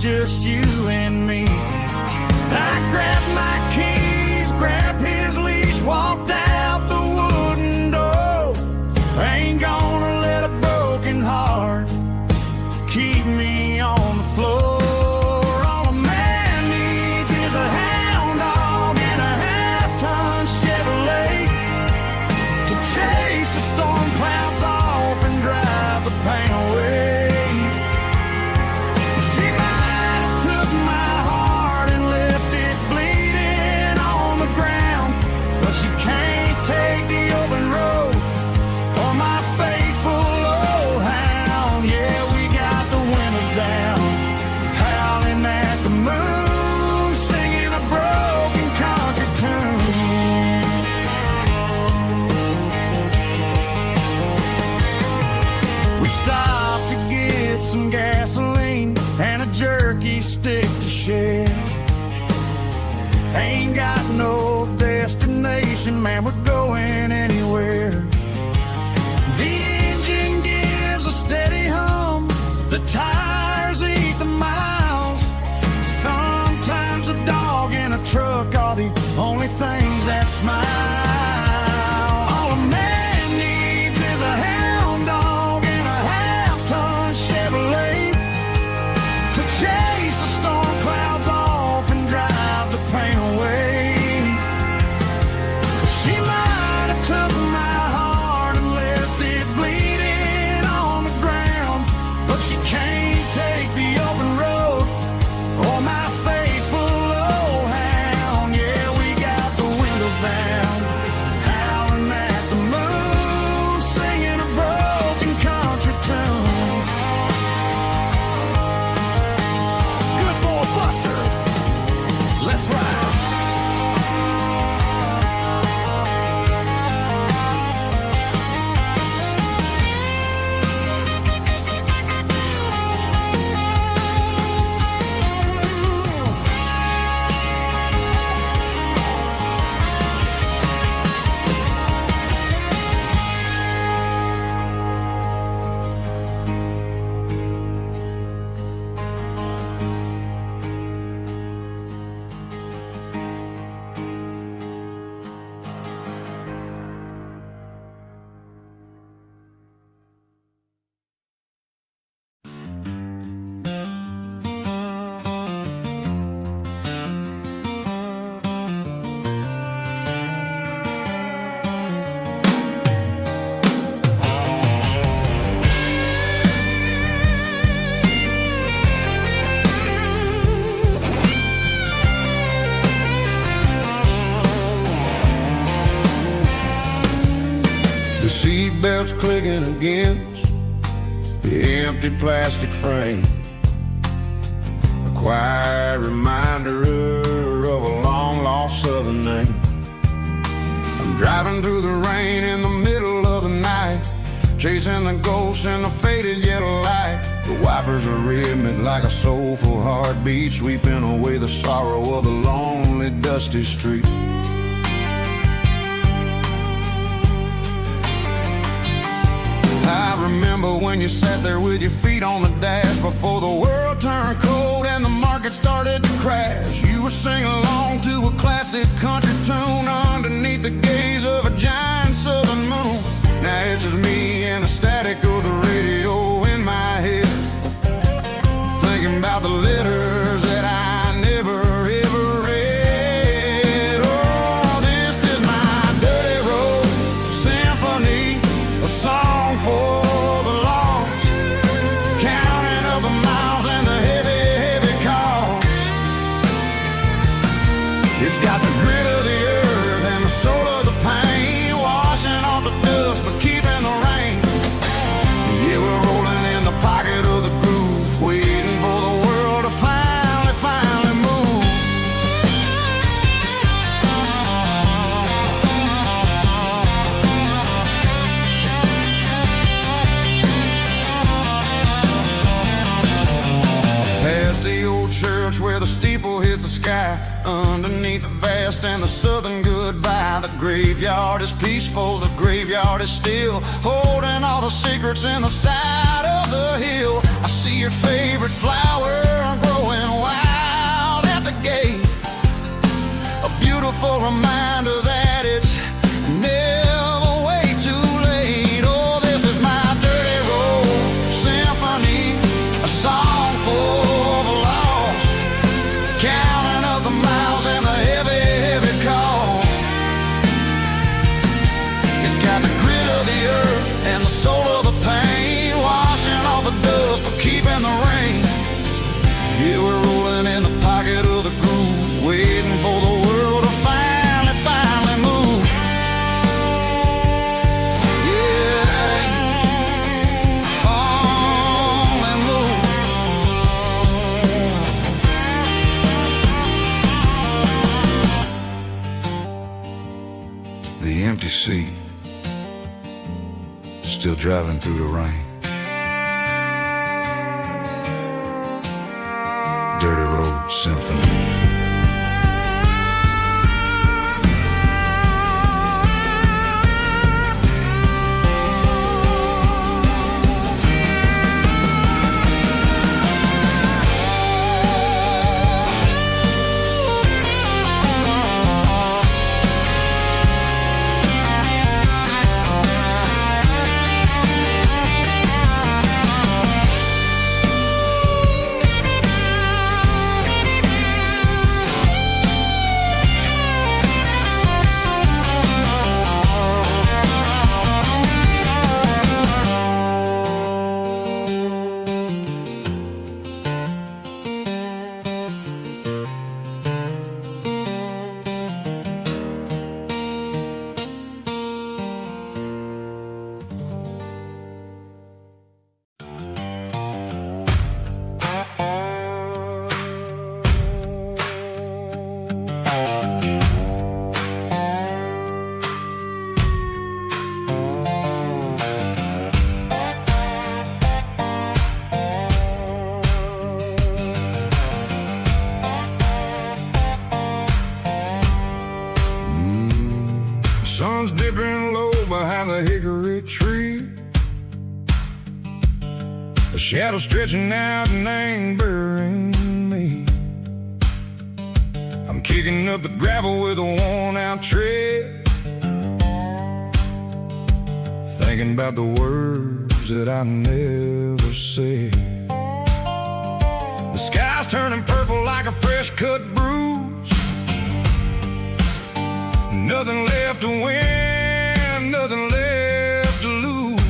just you and me. I grabbed my keys, grabbed his leash, walked out the wooden door. I ain't gonna let a broken heart keep me on the floor. All a man needs is a hound dog and a half-ton Chevrolet to chase the storm clouds off and drive the pain away. She might have took my heart and left it bleeding on the ground, but she can't take the open road for my faithful old hound. Yeah, we got the windows down, howling at the moon, singing a broken country tune. We stopped to get some gasoline and a jerky stick to share. Ain't got no destination, man, we're going anywhere. The engine gives a steady hum, the tires eat the miles. Sometimes a dog and a truck are the only things that smile. All a man needs is a hound dog and a half-ton Chevrolet to chase the storm clouds off and drive the pain away. She might have took my heart and left it bleeding on the ground, but she can't take the open road or my faithful old hound. Yeah, we got the windows down, howling at the moon, singing a broken country tune. Good boy Buster, let's ride. The seatbelt's clicking against the empty plastic frame, a quiet reminder of a long-lost southern name. I'm driving through the rain in the middle of the night, chasing the ghosts in the faded yellow light. The wipers are rhythmic like a soulful heartbeat, sweeping away the sorrow of the lonely, dusty street. I remember when you sat there with your feet on the dash before the world turned cold and the market started to crash. You were singing along to a classic country tune underneath the gaze of a giant southern moon. Now it's just me and the static of the radio in my head, thinking about the letters that I never ever read. Oh, this is my dirty road symphony, a song for the lost, counting up the miles and the heavy, heavy cost. It's got the grit of the earth and the soul of the pain, washing off the dust but keeping the rain. Yeah, we're rolling in the pocket of the groove, waiting for the world to finally move. Past the old church where the steeple hits the sky, underneath the vast and the southern goodbye. The graveyard is peaceful, the graveyard is still, holding all the secrets in the side of the hill. I see your favorite flower growing Yeah, we're rolling in the pocket of the groove, waiting for the world to finally move. Yeah, finally move. The empty seat, still driving through the rain. Dirty Road Symphony. Sun's dipping low behind the hickory tree. A shadow stretching out and angering me. I'm kicking up the gravel with a worn-out tread, thinking about the words that I never said. The sky's turning purple like a fresh-cut bruise. Nothing left to win, nothing left to lose.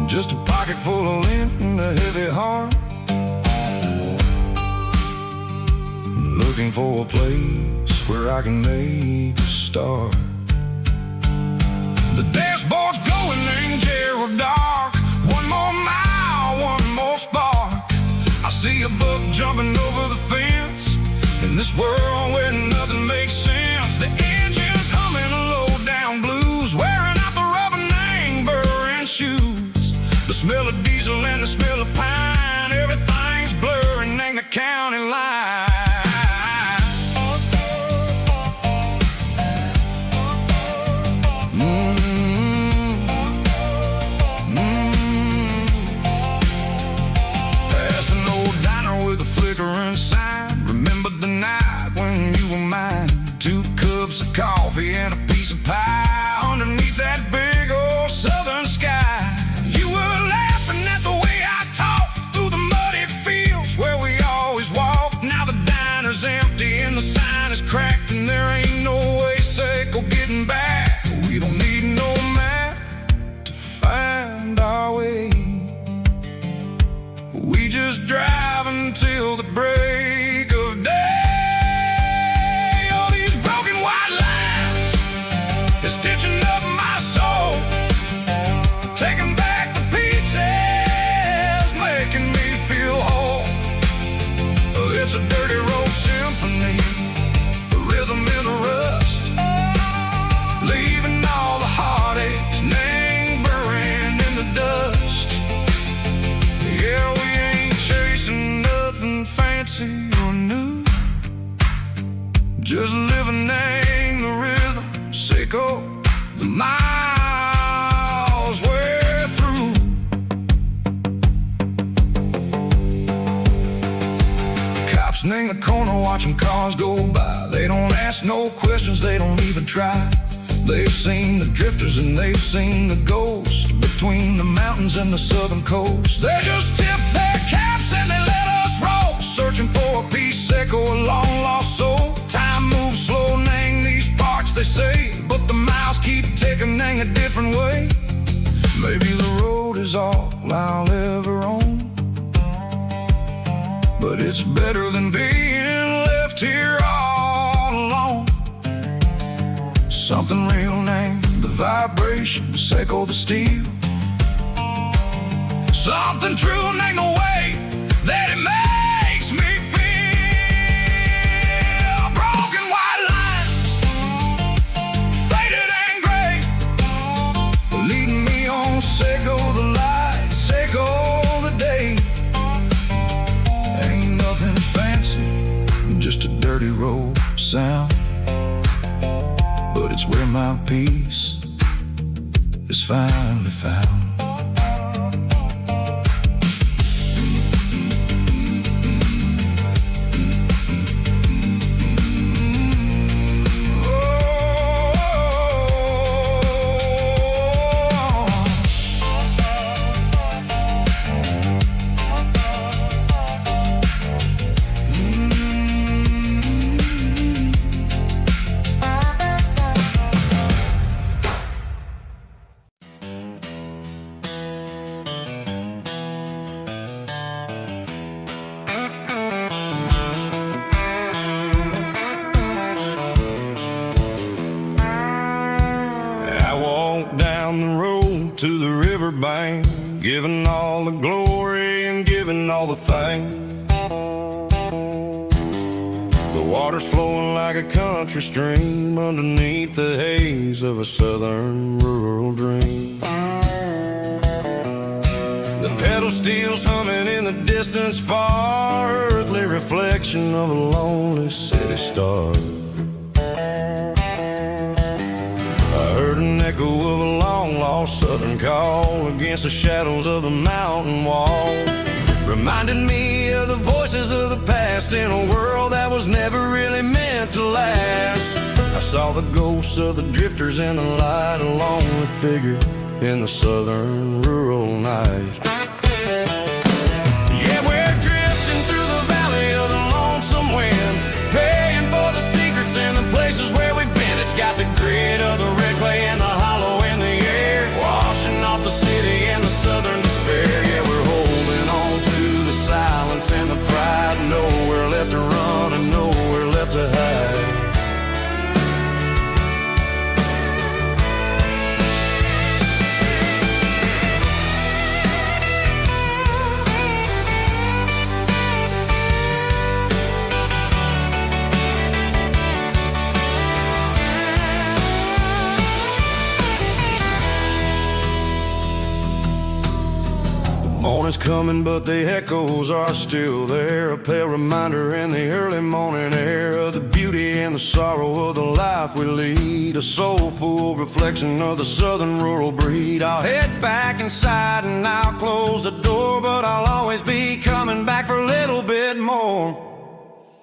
Just a pocket full of lint and a heavy heart, looking for a place where I can make a start. The dashboard's glowing angel dark. One more mile, one more spark. I see a buck jumping over the fence in this world where nothing makes sense. The engine's humming a low-down blues, wearing out the rubber name burring shoes. The smell of diesel and the smell of pine, everything's blurring, ain't the county line. Past an old diner with a flickering sign. Remember the night when you were mine. 2 cups of coffee and a piece of pie underneath that big old southern sky. You were laughing at the way I talked through the muddy fields where we always walked. Now the diner's empty and the sign is cracked, and there ain't no way safe or getting back. We don't need no map to find our way. We just drive until the break of day. Stitching up my soul, taking back the pieces, making me feel whole. It's a dirty road symphony, a rhythm in the rust, leaving all the heartaches, name buried in the dust. Yeah, we ain't chasing nothing fancy or new, just living in the rhythm, sicko. The miles we're through. Cops in the corner watching cars go by. They don't ask no questions, they don't even try. They've seen the drifters and they've seen the ghosts between the mountains and the southern coast. They just tip their caps and they let us roll, searching for a piece sick or a long lost soul. Time moves slow, nang these parts they say, but the miles keep ticking in a different way. Maybe the road is all I'll ever own. but it's better than being left here all alone. Something real named the vibrations echo the steel. Something true named the way that it makes me feel. Broken white lines, faded and gray, leading me on, Seiko the light, Seiko the day. Ain't nothing fancy, just a dirty road sound, but it's where my peace is finally found. To the riverbank, giving all the glory and giving all the thanks. The water's flowing like a country stream underneath the haze of a southern rural dream. The pedal steel's humming in the distance far, earthly reflection of a lonely city star. I heard an echo of a long-lost southern call against the shadows of the mountain wall, reminding me of the voices of the past in a world that was never really meant to last. I saw the ghosts of the drifters in the light, a lonely figure in the southern rural night. Yeah, we're drifting through the valley of the lonesome wind, paying for the secrets and the places where we've been. It's got the grit of the red clay and the hollow in the air, washing off the city and the southern despair. Yeah, we're holding on to the silence and the pride, nowhere left to run and nowhere left to hide. Morning's coming, but the echoes are still there, a pale reminder in the early morning air of the beauty and the sorrow of the life we lead, a soulful reflection of the southern rural breed. I'll head back inside and I'll close the door, but I'll always be coming back for a little bit more.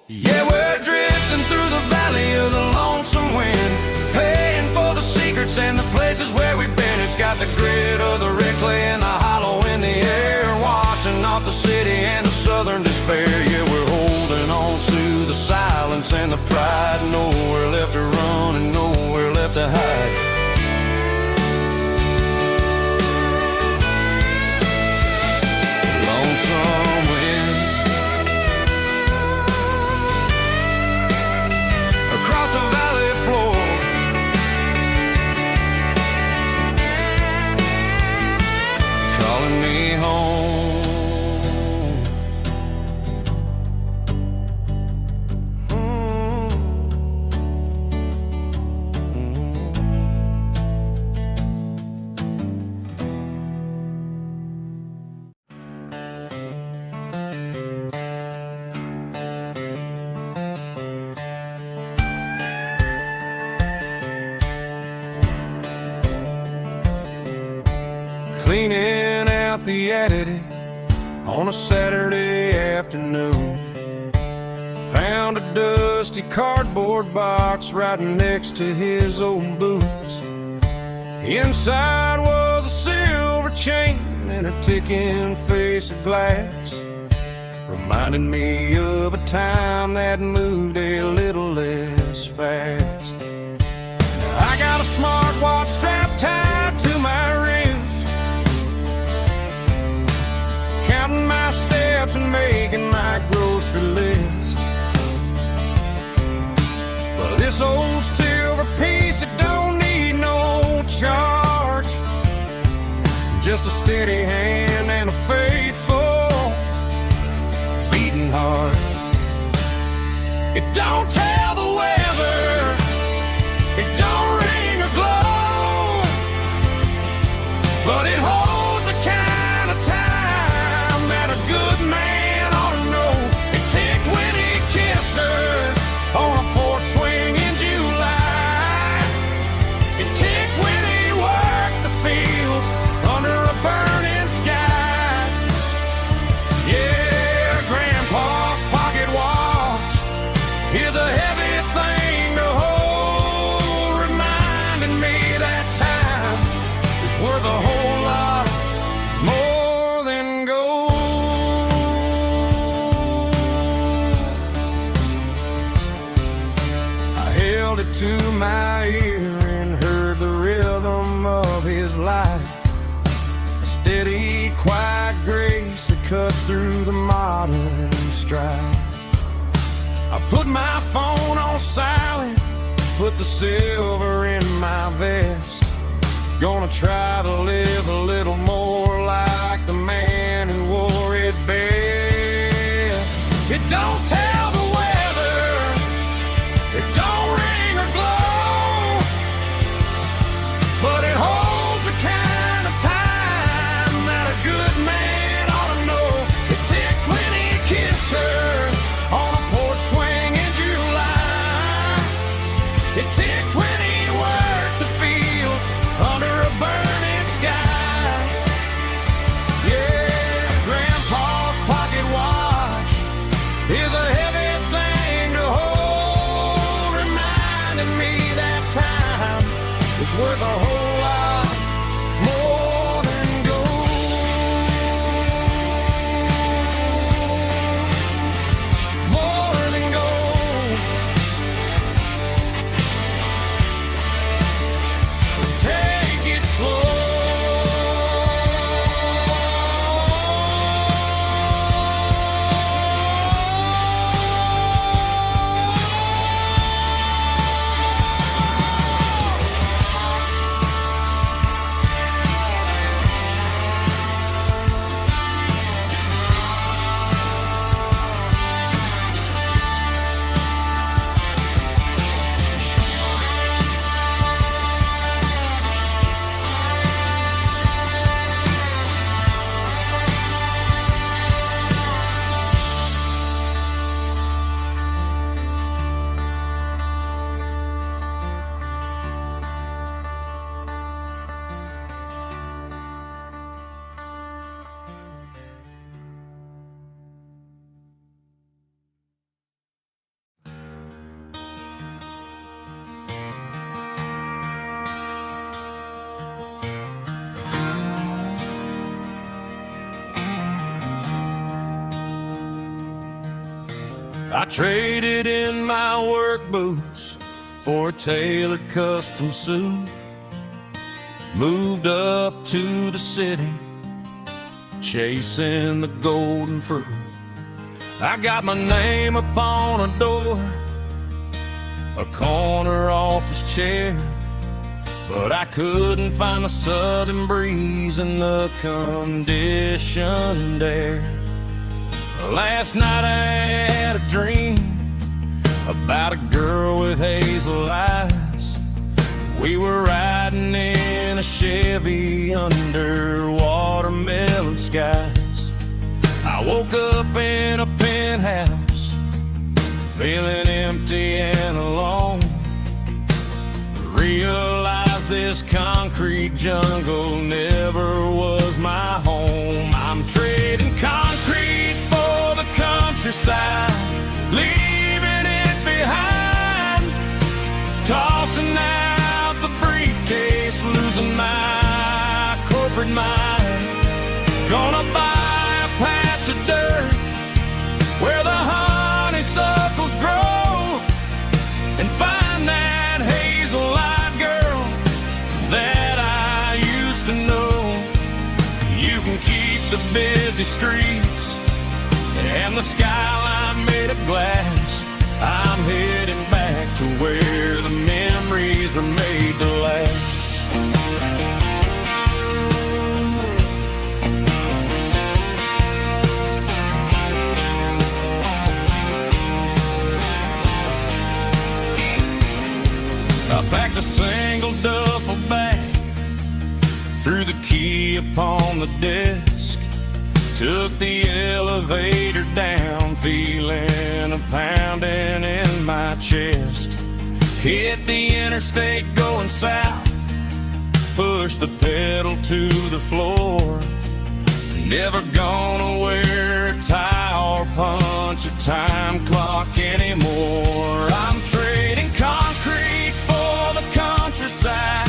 Yeah, we're drifting through the valley of the lonesome wind, paying for the secrets and the places where we've been. It's got the grit of the red clay and the hollow in the air, washing off the city and the southern despair. Yeah, we're holding on to the silence and the pride, nowhere left to run and nowhere left to hide. Lonesome wind across the valley floor, calling me home. Cleaning out the attic on a Saturday afternoon, found a dusty cardboard box right next to his old boots. Inside was a silver chain and a ticking face of glass, reminding me of a time that moved a little less fast. Now I got a smartwatch strapped tied to my wrist, counting my steps and making my growth just a steady hand and a faithful beating heart. It don't tell the weather, it don't ring or glow, but it holds the kind of time that a good man ought to know. It ticked when he kissed her on a porch swing in July. It ticked when he worked the fields under a burning sky. Yeah, Grandpa's pocket watch is a heavy thing to hold, reminding me that time is worth a whole lot more than gold. I held it to my ear and heard the rhythm of his life, a steady, quiet grace that cut through the modern strife. I put my phone on silent, put the silver in my vest. Gonna try to live a little more like the man who wore it best. It don't tell the weather, it don't ring or glow, but it holds the kind of time that a good man ought to know. It ticked when he kissed her on a porch swing in July. It ticked when he worked the fields under a burning sky. Yeah, Grandpa's pocket watch is a heavy thing to hold, reminding me that time is worth a whole lot more than gold. More than gold. Take it slow. I traded in my work boots for a tailored custom suit. Moved up to the city, chasing the golden fruit. I got my name upon a door, a corner office chair, but I couldn't find the southern breeze in the conditioned air. Last night I had a dream about a girl with hazel eyes. We were riding in a Chevy under watermelon skies. I woke up in a penthouse, feeling empty and alone. Realized this concrete jungle never was my home. I'm trading concrete for the countryside, leaving it behind, tossing out the briefcase, losing my corporate mind. Gonna buy a patch of dirt where the honeysuckles grow and find that hazel-eyed girl that I used to know. You can keep the busy streets and the skyline made of glass. I'm heading back to where the memories are made to last. packed a single duffel bag, threw the key upon the desk, took the elevator down, feeling a pounding in my chest. Hit the interstate going south, pushed the pedal to the floor. Never gonna wear a tie or punch a time clock anymore. I'm trading concrete for the countryside,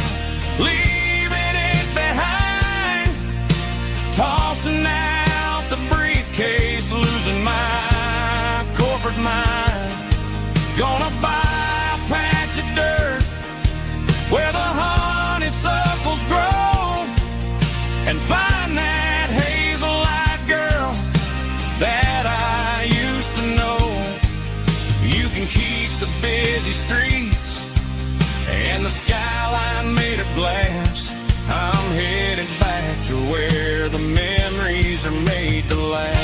leaving it behind, tossing out the briefcase, losing my corporate mind. Gonna buy a patch of dirt where the honeysuckles grow and find that hazel-eyed girl that I used to know. You can keep the busy streets and the skyline made of glass. I'm headed back to where the memories are made to last.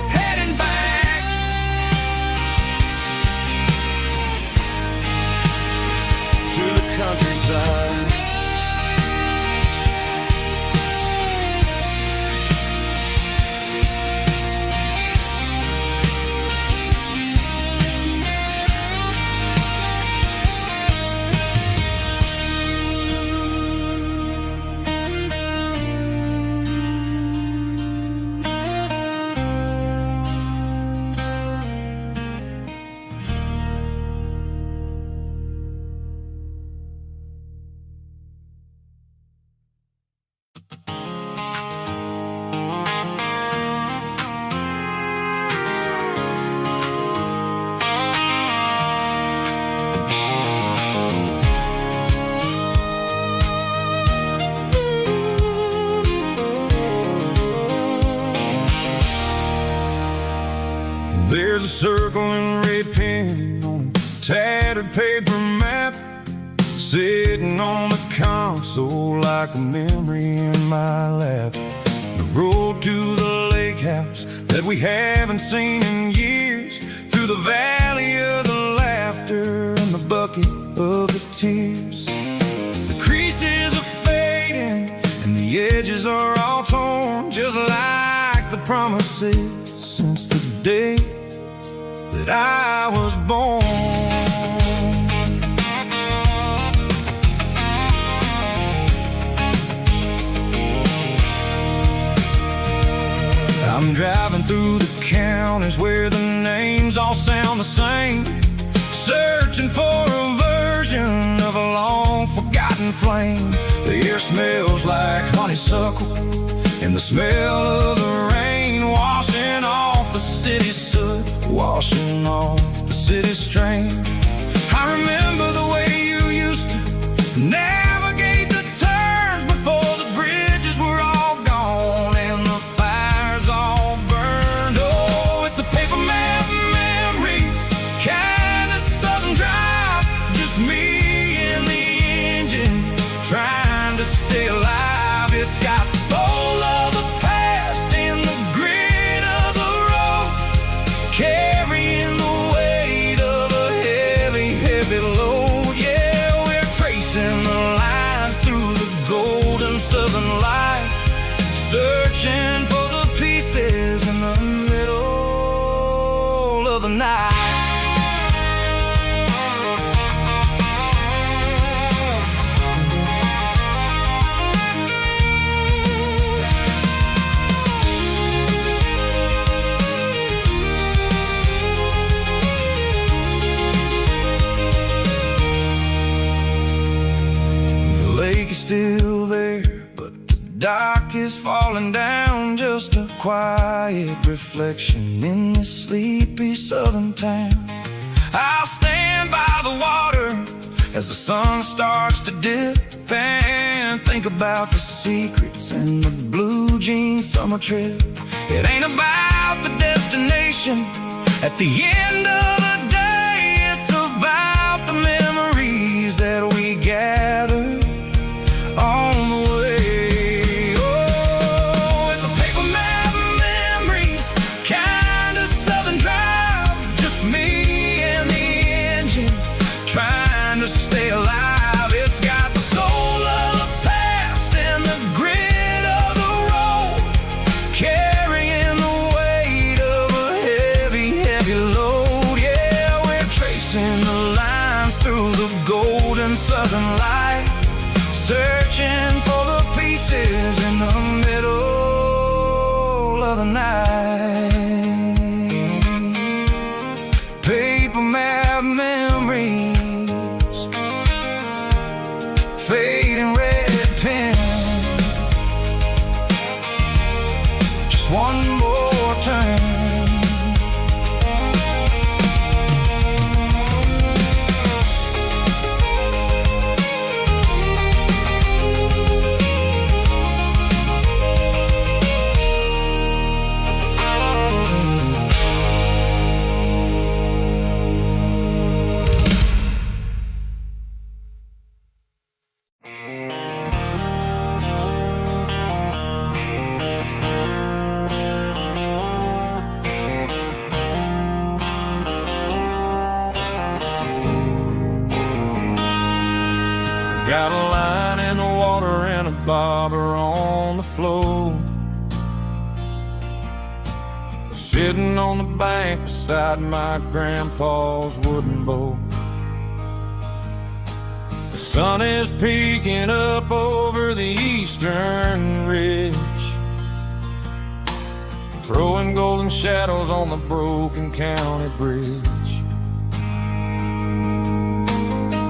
Heading back to the countryside. There's a circle in red pen on a tattered paper map, sitting on the console like a memory in my lap. The road to the lake house that we haven't seen in years, through the valley of the laughter and the bucket of the tears. The creases are fading and the edges are all torn, just like the promises since the day that I was born. I'm driving through the counties where the names all sound the same, searching for a version of a long forgotten flame. The air smells like honeysuckle and the smell of the rain washing off the city's soot, washing off the city's strain. I remember the way you used to navigate the turns before the bridges were all gone and the fires all burned. Oh, it's a paper map memories, kind of southern drive, just me and the engine trying to stay alive. It's got the soul of the past and the grit of the road, carrying the weight of a heavy, heavy load. Yeah, we're tracing the lines through the golden southern light, searching for the pieces in the middle of the night. The lake is still there, but the dock is falling down, just a quiet reflection in this sleepy southern town. I'll stand by the water as the sun starts to dip and think about the secrets and the blue jean summer trip. It ain't about the destination at the end of the day, it's about the memories that we gather on the way. Oh, it's a paper map memories, kind of southern drive, one more time. Got a line in the water and a bobber on the floor, sitting on the bank beside my grandpa's wooden boat. The sun is peeking up over the eastern ridge, throwing golden shadows on the broken county bridge.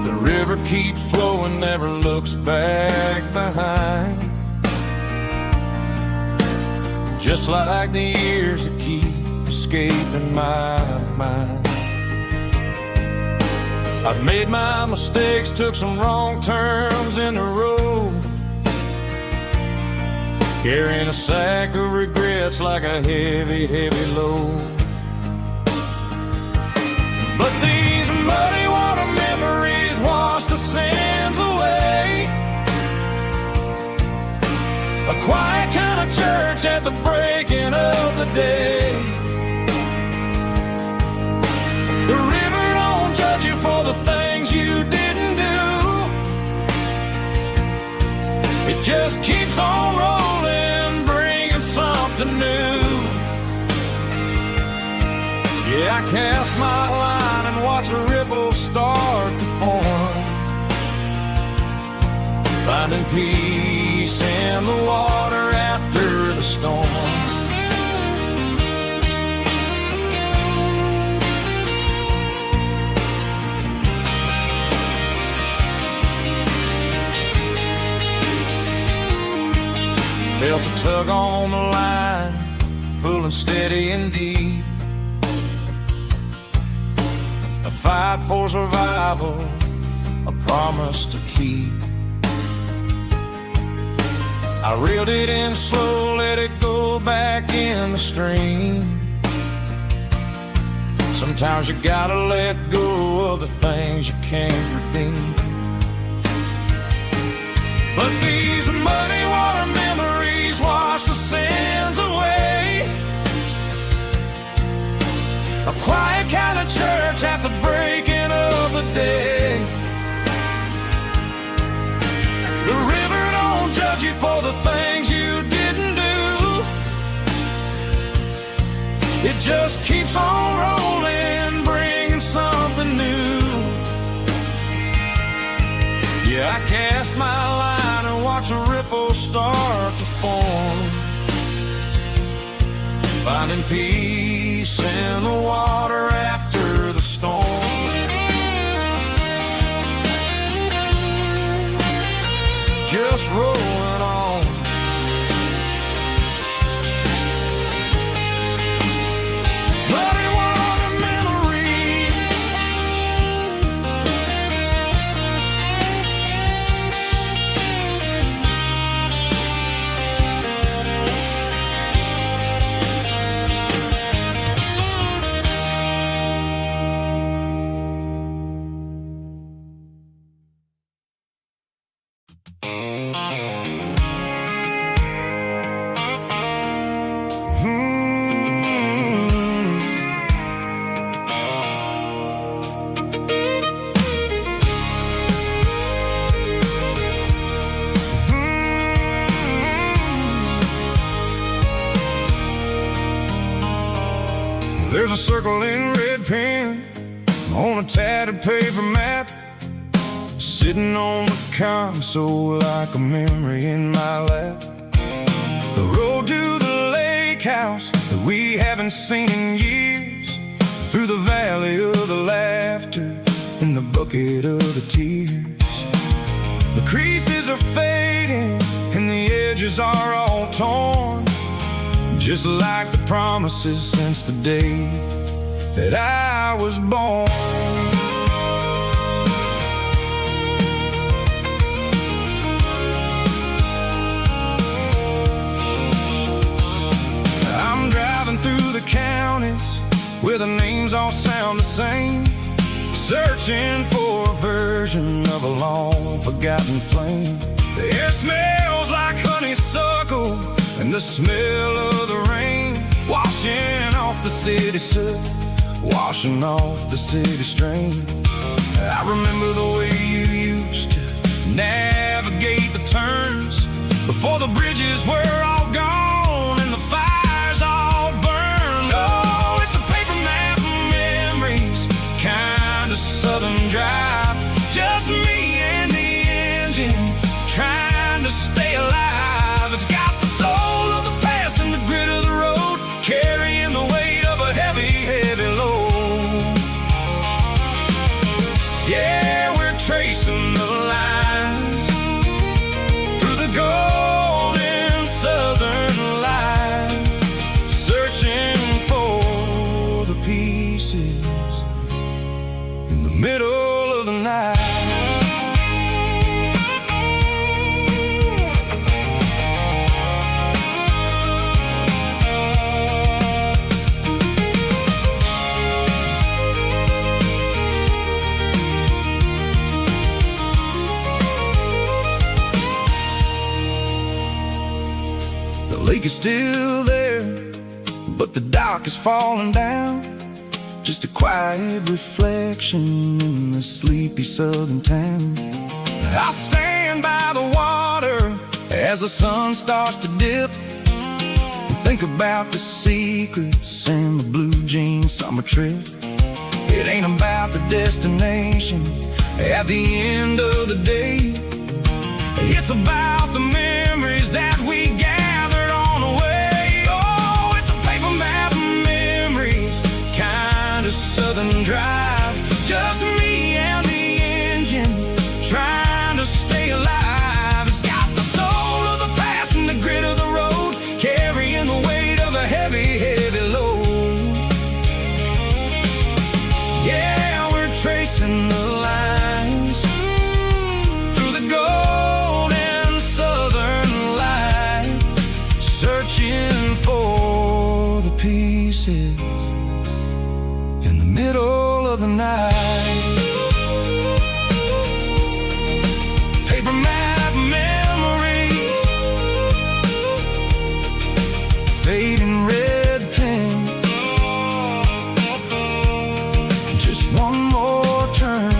The river keeps flowing, never looks back behind, just like the years that keep escaping my mind. I've made my mistakes, took some wrong turns in the road, carrying a sack of regrets like a heavy, heavy load. But these muddy water memories wash the sins away. A quiet kind of church at the breaking of the day. The river don't judge you for the things you didn't do. It just keeps on rolling, bringing something new. Yeah, I cast my line and watch a ripple start to form, finding peace in the water after the storm. Felt a tug on the line, pulling steady and deep. A fight for survival, a promise to keep. I reeled it in slow, let it go back in the stream. Sometimes you gotta let go of the things you can't redeem. But these muddy water memories wash the sins away. A quiet kind of church at the breaking of the day. The river don't judge you for the things you didn't do. It just keeps on rolling, bringing something new. Yeah, I cast my line and watch a ripple start to form, finding peace in the water after the storm. Just rolling on. Muddy water memory. There's a circle in red pen on a tattered paper map, sitting on the console like a memory in my lap. The road to the lake house that we haven't seen in years, through the valley of the laughter and the bucket of the tears. The creases are fading and the edges are all torn, just like the promises since the day that I was born. I'm driving through the counties where the names all sound the same, searching for a version of a long forgotten flame. The air smells like honeysuckle and the smell of the rain, washing off the city soot, washing off the city strain. I remember the way you used to navigate the turns before the bridges were all gone and the fires all burned. Oh, it's a paper map of memories, kind of southern drive, just me and the engine trying to stay alive. It's got the soul of the past and the grit of the road, carrying the weight of a heavy, heavy load. Yeah, we're tracing the lines through the golden southern light, searching for the pieces in the middle of the night. The lake is still there, but the dock is falling down, just a quiet reflection in the sleepy southern town. I stand by the water as the sun starts to dip and think about the secrets and the blue jean summer trip. It ain't about the destination at the end of the day, it's about the memories that we gathered on the way. Oh, it's a paper map of memories, kind of southern drive, just me and the engine trying to stay alive. It's got the soul of the past and the grit of the road, carrying the weight of a heavy, heavy load. Yeah, we're tracing the lines through the golden southern light, searching for the pieces in the middle of the night. Paper map memories, fading red pen, just one more turn.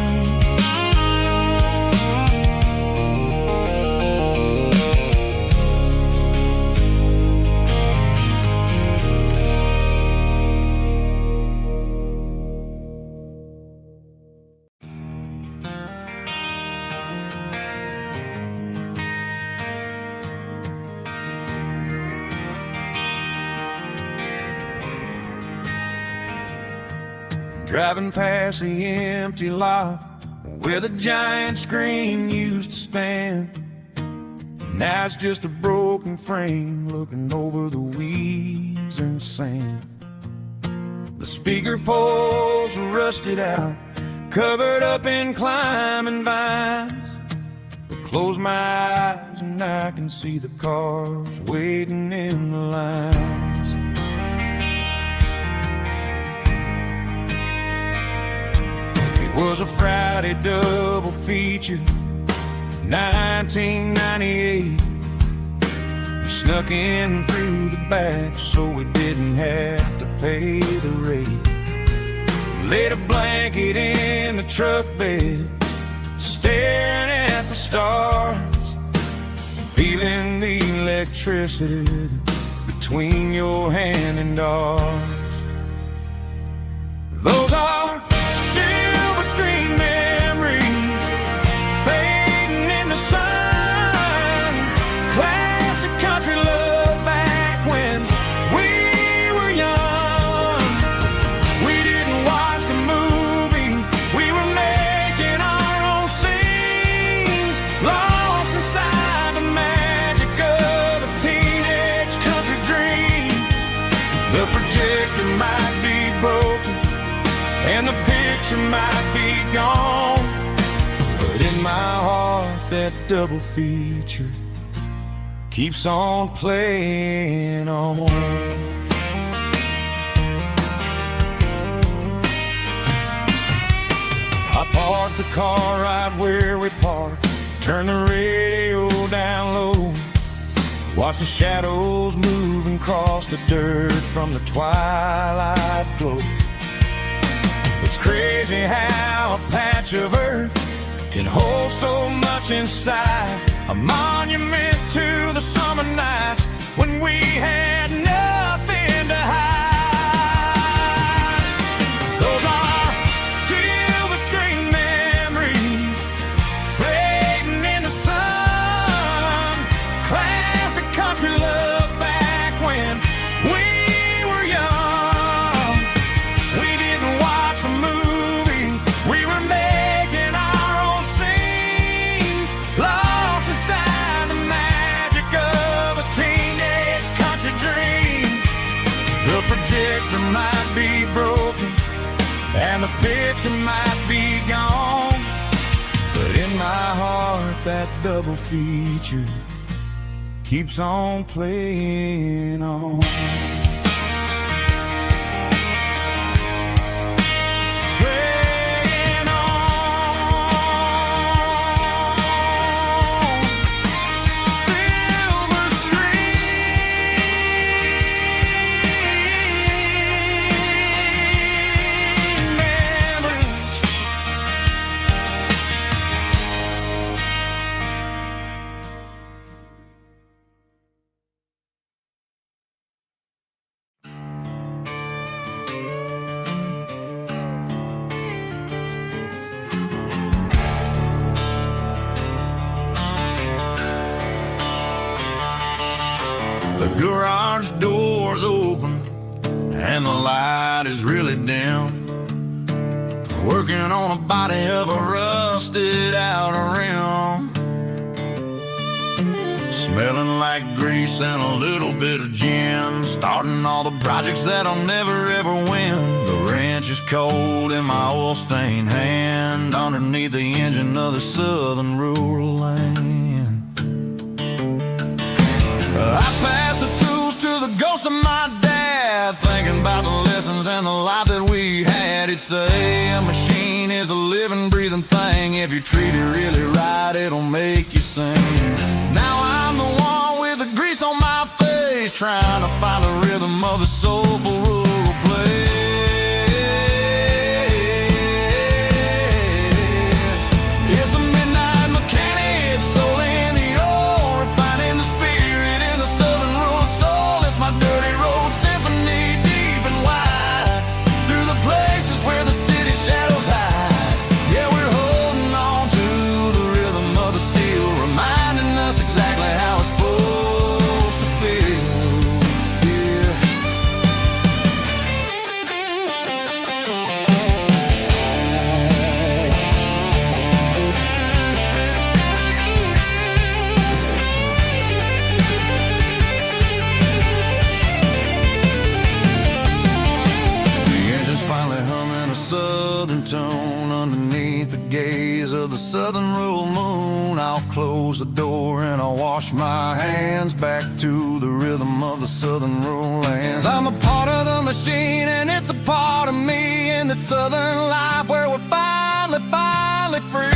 Driving past the empty lot where the giant screen used to stand. Now it's just a broken frame looking over the weeds and sand. The speaker poles are rusted out, covered up in climbing vines. I close my eyes and I can see the cars waiting in the lines. Was a Friday double feature, 1998. We snuck in through the back so we didn't have to pay the rate. Laid a blanket in the truck bed, staring at the stars, feeling the electricity between your hand and ours. Those are silver screen memories, fading in the sun. Classic country love back when we were young. We didn't watch the movie, we were making our own scenes, lost inside the magic of a teenage country dream. The projector might be broken and the picture might be gone, but in my heart that double feature keeps on playing on. I parked the car right where we parked, turn the radio down low, watch the shadows move and cross the dirt from the twilight glow. It's crazy how a patch of earth can hold so much inside, a monument to the summer nights when we had nothing to hide. Those are silver screen memories fading in the sun, classic country love back when we were young. We didn't watch a movie, we were making our own scenes, lost inside the magic of a teenage country dream. The projector might be broken and the picture might be gone, but in my heart that double feature keeps on playing on. Playing on. Silver screen memories. The garage door's open and the light is really dim. Working on a body of a rusted out rim, smelling like grease and a little bit of gin. Starting all the projects that I'll never ever win. The wrench is cold in my oil-stained hand underneath the engine of the southern rural land. I pass the tools to the ghost of my dad, thinking about the lessons and the life that we had. He'd say a machine is a living, breathing thing. If you treat it really right, it'll make you sing. Now I'm the one with the grease on my face, trying to find the rhythm of the soulful rural place. It's a midnight mechanic, soul in the ore, refining the spirit in the southern rural soul. It's my dirty road symphony, deep and wide, through the places where the city shadows hide. Yeah, we're holding on to the rhythm of the steel, reminding us exactly how it's supposed to feel. Yeah. The engine's finally humming a southern tune underneath the gaze of the southern rural moon. I'll close the door and I'll wash my hands, back to the rhythm of the southern rural lands. I'm a part of the machine and it's a part of me in the southern life where we're finally free.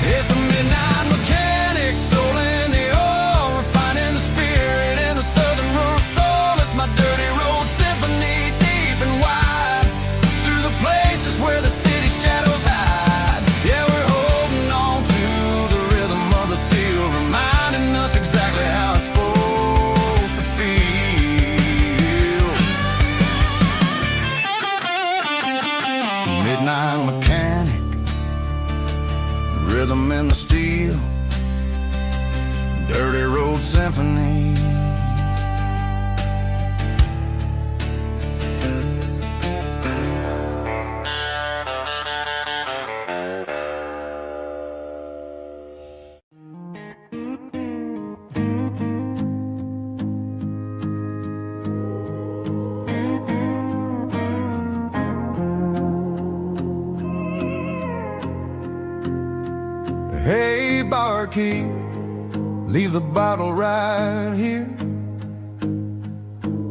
It's a midnight mechanic, soul in the ore, refining the spirit in the southern rural soul. It's my dirty road symphony, deep and wide, through the places where the city shadows hide. Yeah, we're holding on to the rhythm of the steel, reminding us exactly how it's supposed to feel. Midnight mechanic, rhythm in the steel, dirty road symphony. key, leave the bottle right here.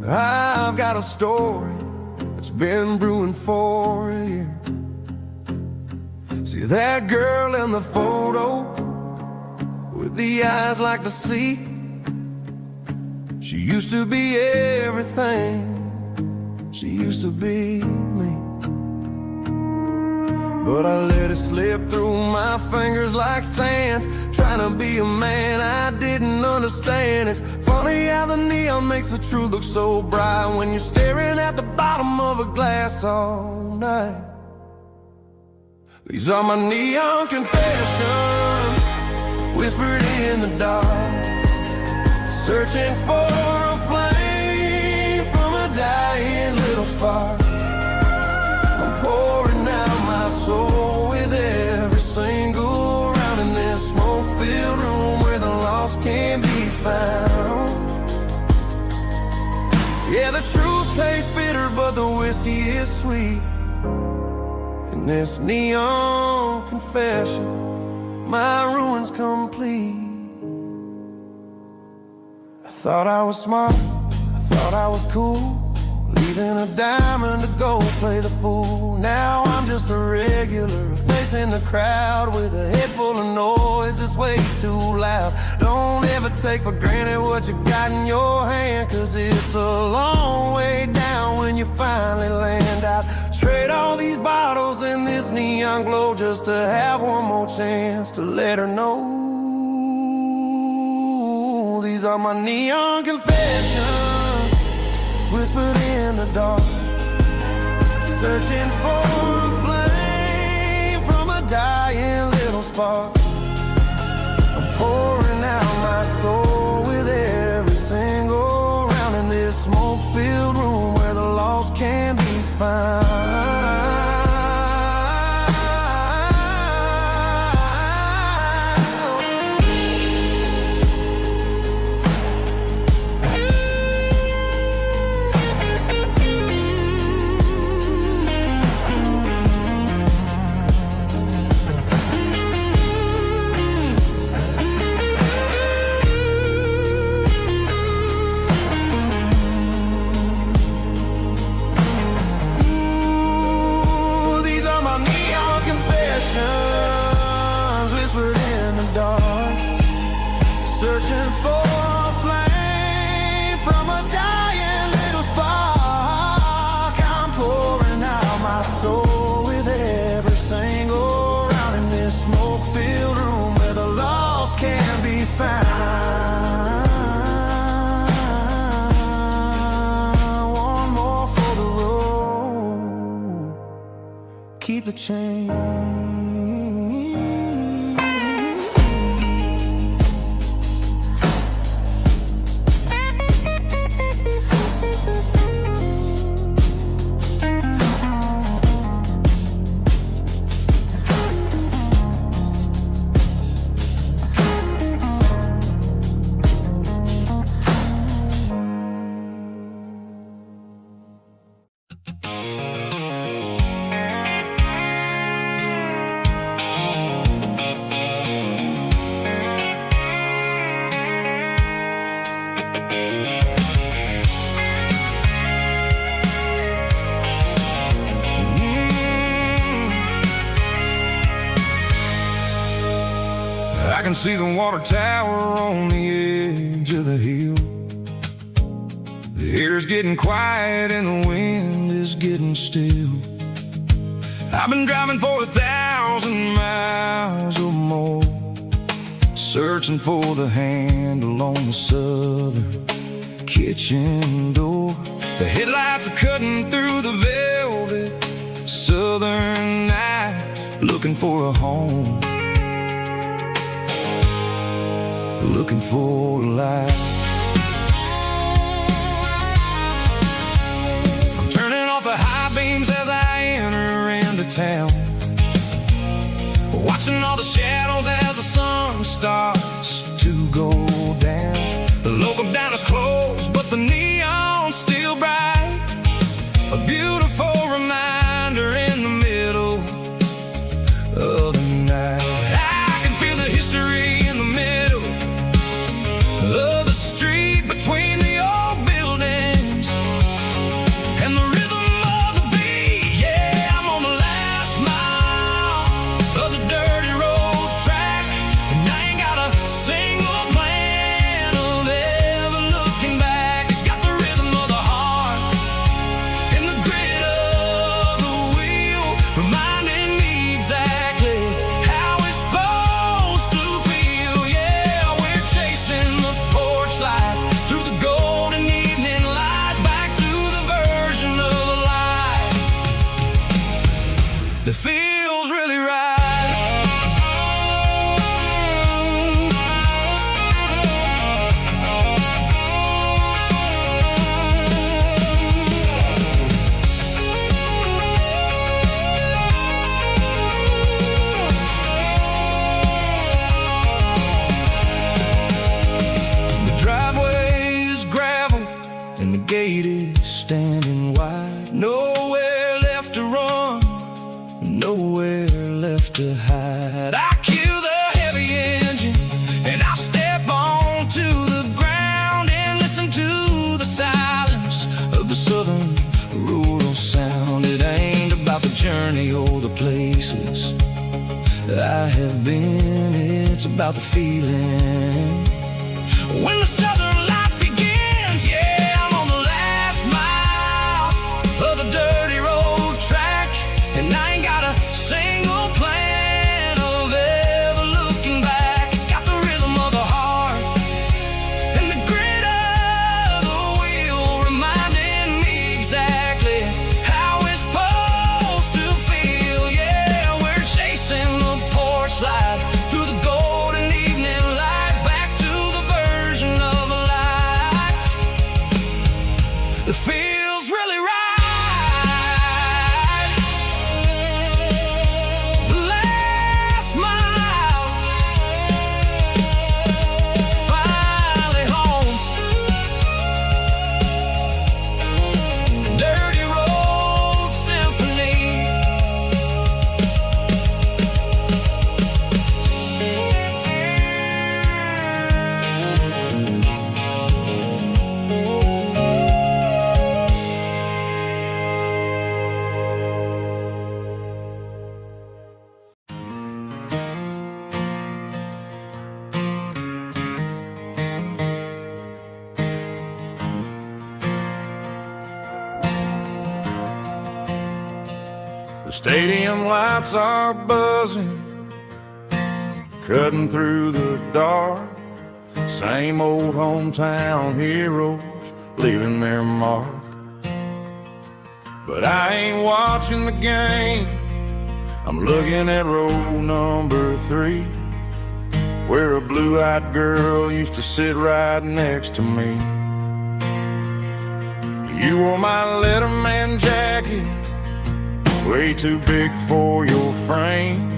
I've got a story that's been brewing for a year. See that girl in the photo with the eyes like the sea? She used to be everything, she used to be me. But I let it slip through my fingers like sand, trying to be a man I didn't understand. It's funny how the neon makes the truth look so bright when you're staring at the bottom of a glass all night. These are my neon confessions, whispered in the dark, searching for a flame from a dying little spark. I'm pouring out my soul with every single round in this smoke-filled room where the lost can be found. Yeah, the truth tastes bitter, but the whiskey is sweet. In this neon confession, my ruin's complete. I thought I was smart, I thought I was cool, leaving a diamond to go play the fool. Now I'm just a regular, facing the crowd with a head full of noise that's way too loud. Don't ever take for granted what you got in your hand, cause it's a long way down when you finally land out. Trade all these bottles and this neon glow just to have one more chance to let her know. These are my neon confessions, whispered in the dark, searching for a flame from a dying little spark. I'm pouring out my soul with every single round in this smoke-filled room where the lost can be found. Whispered in the dark, searching for a flame from a dying little spark. I'm pouring out my soul with every single round in this smoke-filled room where the lost can be found. One more for the road, keep the change. I can see the water tower on the edge of the hill. The air's getting quiet and the wind is getting still. I've been driving for 1,000 miles or more, searching for the handle on the southern kitchen door. The headlights are cutting through the velvet southern night, looking for a home, looking for a life. I'm turning off the high beams as I enter into town, watching all the shadows as the sun starts to go down. The local diner's closed, but the neon's still bright, a beautiful reminder in the middle of the night. I can feel the history in the standing wide. Nowhere left to run, nowhere left to hide. I kill the heavy engine and I step onto the ground and listen to the silence of the southern rural sound. It ain't about the journey or the places I have been, it's about the feeling when the southern life begins. Yeah, I'm on the last mile of the dirty road track, and I ain't got a single plan of ever looking back. It's got the rhythm of the heart and the grit of the wheel, reminding me exactly how it's supposed to feel. Yeah, we're chasing the porch light through the golden evening light, back to the version of a life that feels really right. The last mile, finally home. Dirty road symphony. The stadium lights are buzzing, cutting through the dark. Same old hometown heroes leaving their mark. But I ain't watching the game, I'm looking at row number 3, where a blue-eyed girl used to sit right next to me. You wore my Letterman jacket, way too big for your frame.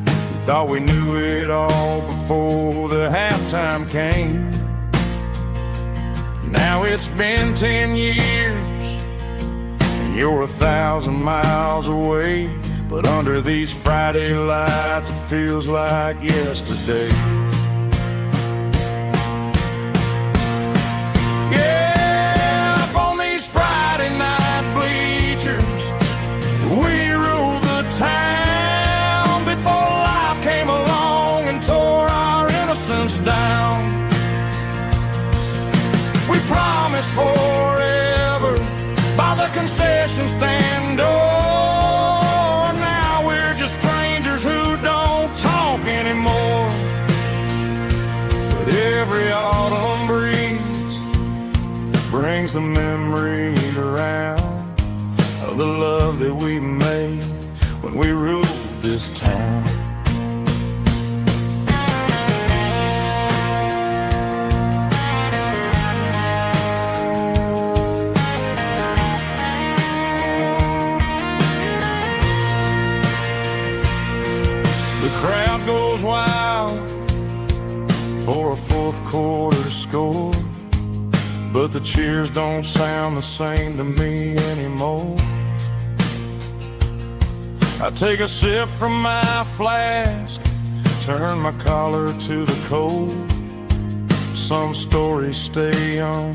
We thought we knew it all before the halftime came. Now it's been 10 years and you're 1,000 miles away, but under these Friday lights it feels like yesterday. Yeah, up on these Friday night bleachers, we rule the town before life came along and tore our innocence down. We promised forever by the concession stand door. Now we're just strangers who don't talk anymore. But every autumn breeze brings the memories around of the love that we made when we ruled this town. The crowd goes wild for a fourth quarter score, but the cheers don't sound the same to me anymore. I take a sip from my flask, turn my collar to the cold. Some stories stay young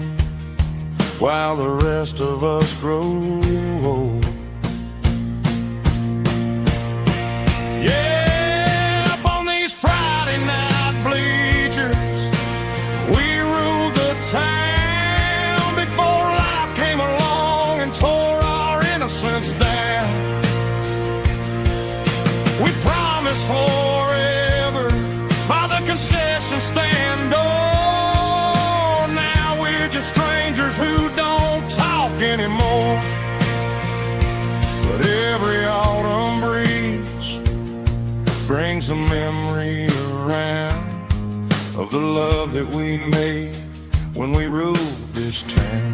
while the rest of us grow old. Yeah, up on these Friday night bleachers, we ruled the town before life came along and tore our innocence down. We promised forever by the concession stand door. Now we're just strangers who don't talk anymore. But every autumn breeze brings a memory around of the love that we made when we ruled this town.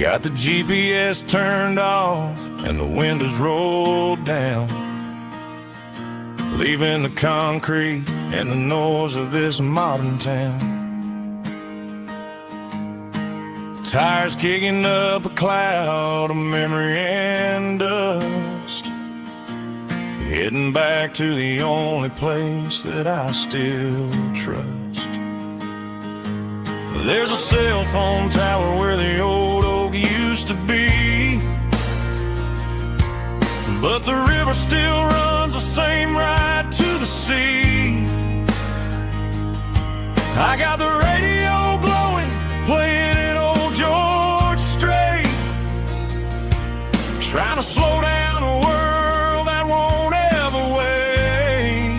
Got the GPS turned off and the windows rolled down, leaving the concrete and the noise of this modern town. Tires kicking up a cloud of memory and dust, heading back to the only place that I still trust. There's a cell phone tower where the old oak used to be, but the river still runs the same right to the sea. I got the radio glowing, playing an old George Strait, trying to slow down a world that won't ever wait.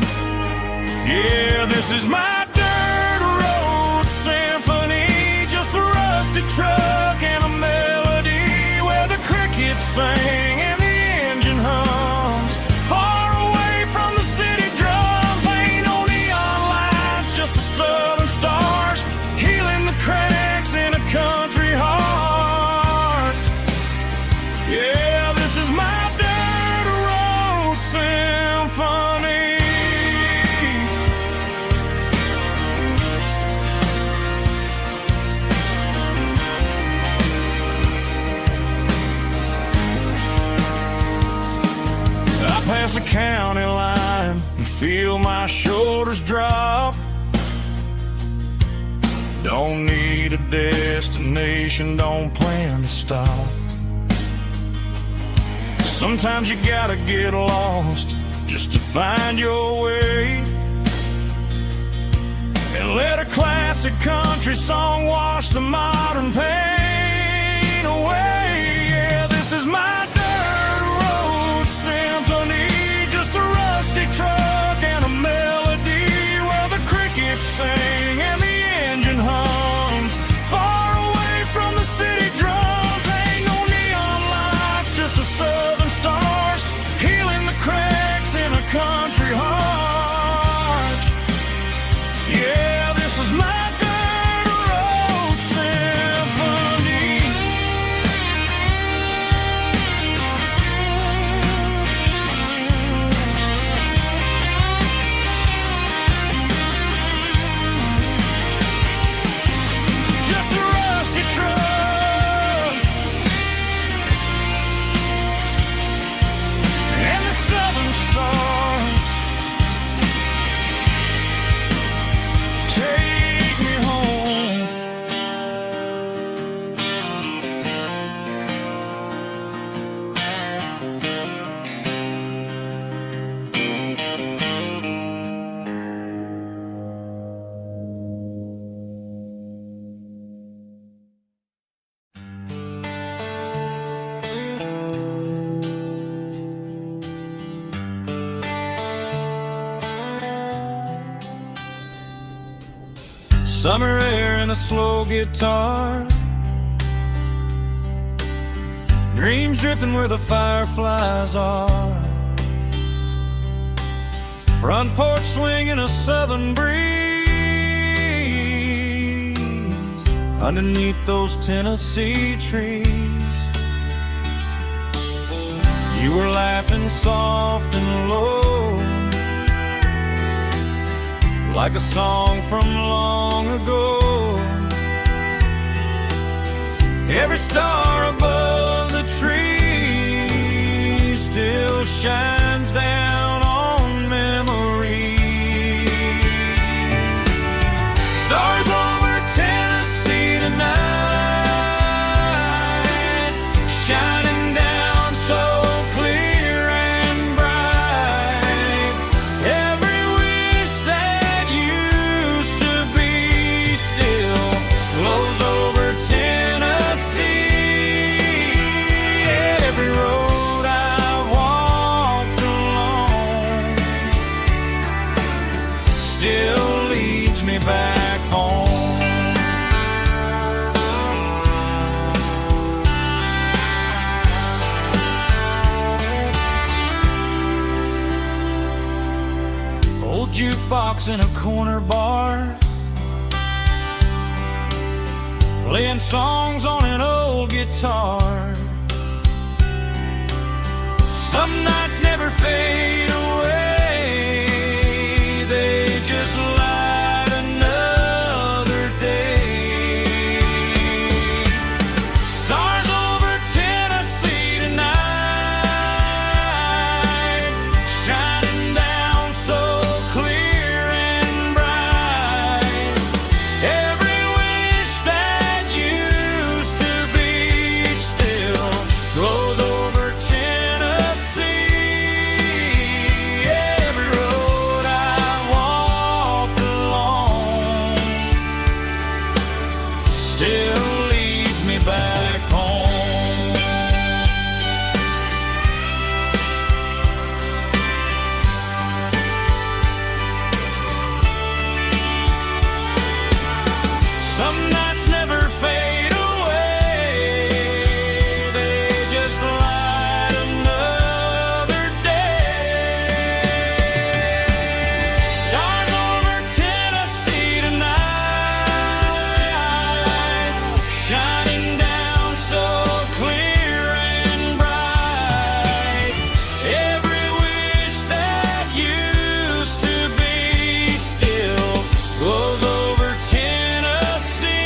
Yeah, this is my dirt road symphony, just a rusty truck and a melody where the crickets sing and the engine hums. Far away from the city drums, ain't no neon lights, just the southern stars healing the cracks in a country heart. Yeah, this is my dirt road symphony. I pass the county line and feel my shoulders drop. Don't need a destination, don't plan to stop. Sometimes you gotta get lost just to find your way, and let a classic country song wash the modern pain away. Yeah, this is my dirt road symphony, just a rusty truck and a melody where the crickets sing and the engine hums. Far away from the city drums, ain't no neon lights, just the southern stars healing the cracks in a country heart. Yeah, this is my dirt road symphony. Just a rusty truck and the southern stars take me home. Summer air and a slow guitar, dreams drifting where the fireflies are. Front porch swinging a southern breeze underneath those Tennessee trees. You were laughing soft and low, like a song from long ago. Every star above the tree still shines down on memories. Stars over Tennessee tonight, shining down so clear and bright. Every wish that used to be still glows over Tennessee. Every road I've walked along still leads me back home. Old jukebox in a corner bar, playing songs on an old guitar. Some nights never fade away, they just light another day. Stars over Tennessee tonight, shining down so clear and bright. Every wish that used to be still glows over Tennessee. Every road I walked along still leads me back home. Some nights never fade away, they just light another day. Stars over Tennessee tonight, shining down so clear and bright. Every wish that used to be still glows over Tennessee.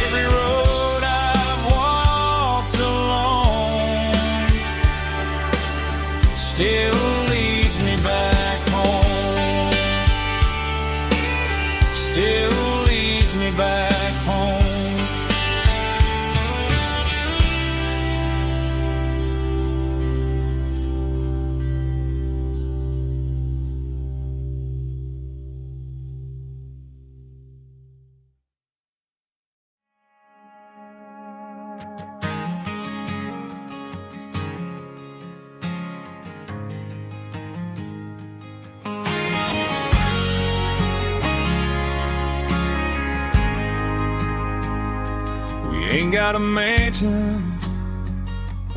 Every road I've walked along still leads me back home. Still leads me back home. We ain't got a mansion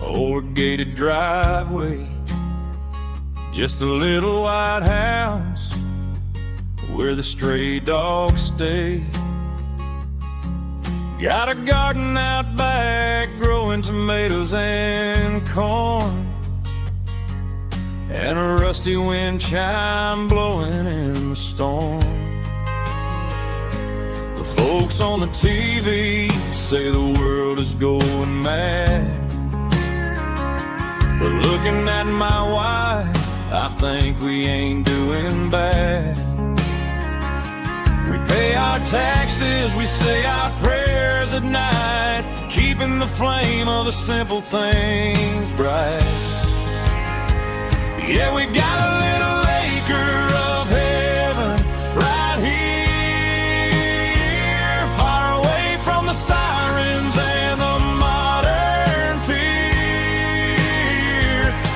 or a gated driveway, just a little white house where the stray dogs stay. Got a garden out back growing tomatoes and corn, and a rusty wind chime blowing in the storm. The folks on the TV say the world is going mad, but looking at my wife, I think we ain't doing bad. We pay our taxes, we say our prayers at night, keeping the flame of the simple things bright. Yeah, we got a little acre of heaven right here, far away from the sirens and the modern fear,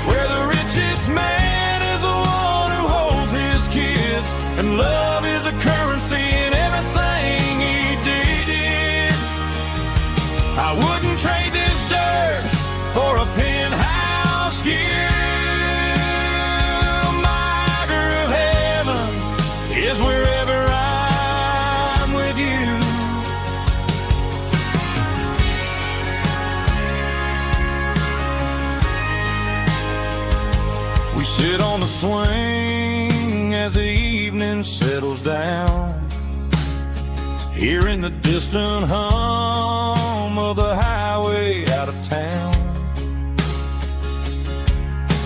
where the richest man is the one who holds his kids, and love is a currency in everything he did. I wouldn't trade this dirt for a penthouse view. Is wherever I'm with you. We sit on the swing as the evening settles down, hearing the distant hum of the highway out of town.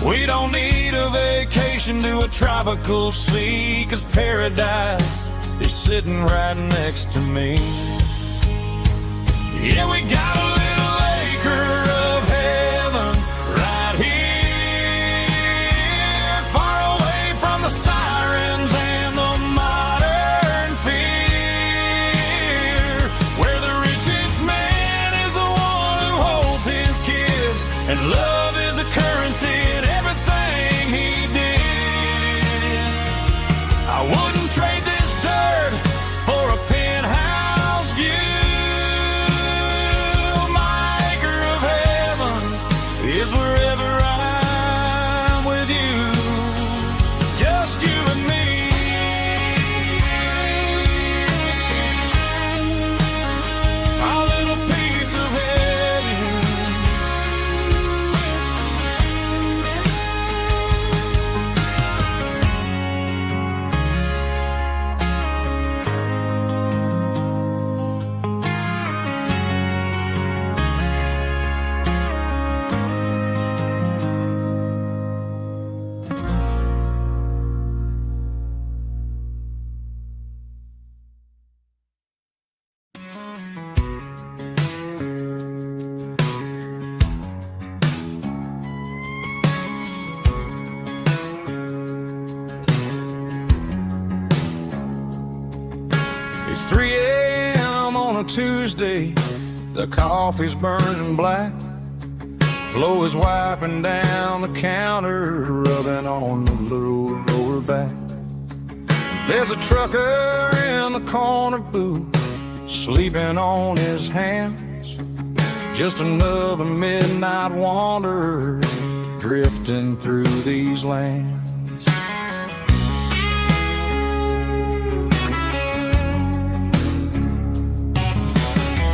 We don't need a vacation to a tropical sea, 'cause paradise is sitting right next to me. Yeah, we got a little acre of heaven right here, far away from the sirens and the modern fear, where the richest man is the one who holds his kids, and love is a currency in everything he did. I wouldn't trade this dirt for a penthouse view. Tuesday, the coffee's burning black. Flo is wiping down the counter, rubbing on the little lower back. There's a trucker in the corner booth, sleeping on his hands. Just another midnight wanderer, drifting through these lands.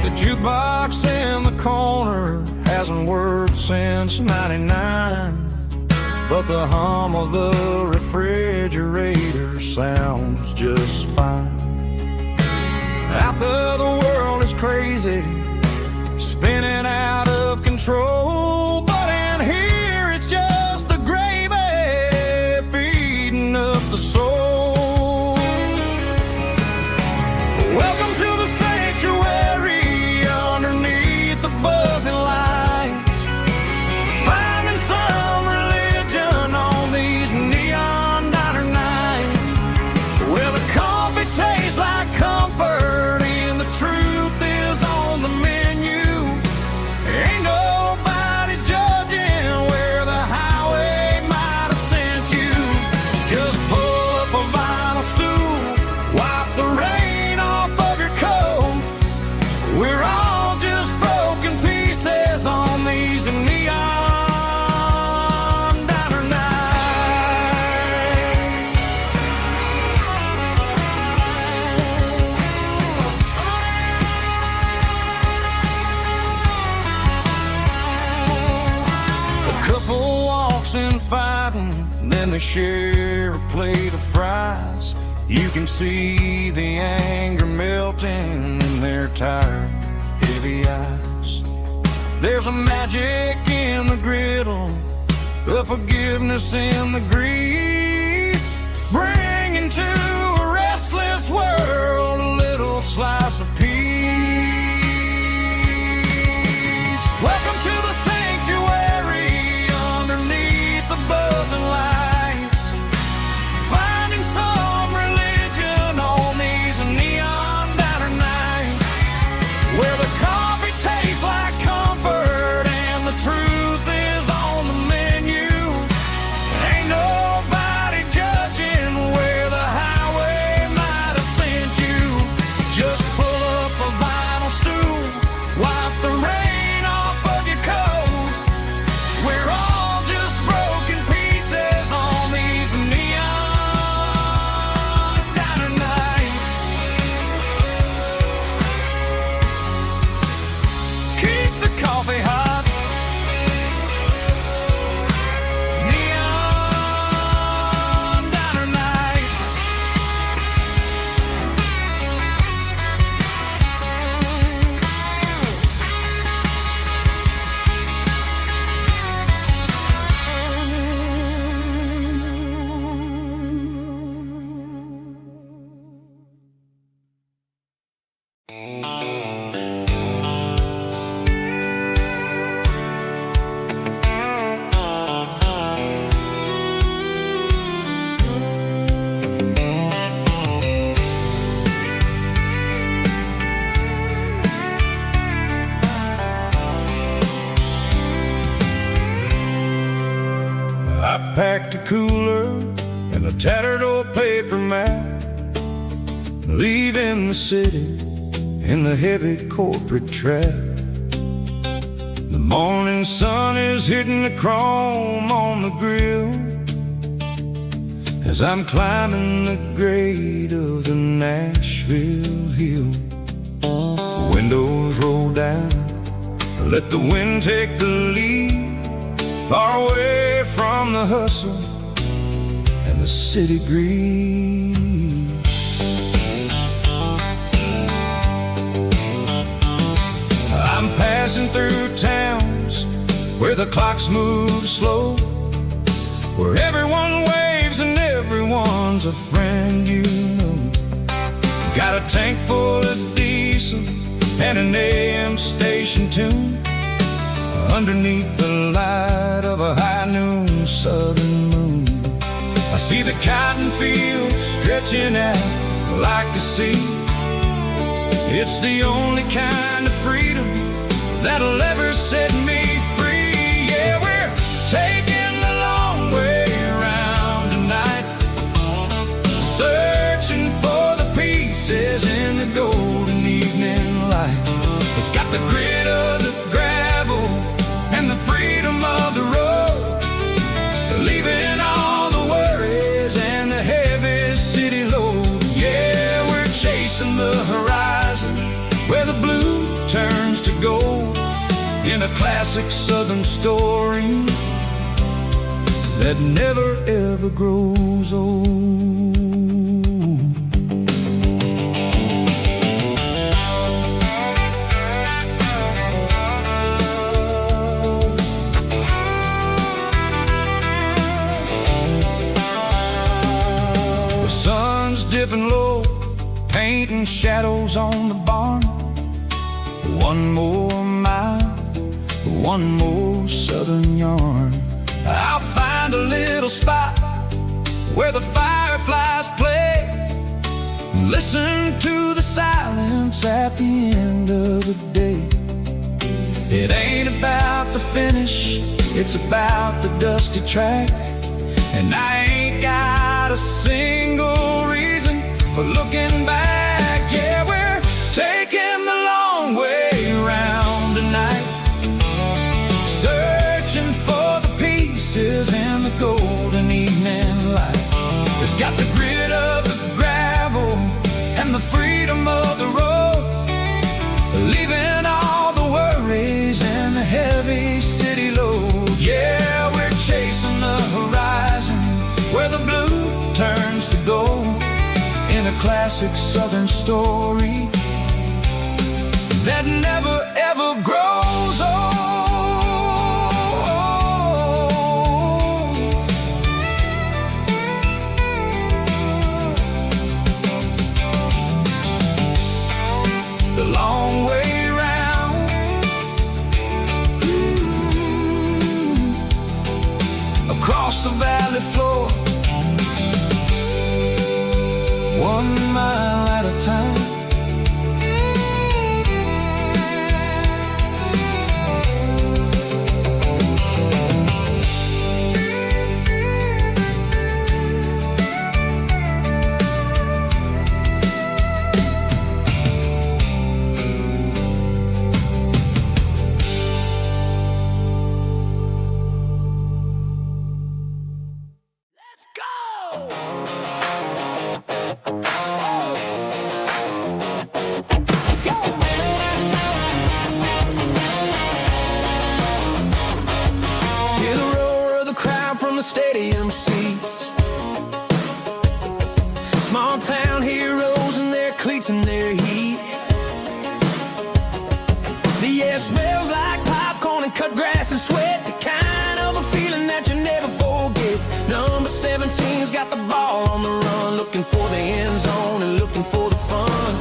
The jukebox in the corner hasn't worked since '99, but the hum of the refrigerator sounds just fine. Out there the world is crazy, spinning out of control, but in here it's just the gravy feeding up the soul. Welcome to the sanctuary underneath the buzzing lights, finding some religion on these neon diner nights, where the coffee tastes like comfort and the truth is on the menu. Ain't nobody judging where the highway might have sent you. Just pull up a vinyl stool, wipe the rain off of your coat. We're all just broken pieces on these neon diner nights. A couple walks in fighting, then they share a plate of fries. You can see the anger melting in their tired, heavy eyes. There's a magic in the griddle, a forgiveness in the grease, bringing to a restless world a little slice of peace. Welcome to the sanctuary underneath the buzzing lights, finding some religion on these neon diner nights, where the coffee tastes like comfort and the truth is on the menu. Ain't nobody judging where the highway might have sent you. Just pull up a vinyl stool, wipe the rain off of your coat. We're all just broken pieces on these neon diner nights. Keep the coffee hot. Neon diner nights. I packed a cooler and a tattered old paper map, leaving the city in the heavy corporate trap. The morning sun is hitting the chrome on the grill as I'm climbing the grade of the Nashville hill. Windows roll down, let the wind take the lead, far away from the hustle and the city breeze. I'm passing through towns where the clocks move slow, where everyone waves and everyone's a friend you know. Got a tank full of diesel and an AM station tune underneath the light of a high noon southern moon. I see the cotton fields stretching out like a sea, It's the only kind of freedom that'll ever set me free. Yeah, we're taking the long way around tonight, searching for the pieces in the golden evening light. It's got the grit of the gravel and the freedom of the road, leaving all the worries and the heavy city load. Yeah, we're chasing the horizon where the blue turns to gold, in a classic southern story that never ever grows old. The sun's dipping low, painting shadows on the barn. One more mile, one more southern yarn. I'll find a little spot where the fireflies play, listen to the silence at the end of the day. It ain't about the finish, it's about the dusty track. And I ain't got a single reason for looking back. Yeah, we're taking the long way around tonight, searching for the pieces in the golden evening light. It's got the grit of the gravel and the freedom of the road, leaving all the worries and the heavy city load. Yeah, we're chasing the horizon where the blue turns to gold, in a classic southern story that never ever grows old. The long way round, across the valley floor, 1 mile at a time. Stadium seats, small town heroes in their cleats and their heat. The air smells like popcorn and cut grass and sweat, the kind of a feeling that you never forget. Number 17's got the ball on the run, looking for the end zone and looking for the fun.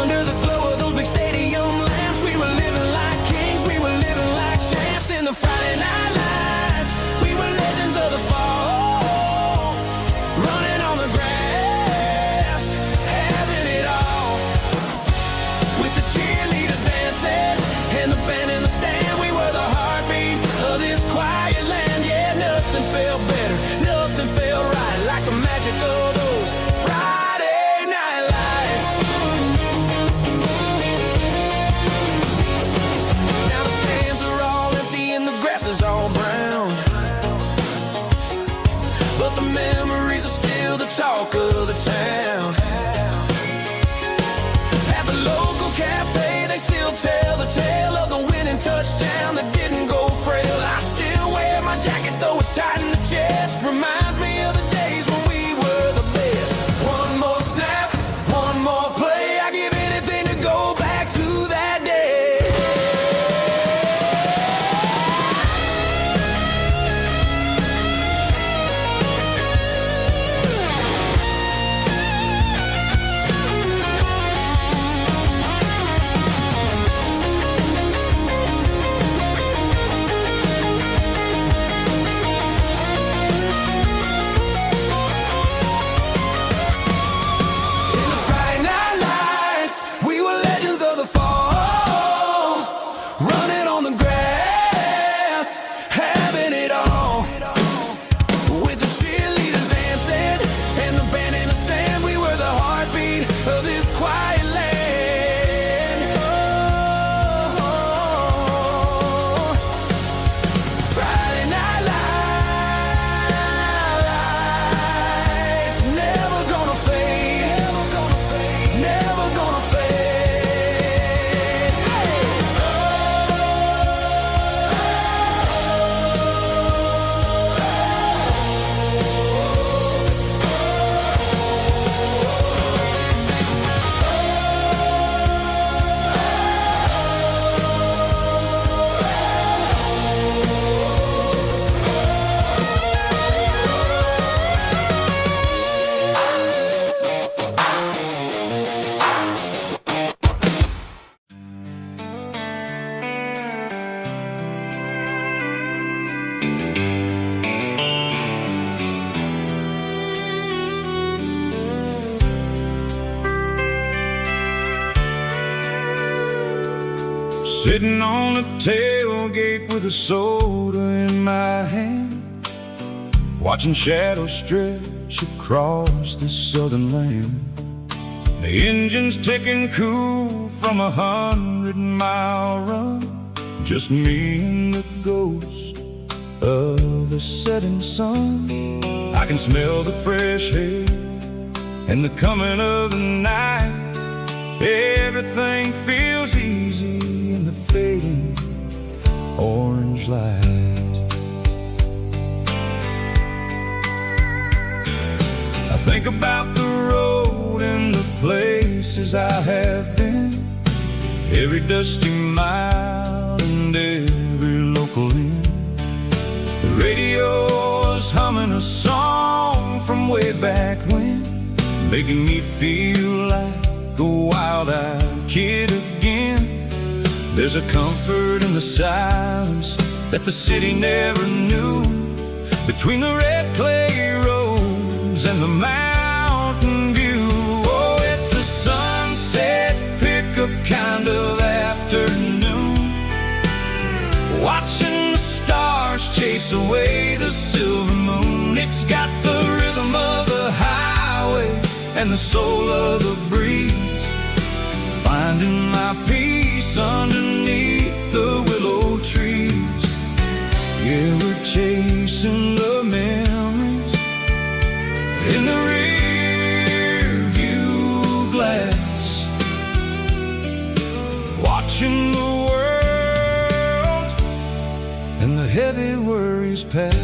Under the glow of those big stadium lamps, we were living like kings, we were living like champs in the Friday night lights. We were legends of the fall, running on the grass, having it all. With the cheerleaders dancing and the band in the stand, we were the heartbeat of this quiet land. Yeah, nothing felt better, nothing felt right like the magic of those Friday night lights. Now the stands are all empty and the grass is all brown, but the memories are still the talk of the town. At the local cafe, they still tell the tale of the winning touchdown that didn't go frail. I still wear my jacket, though it's tight in the chest. Reminds me of the days when we were the best. One more snap, one more play. I give anything to go back to that day. Sitting on the tailgate with a soda in my hand, watching shadows stretch across this southern land. The engine's ticking cool from 100-mile run, just me and the ghost of the setting sun. I can smell the fresh air and the coming of the night. Everything feels easy in the fading orange light. I think about the road and the places I have been, every dusty mile and every local inn. The radio is humming a song from way back when, making me feel like a wild-eyed kid again. There's a comfort in the silence that the city never knew, between the red clay roads and the mountain view. Oh, it's a sunset pickup kind of afternoon, watching the stars chase away the silver moon. It's got the rhythm of the highway and the soul of the breeze, finding my peace underneath the willow trees. Yeah, we're chasing the memories in the rear view glass, watching the world and the heavy worries pass.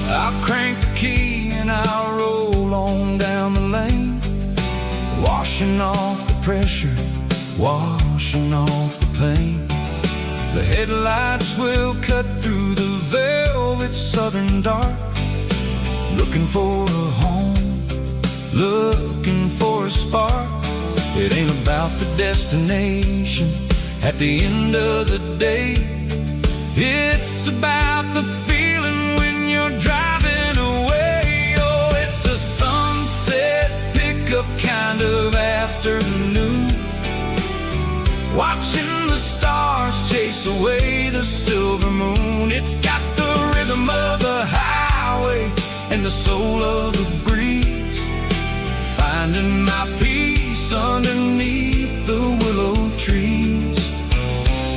I'll crank the key and I'll roll on down the lane, washing off the pressure, washing off the pain. The headlights will cut through the velvet southern dark, looking for a home, looking for a spark. It ain't about the destination at the end of the day, it's about the feeling when you're driving away. Oh, it's a sunset pickup kind of afternoon, watching the stars chase away the silver moon. It's got the rhythm of the highway and the soul of the breeze, finding my peace underneath the willow trees.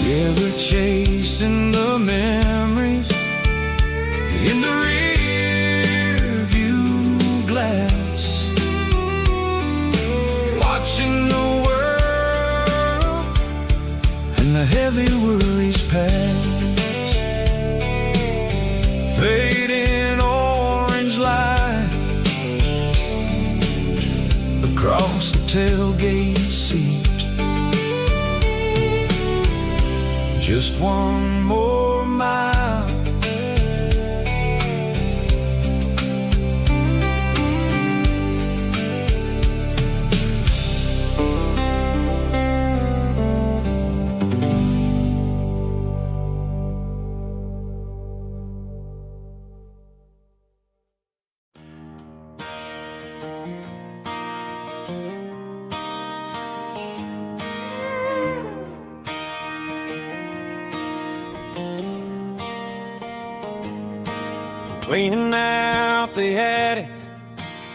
Yeah, we're chasing the memories in the rear view glass, watching the world and the heavy worries pass. Fading orange light across the tailgate seat, just one more mile. Cleaning out the attic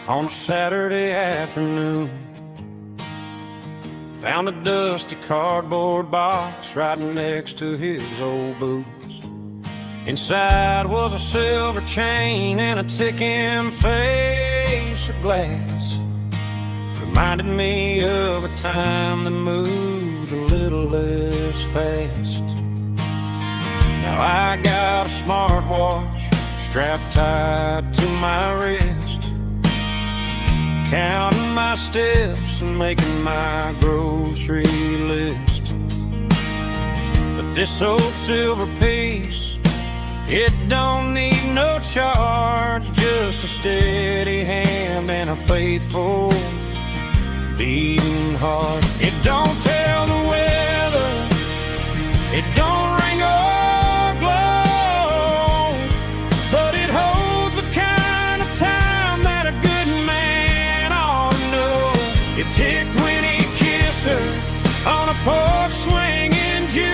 on a Saturday afternoon, found a dusty cardboard box right next to his old boots. Inside was a silver chain and a ticking face of glass, reminded me of a time that moved a little less fast. Now I got a smartwatch strapped tight to my wrist, counting my steps and making my grocery list. But this old silver piece, it don't need no charge, just a steady hand and a faithful beating heart. It don't tell the weather, it don't ring or glow, but it Tick 20 kissed her on a porch swing in July.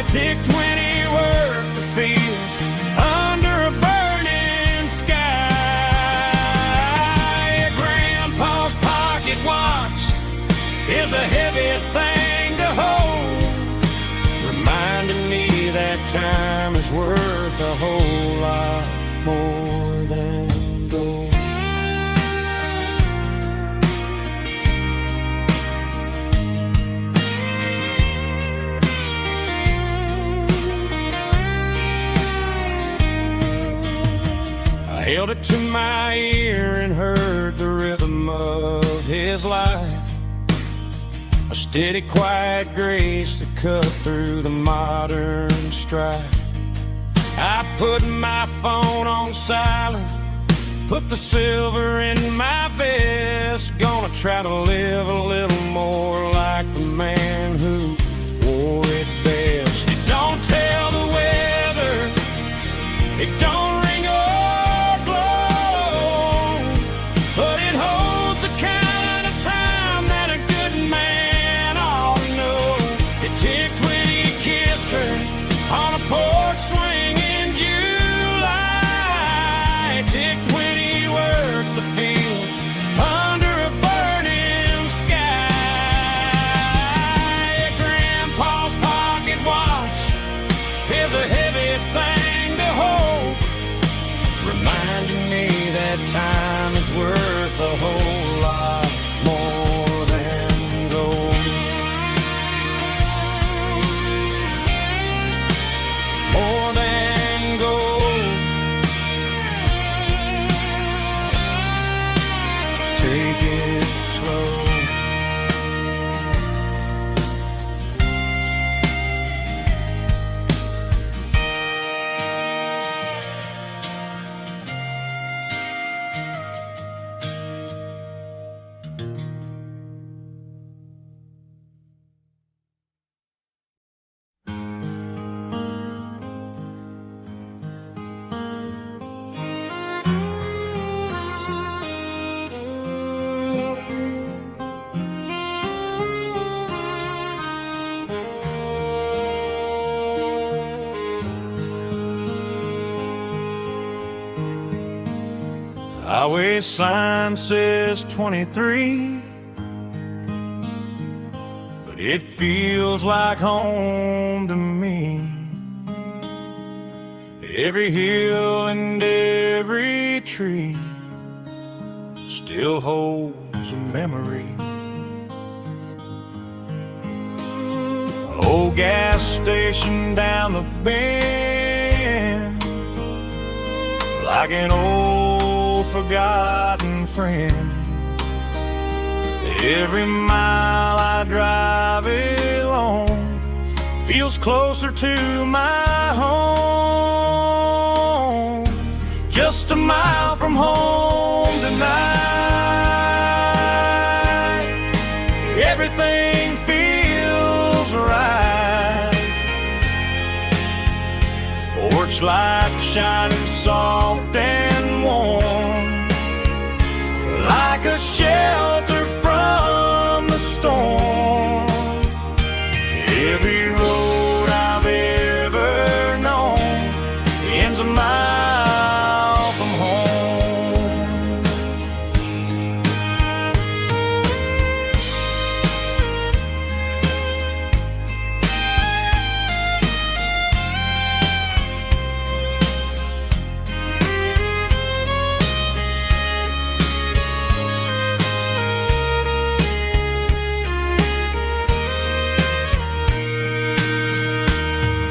Tick 20 worked the fields under a burning sky. Grandpa's pocket watch is a heavy thing to hold, reminding me that time is worth a whole lot more than gold. I held it to my ear and heard the rhythm of his life, a steady, quiet grace to cut through the modern strife. I put my phone on silent, put the silver in my vest. Gonna try to live a little more like the man who wore it best. It don't tell the weather, it don't ring or blow, but it holds the kind of time that a good man ought to know. It ticked when he kissed her on a porch swing in July. It ticked when he worked the fields under a burning sky. Grandpa's pocket watch is a heavy thing to hold, reminding me that time is worth a whole lot more than gold. More than gold. Take it slow. Highway sign says 23, but it feels like home to me. Every hill and every tree still holds a memory. Old gas station down the bend, like an old forgotten friend. Every mile I drive alone feels closer to my home. Just a mile from home tonight, everything feels right. Porch light shining soft and warm, like a shelter from the storm. Every road I've ever known ends a mile from home.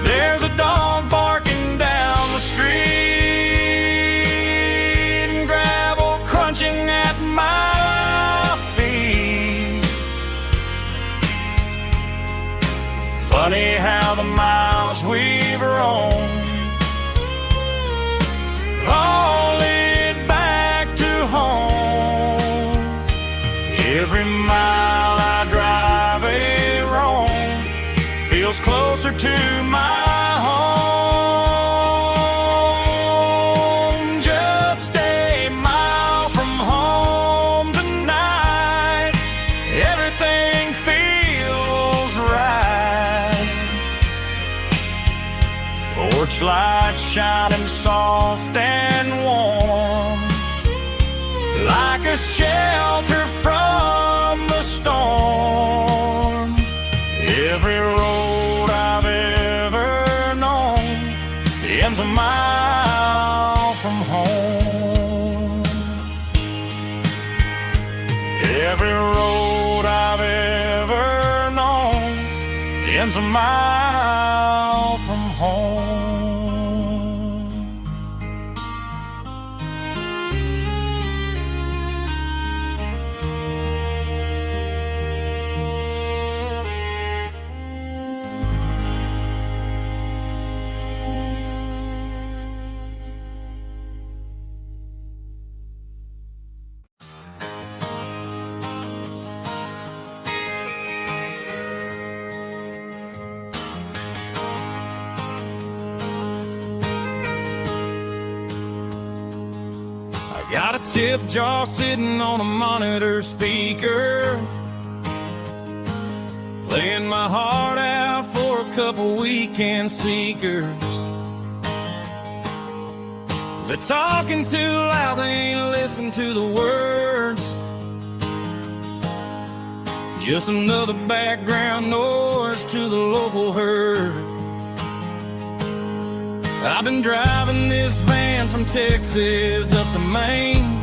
There's a dog barking down the street, and gravel crunching at my feet. Funny how the miles we've roamed all lead back to home. Every mile I drive roam feels closer to my home. Just a mile from home tonight. porch light shining soft and warm, like a shelter from the storm. Every road I've ever known ends a mile from home. Every road I've ever known ends a mile from home. Got a tip jar sitting on a monitor speaker, playing my heart out for a couple weekend seekers. They're talking too loud, they ain't listen to the words. Just another background noise to the local herd. I've been driving this van from Texas up to Maine,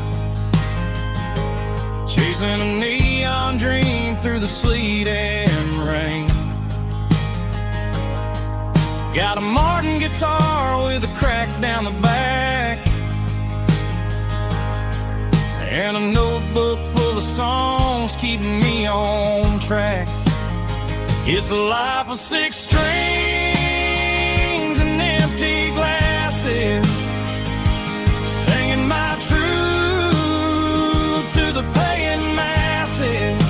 chasing a neon dream through the sleet and rain. Got a Martin guitar with a crack down the back, and a notebook full of songs keeping me on track. It's a life of 6 strings and empty glasses, singing my truth to the paying masses.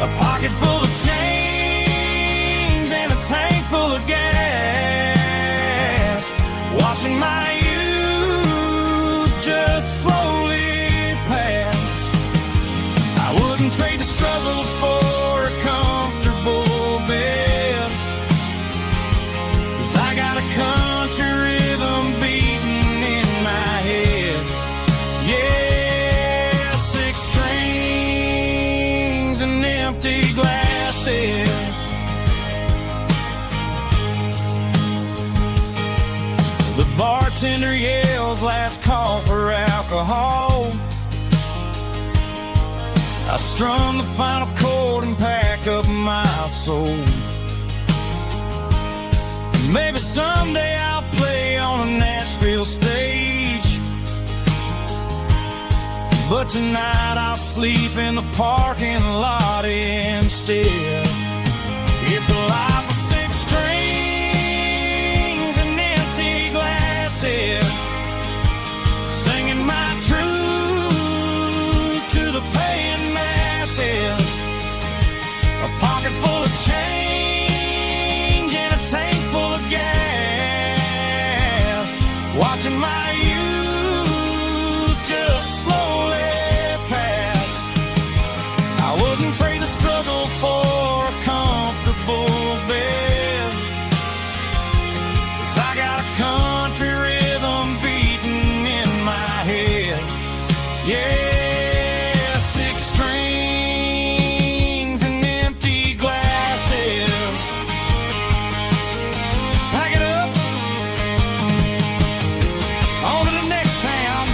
A pocket full of change and a tank full of gas, watching my youth just slowly pass. I wouldn't trade the struggle for a comfortable bed, 'cause I got a country rhythm beating in my head. Yeah, 6 strings and empty glasses. The bartender yells last call for alcohol. I strum the final chord and pack up my soul. Maybe someday I'll play on a Nashville stage, but tonight I'll sleep in the parking lot instead. It's a life of 6 strings and empty glasses, singing my truth to the paying masses. A pocket full of change and a tank full of gas, watching my youth just slowly pass. I wouldn't trade the struggle for a comfortable bed, 'cause I got a country rhythm beating in my head. Yeah, 6 strings and empty glasses. Pack it up, on to the next town.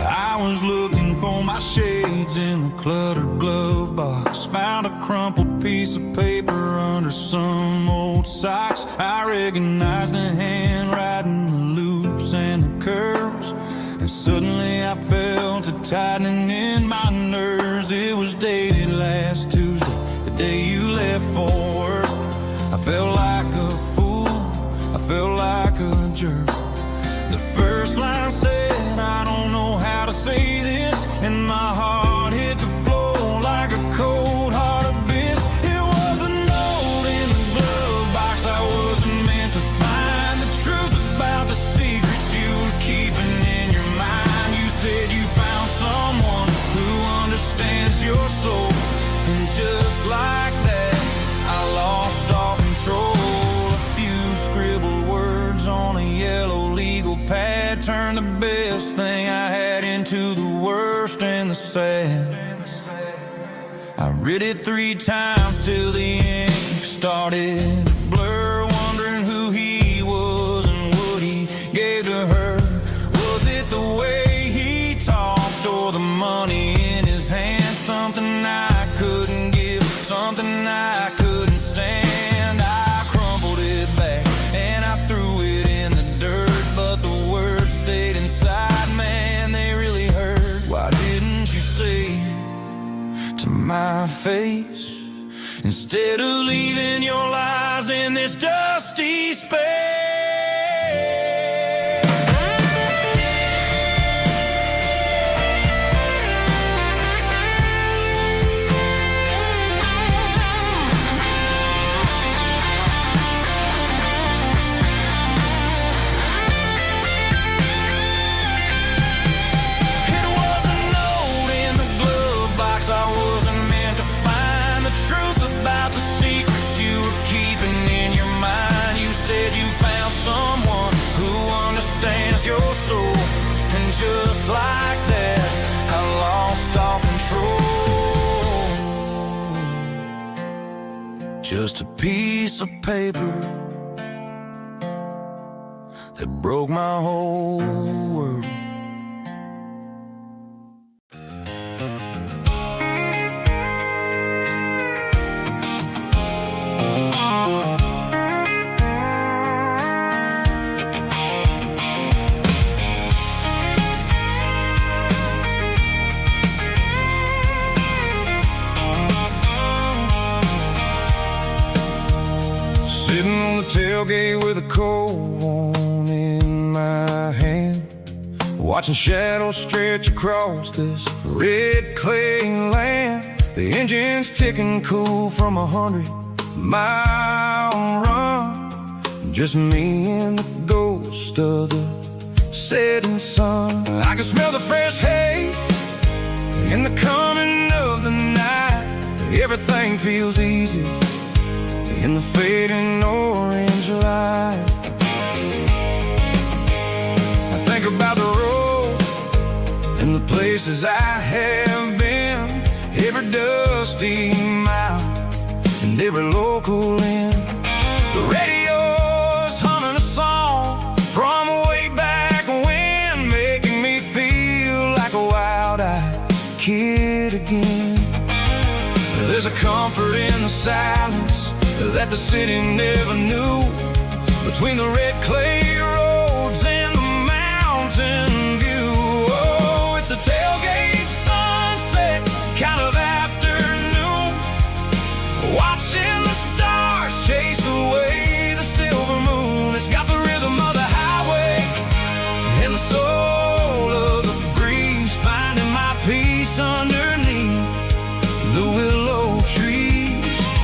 I was looking for my shades in the cluttered glove box, found a crumpled piece of paper under some old socks. I recognized the handwriting, the loops and the curves, and suddenly jerk. The first line said, I don't know how to say this, and my heart hit the floor like a cold heart abyss. It was a note in the glove box I wasn't meant to find. The truth about the secrets you were keeping in your mind. You said you found someone who understands your soul, and just like that I lost all control. A few scribbled words on a yellow legal pad turned the best thing I had into the worst and the sad. I read it 3 times till the ink started to blur, wondering who he was and what he gave to her. Was it the way he talked or the money in his hand? Something I couldn't give, something I couldn't stand. I crumpled it back and I threw it in the dirt, but the words stayed inside, man, they really hurt. Why didn't you say to my face, instead of leaving your lies in this dusty space? Your soul, and just like that I lost all control. Just a piece of paper that broke my whole world. Tailgate with a cold one in my hand, watching shadows stretch across this red clay land. The engine's ticking cool from 100-mile run. Just me and the ghost of the setting sun. I can smell the fresh hay in the coming of the night. Everything feels easy in the fading orange light. I think about the road and the places I have been, every dusty mile and every local inn. The radio's humming a song from way back when, making me feel like a wild-eyed kid again. There's a comfort in the silence that the city never knew, between the red clay roads and the mountain view. Oh, it's a tailgate sunset kind of afternoon, watching the stars chase away the silver moon. It's got the rhythm of the highway and the soul of the breeze, finding my peace underneath the willow trees.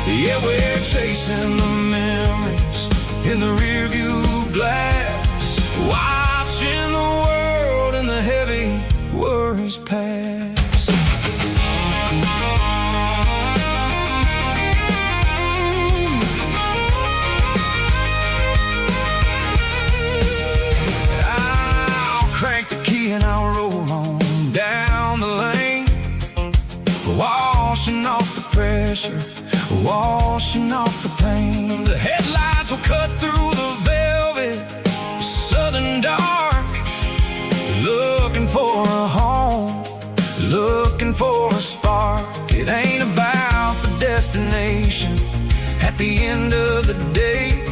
Yeah, we're chasing the memories in the rearview glass, watching the world and the heavy worries pass. I'll crank the key and I'll roll on down the lane, washing off the pressure, washing off the pain. The headlights will cut through the velvet southern dark, looking for a home, looking for a spark. It ain't about the destination at the end of the day,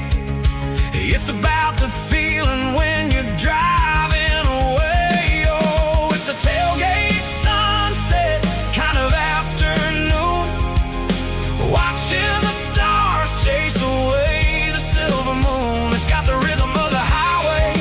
it's about the feeling when you're driving away. Oh, it's a tailgate sunset kind of afternoon, watching the stars chase away the silver moon. It's got the rhythm of the highway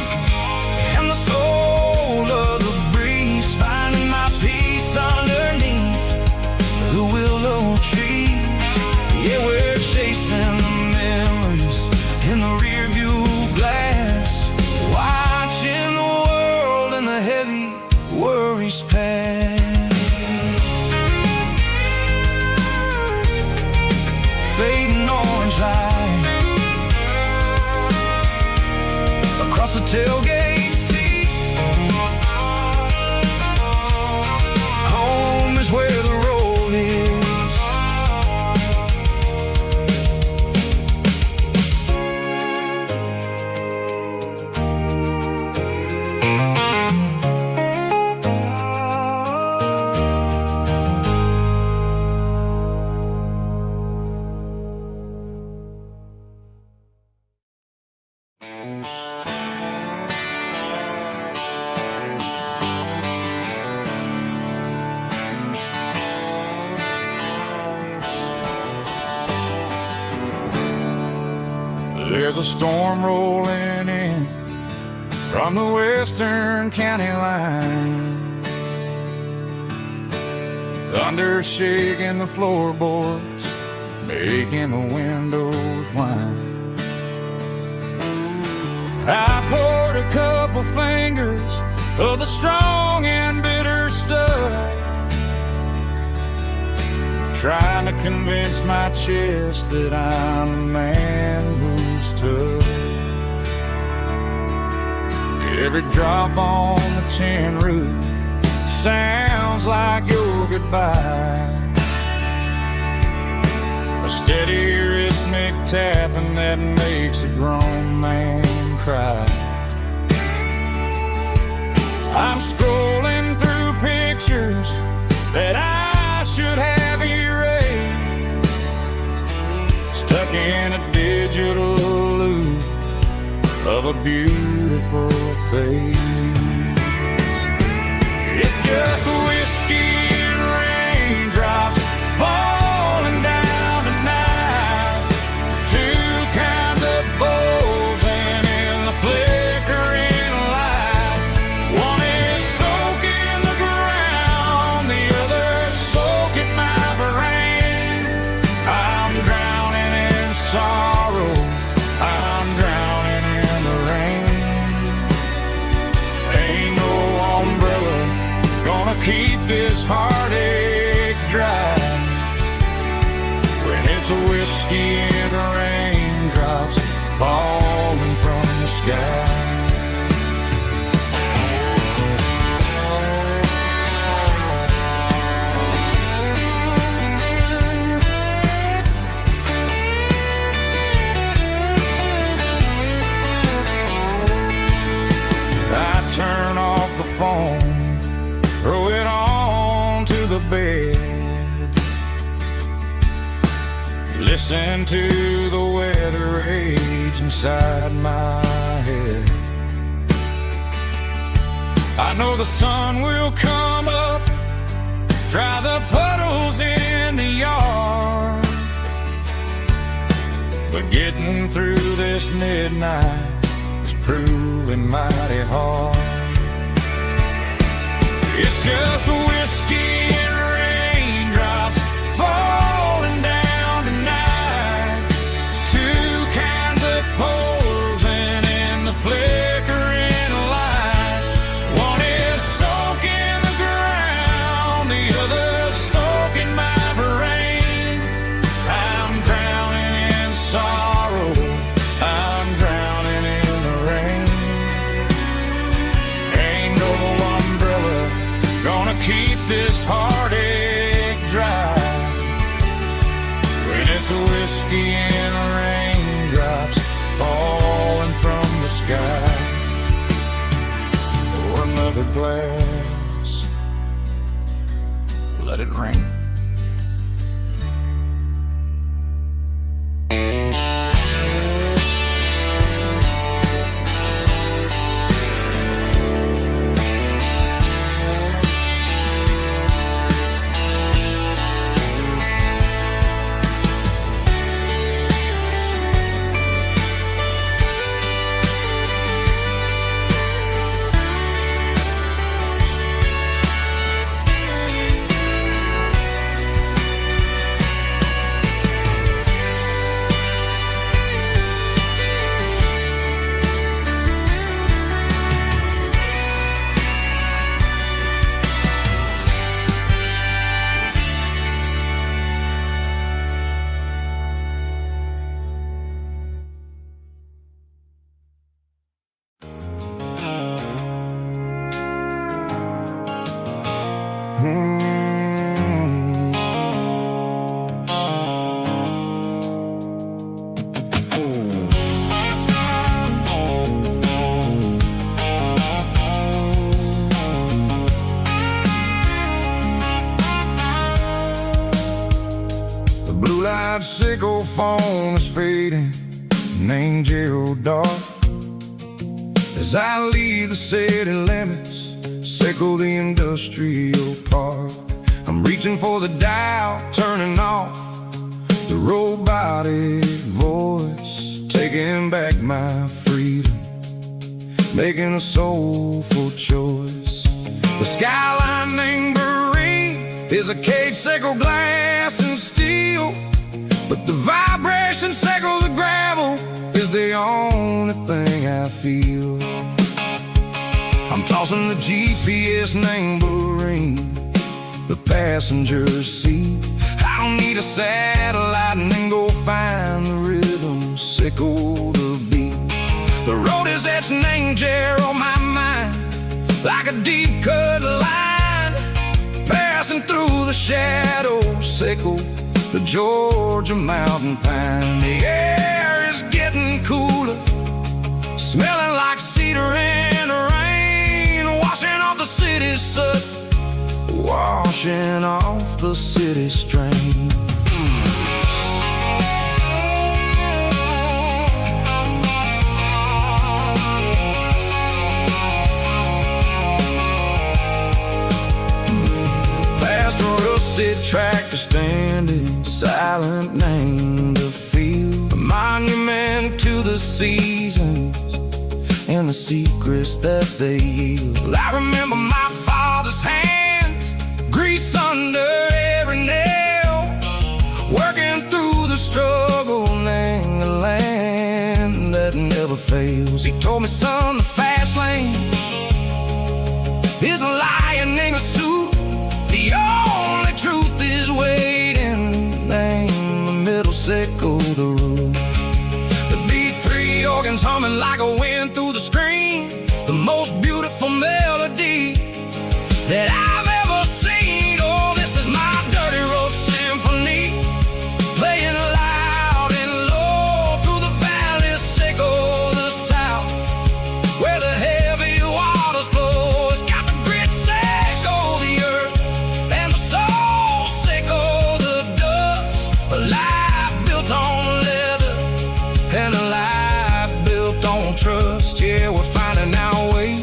There's a storm rolling in from the western county line, thunder shaking the floorboards, making the windows whine. I poured a couple fingers of the strong and bitter stuff, trying to convince my chest that I'm a man who's tough. Every drop on the tin roof sounds like your goodbye, a steady rhythmic tapping that makes a grown man cry. I'm scrolling through pictures that I should have erased, stuck in a digital loop of a beautiful face. It's just whiskey and raindrops falling down tonight, two kinds of bowls and in the flickering light. One is soaking the ground, the other soaking my brain. I'm drowning in sorrow, I'm drowning in the rain. Ain't no umbrella gonna keep this heartache dry when it's a whiskey and raindrops falling from the sky. I turn off the phone, throw it on to the bed, listen to the weather rage inside my head. I know the sun will come up, dry the puddles in the yard, but getting through this midnight is proving mighty hard. It's just whiskey and raindrops falling down tonight, two kinds of poles and in the flickering light. One is soaking the ground, the other soaking my brain. I'm drowning in sorrow, I'm drowning in the rain. Ain't no umbrella gonna keep this heartache dry when it's a whiskey and raindrops falling from the sky. Pour another glass, let it rain. Blue-light sickle phone is fading, an angel dark. As I leave the city limits, sickle the industrial park. I'm reaching for the dial, turning off the robotic voice, taking my freedom, making a soulful choice. The skyline named Marine is a cage circle, glass and steel, but the vibration circle, the gravel, is the only thing I feel. I'm tossing the GPS named Marine, the passenger seat. I don't need a satellite and then go find the rhythm, sickle the beat. The road is etched and named on my mind, like a deep cut line, passing through the shadows, sickle the Georgia mountain pine. The air is getting cooler, smelling like cedar in the rain, washing off the city's soot, washing off the city strain. Past a rusted tractor standing silent, named the field, a monument to the seasons and the secrets that they yield. I remember my father's hands, grease under every nail, working through the struggle, name the land that never fails. He told me, son, the fast lane is a lion in a suit. The only truth is waiting, name the middle, sickle the root. The B3 organs humming like a wind through the screen, the most beautiful melody that I've ever seen. Oh, this is my dirty road symphony, playing loud and low through the valleys, sickle the south, where the heavy waters flow. It's got the grit, sickle the earth, and the soul, sickle the dust. A life built on leather and a life built on trust. Yeah, we're finding our way,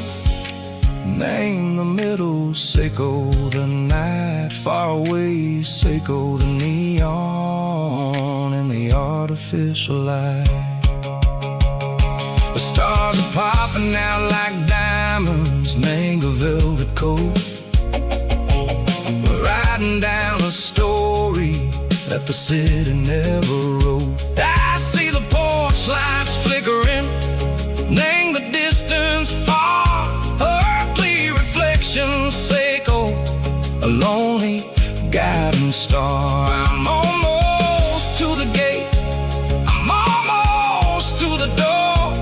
name the middle, sickle the night, far away, sickle the neon and the artificial light. The stars are popping out like diamonds, mango velvet coat. We're riding down a story that the city never wrote. I see the porch lights flickering, name the distance far, earthly reflections, sickle a lonely guiding star. I'm almost to the gate, I'm almost to the door,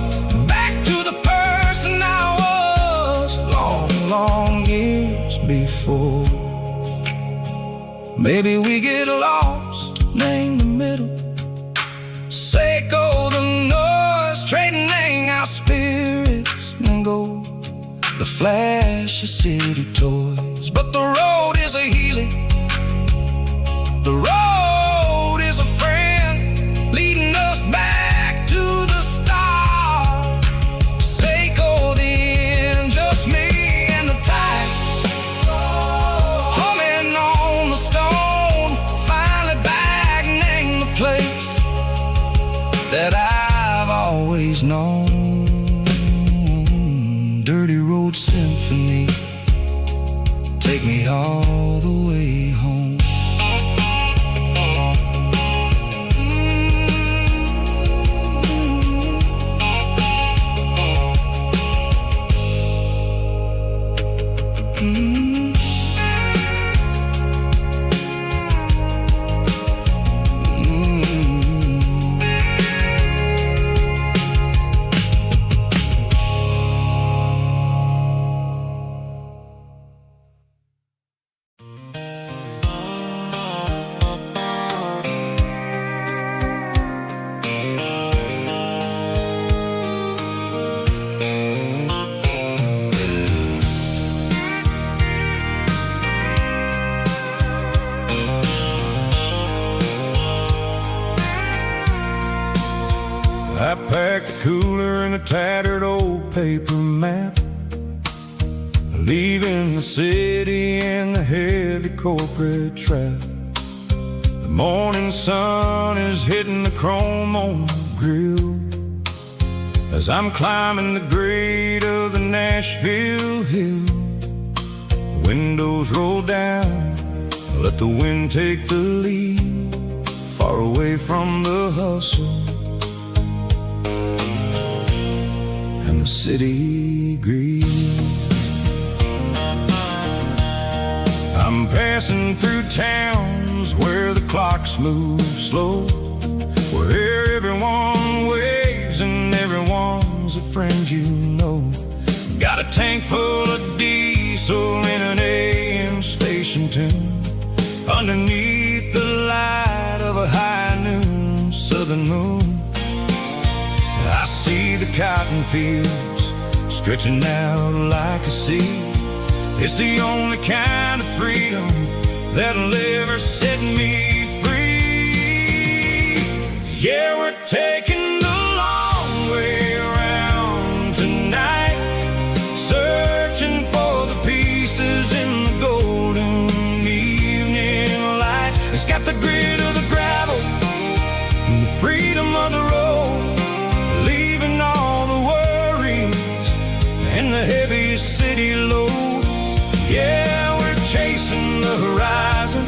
back to the person I was long, long years before. Maybe we get lost, name the middle, sickle the noise, trading our spirits and go the flash of city toys. But the road is a healing, the road is a friend, leading us back to the start. Sickle the end, just me and the tides, humming on the stone, finally back, name the place that I've always known. Dirty road symphony, take me all the way home. I packed the cooler and a tattered old paper map, leaving the city and the heavy corporate trap. The morning sun is hitting the chrome on the grill, as I'm climbing the grade of the Nashville hill. Windows roll down, let the wind take the lead, far away from the hustle and the city greed. I'm passing through towns where the clocks move slow, where everyone waves and everyone's a friend you know. Got a tank full of diesel in an AM station tune, underneath the light of a high noon southern moon. I see the cotton fields stretching out like a sea. It's the only kind of freedom that'll ever set me free. Yeah, we're taking the long way around tonight, searching for the pieces in the golden evening light. It's got the grit of the gravel and the freedom of the road, leaving all the worries and the heavy city load. Yeah, we're chasing the horizon,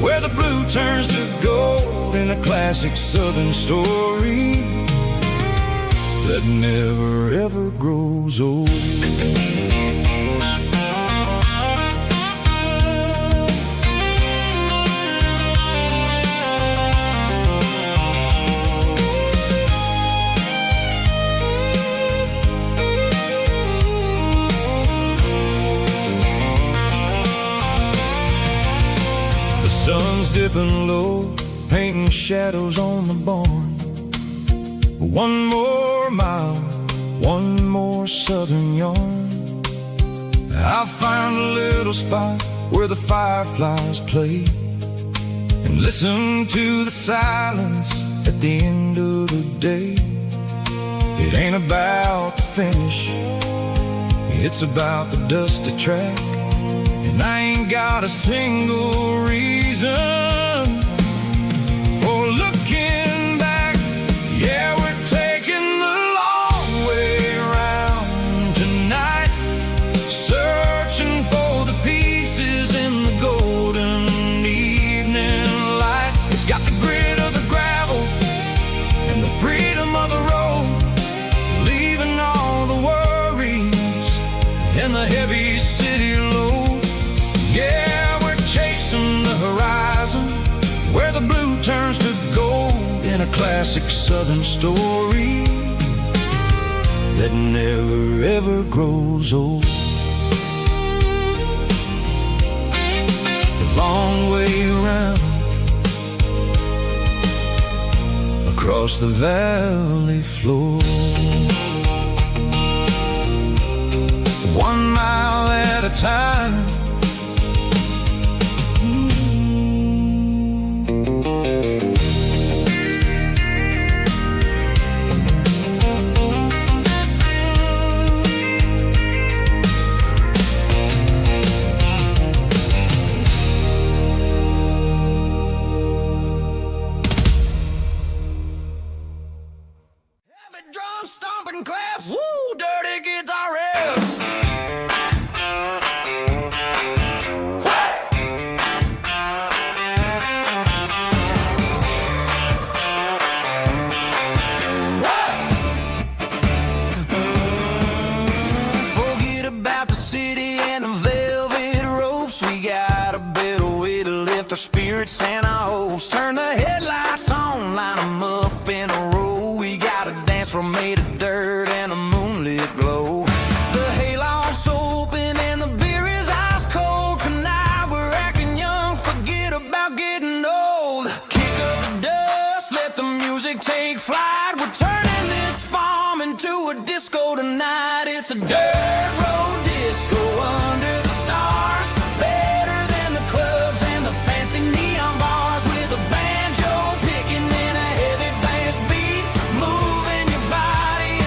where the blue turns to gold, in a classic southern story that never ever grows old. Sun's dipping low, painting shadows on the barn. One more mile, one more southern yarn. I'll find a little spot where the fireflies play, and listen to the silence at the end of the day. It ain't about the finish, it's about the dusty track. And I ain't got a single reason for looking back. Yeah, we're taking the long way around tonight, searching for the pieces in the golden evening light. It's got the grit of the gravel and the freedom of the road, leaving all the worries and the heavy city load. Yeah, we're chasing the horizon, where the blue turns to gold, in a classic southern story that never ever grows old. The long way around, across the valley floor, 1 mile at a time. Drum stomping claps, woo, dirty guitar riffs. Forget about the city and the velvet ropes. We got a better way to lift our spirits and our hopes. Turn the headlights on, line them up in a row. We got a dance floor made of dirt and a moonlit glow. The hayloft's open and the beer is ice cold. Tonight we're acting young, forget about getting old. Kick up the dust, let the music take flight. We're turning this farm into a disco tonight. It's a dirt road disco under the stars, better than the clubs and the fancy neon bars, with a banjo picking in a heavy bass beat, moving your body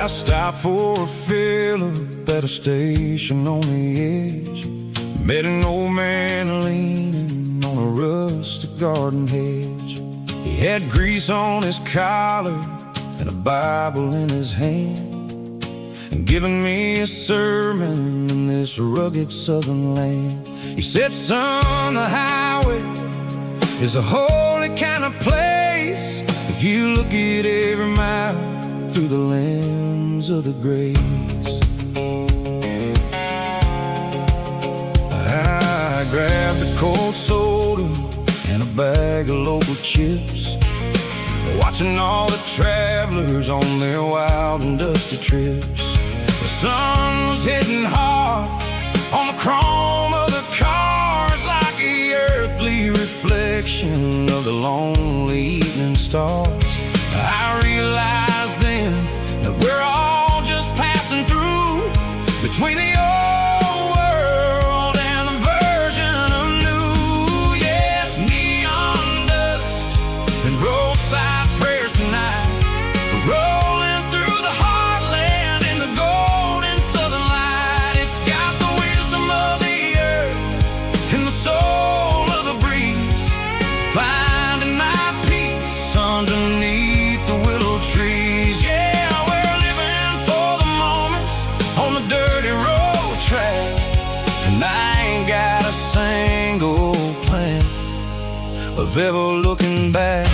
Last stop for a fill-up at a station on the edge. Met an old man leaning on a rustic garden hedge. He had grease on his collar and a Bible in his hand, and giving me a sermon in this rugged southern land. He said, son, the highway is a holy kind of place if you look at every mile through the lens of the grace. I grabbed a cold soda and a bag of local chips, watching all the travelers on their wild and dusty trips. The sun was hitting hard on the chrome of the cars, like the earthly reflection of the lonely evening stars. I realized then that we're all just passing through between the old world and the version of new. Yes, neon dust and roadside prayers tonight, rolling through the heartland in the golden southern light. It's got the wisdom of the earth and the soul of the breeze, finding my peace underneath the willow trees. Yeah, we're living for the moments on the dirty road track, and I ain't got a single plan of ever looking back.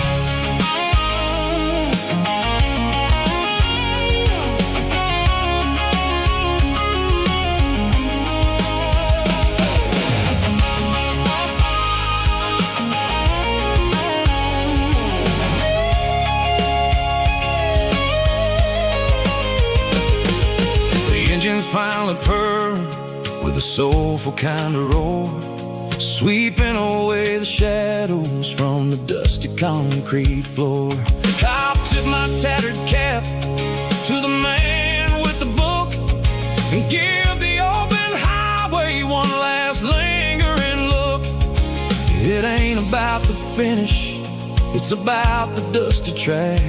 Finally purred with a soulful kind of roar, sweeping away the shadows from the dusty concrete floor. I'll tip my tattered cap to the man with the book and give the open highway one last lingering look. It ain't about the finish, it's about the dusty track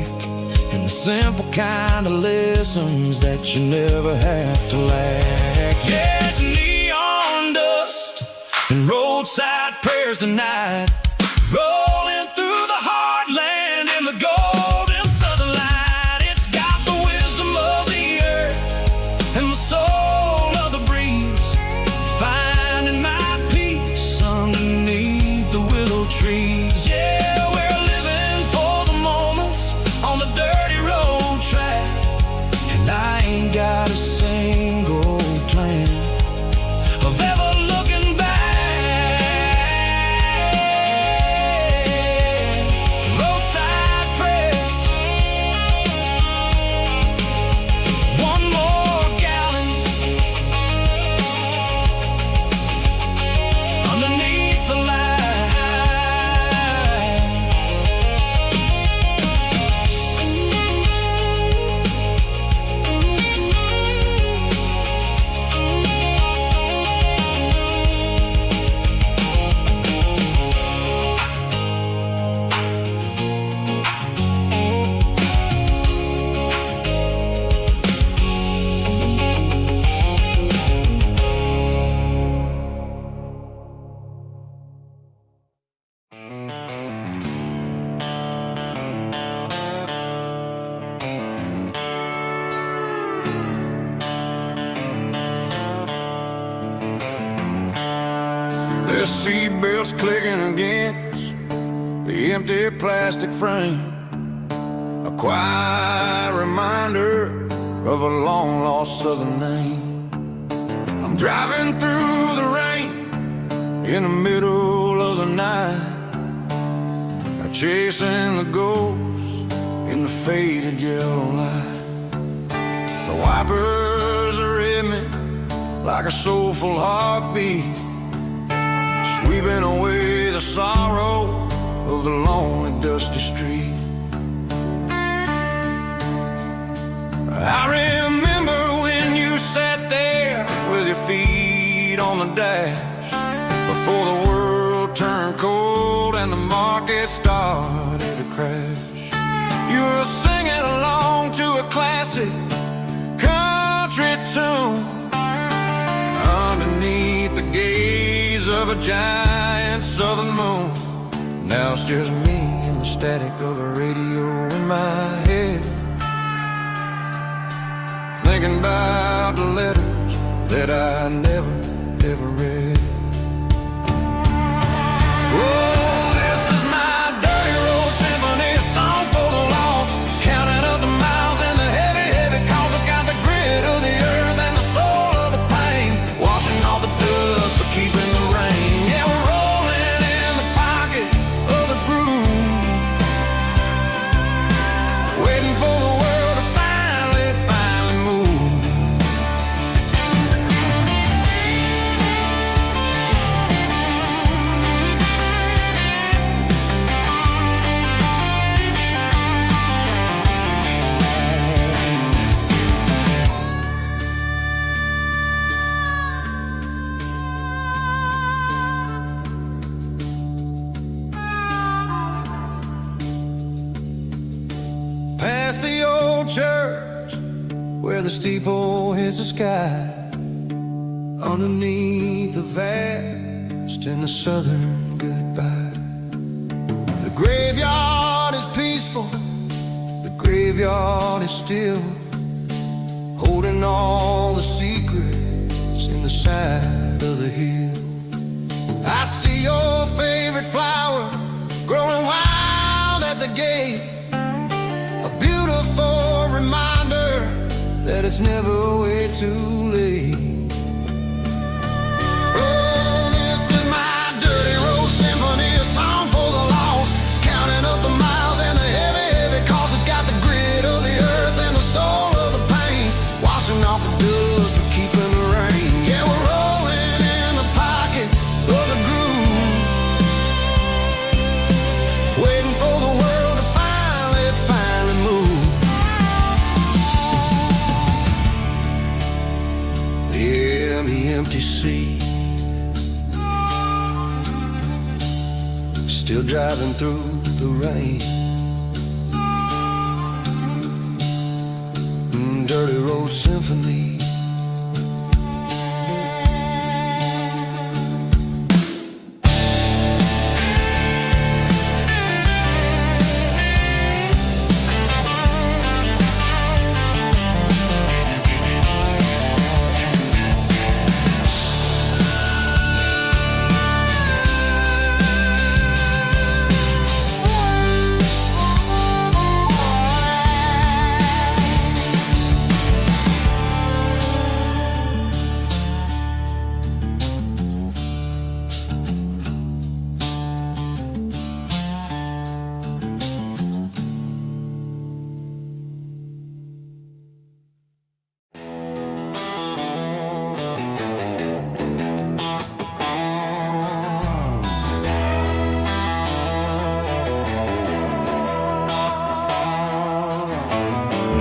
and the simple kind of lessons that you never have to lack. Yeah, it's neon dust and roadside prayers tonight, rolling through the heartland in the golden southern light. It's got the wisdom of the earth and the soul of the breeze, finding my peace underneath the willow trees. Yeah, we're living for the moments on the dirty road track, and I ain't got a single plan of ever looking back. Roadside prayers, one more gallon underneath the light. There's seatbelts clicking against the empty plastic frame, a quiet reminder of a long-lost southern name. I'm driving through the rain in the middle of the night, chasing the ghosts in the faded yellow light. The wipers are in me like a soulful heartbeat, sweeping away the sorrow of the lonely dusty street. I remember when you sat there with your feet on the dash, before the world turned cold and the market started to crash. You were singing along to a classic a giant southern moon. Now it's just me and the static of the radio in my head, thinking about the letters that I never, ever read. Oh, this is my dirty road symphony, a song for the lost, counting up the miles and the heavy, heavy calls. It's got the grit of the earth and the soul of the pain, washing off the dust but keeping the rain. Yeah, we're rolling in the pocket of the groove, waiting for the world to finally, finally move. Past the old church where the steeple hits the sky, underneath the vast and the southern goodbye. The graveyard is peaceful, the graveyard is still, holding all the secrets in the side of the hill. I see your favorite flower growing wild at the gate, a beautiful reminder that it's never way too late. Oh, this is my dirty road symphony, a song for the lost, counting up the miles and the heavy, heavy calls. It's got the grit of the earth and the soul of the pain, washing off the dust but keeping the rain. Yeah, we're rolling in the pocket of the groove, waiting for the world to finally, finally move. Yeah, the empty sea, still driving through the rain. Dirty road symphony.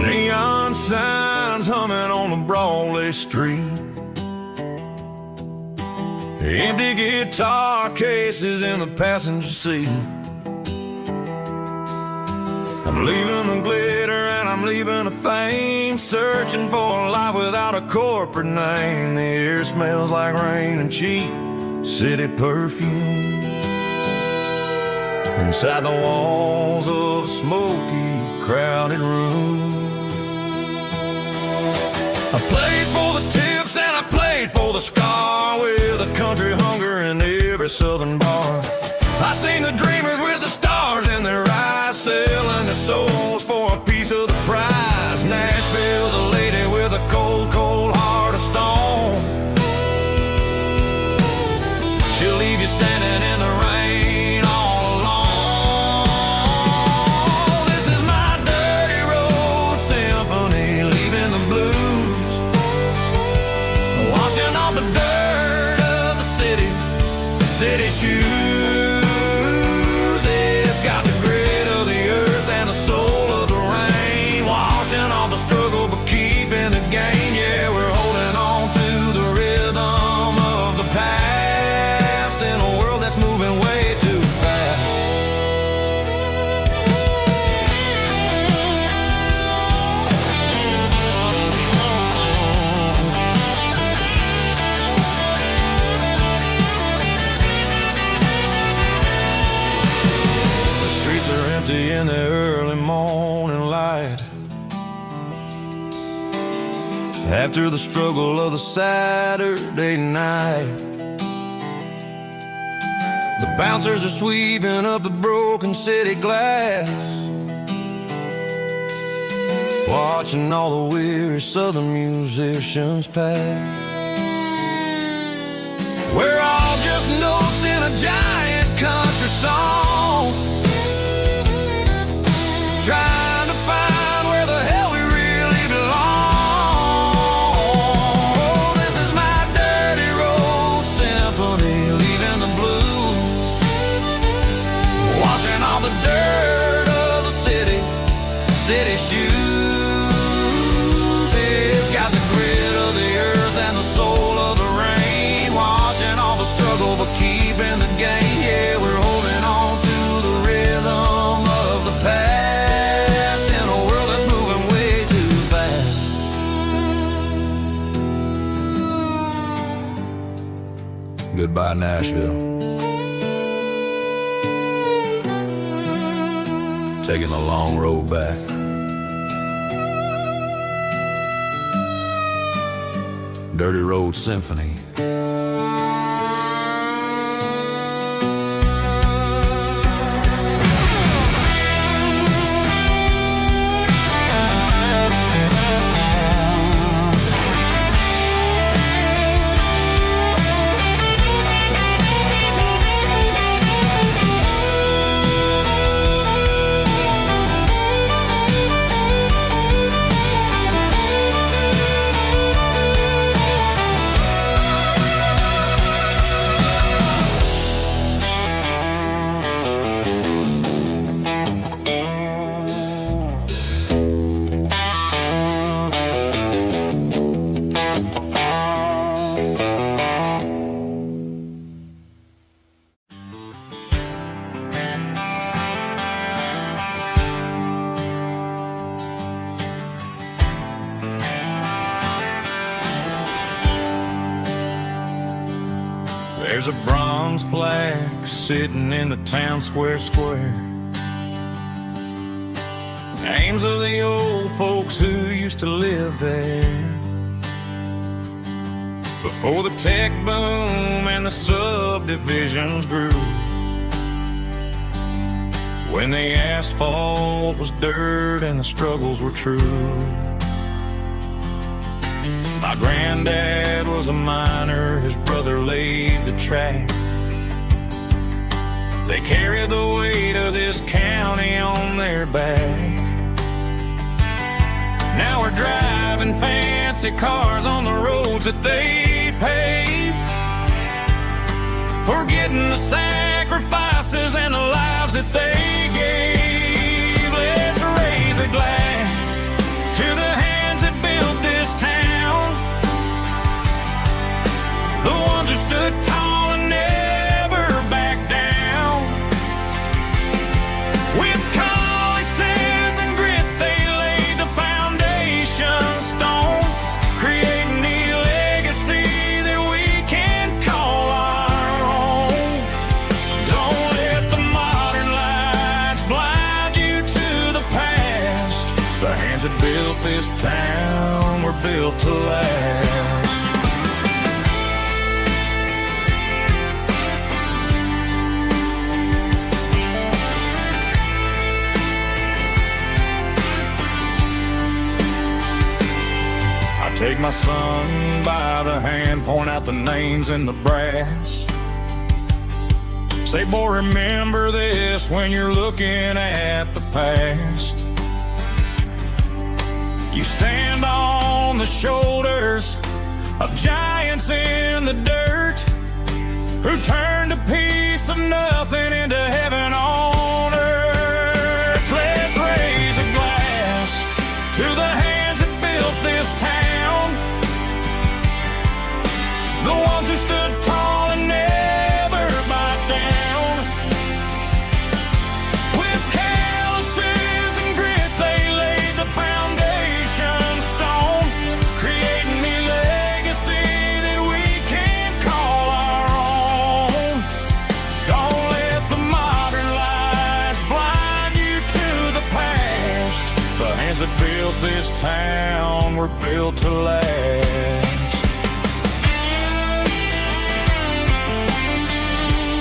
Neon signs humming on the Brantley street, empty guitar cases in the passenger seat. I'm leaving the glitter and I'm leaving the fame, searching for a life without a corporate name. The air smells like rain and cheap city perfume inside the walls of a smoky, crowded room. I played for the tips and I played for the scar, with a country hunger in every southern bar. I seen the dreamers with the stars in their eyes, selling their souls for a piece of the prize. Nashville's a lady with a cold, cold heart of stone. She'll leave you standing in the rain all alone. This is my dirty road symphony, leaving the blues, washing off the dirt of the city shoes. after the struggle of the Saturday night. The bouncers are sweeping up the broken city glass, watching all the weary southern musicians pass. We're all just notes in a giant country song, trying to find where the hell we really belong. Oh, this is my dirty road symphony, leaving the blues, washing all the dirt of the city shoes. It's got the grit of the earth and the soul of the rain, washing all the struggle but keeping the game. Yeah, we're holding on to the rhythm of the past in a world that's moving way too fast. Goodbye, Nashville. Taking the long road back. Dirty Road Symphony. There's a bronze plaque sitting in the town square. Names of the old folks who used to live there before the tech boom and the subdivisions grew, when the asphalt was dirt and the struggles were true. My granddad was a miner, his brother laid the track. They carried the weight of this county on their back. Now we're driving fancy cars on the roads that they paved, forgetting the sacrifices and the lives that they gave. Let's raise a glass to the hands that built this town, the ones who stood tall and never backed down. With calluses and grit they laid the foundation stone, creating the legacy that we can call our own. Don't let the modern lights blind you to the past. The hands that built this town were built to last. Take my son by the hand, point out the names in the brass. Say, boy, remember this when you're looking at the past. You stand on the shoulders of giants in the dirt, who turned a piece of nothing into heaven on earth. Let's raise a glass to the hands that built this town, the ones who stood tall and never backed down. With calluses and grit they laid the foundation stone, creating the legacy that we can call our own. Don't let this town were built to last.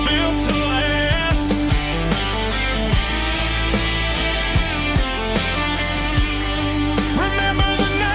Built to last. Remember the name.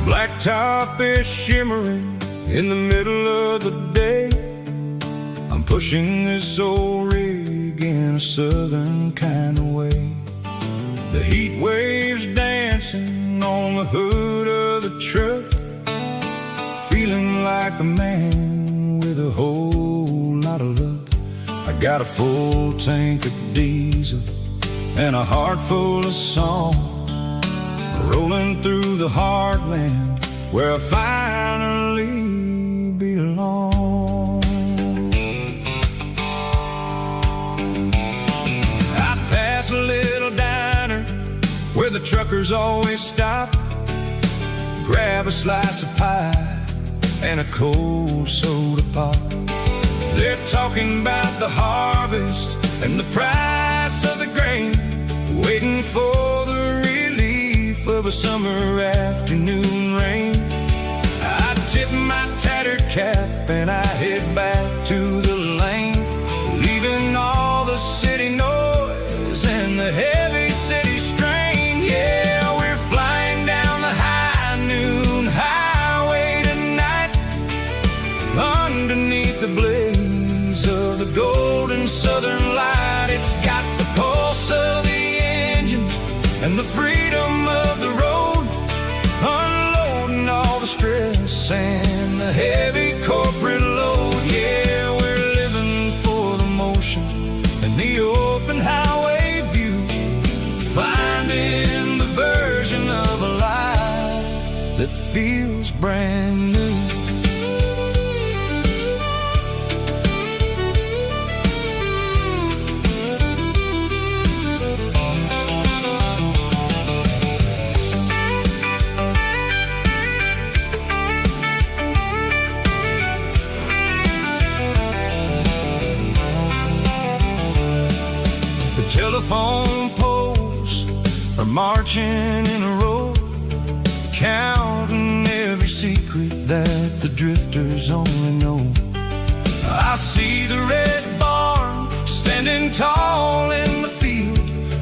Blacktop is shimmering in the middle of the day. I'm pushing this old rig in a southern kind of way. The heat waves dancing on the hood of the truck, feeling like a man with a whole lot of luck. I got a full tank of diesel and a heart full of song, rolling through the heartland where I finally belong. I pass a little diner where the truckers always stop, grab a slice of pie and a cold soda pop. They're talking about the harvest and the price of the grain, waiting for the of a summer afternoon rain. I tip my tattered cap and I head back to the lane, leaving all the city noise and the heavy city strain. Yeah, we're flying down the high noon highway tonight, underneath the blaze of the golden southern light. It's got the pulse of the engine and the freedom of the road, unloading all the stress and the heavy corporate load. Yeah, we're living for the motion and the open highway view, finding the version of a life that feels brand new. Telephone poles are marching in a row, counting every secret that the drifters only know. I see the red barn standing tall in the field,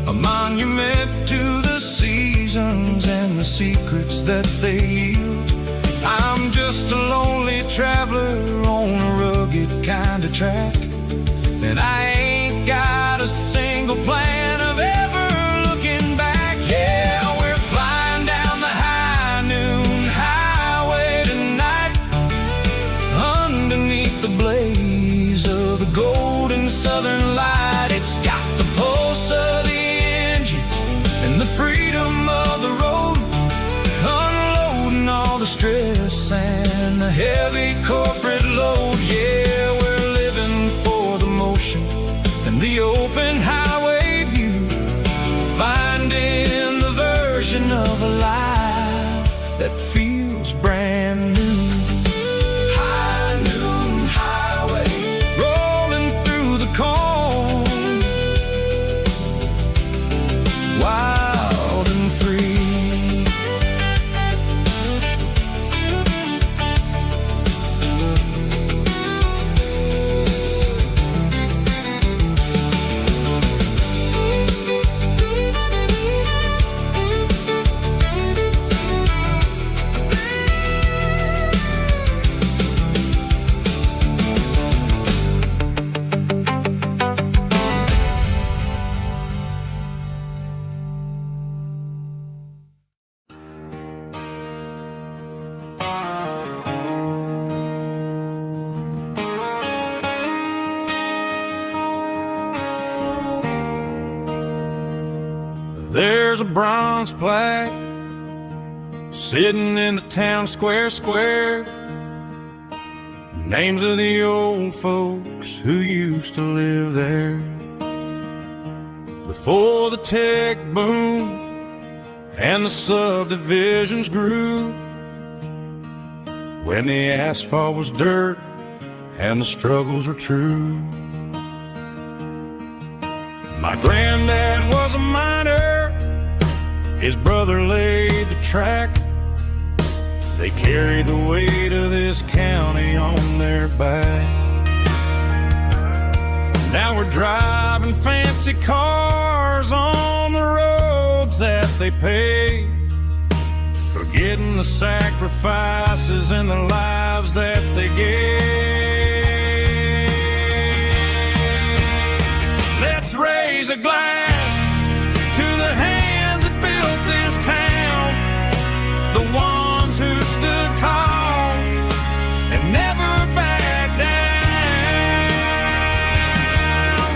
a monument to the seasons and the secrets that they yield. I'm just a lonely traveler on a rugged kind of track, and I ain't got a single plan of ever looking back. Yeah, we're flying down the high noon highway tonight, underneath the blaze of the golden southern light. It's got the pulse of the engine and the freedom of the road, unloading all the stress and the heavy corporate load. Yeah, we're living for the motion and the open highway view, finding the version of a life that feels brand new. High noon highway, rolling through the corn, wild and free. there's a bronze plaque sitting in the town square. Names of the old folks who used to live there before the tech boom and the subdivisions grew, when the asphalt was dirt and the struggles were true. My granddad was a miner, his brother laid the track. They carried the weight of this county on their back. Now we're driving fancy cars on the roads that they paved, forgetting the sacrifices and the lives that they gave. Let's raise a glass to the hands that built this town, the ones who stood tall and never backed down.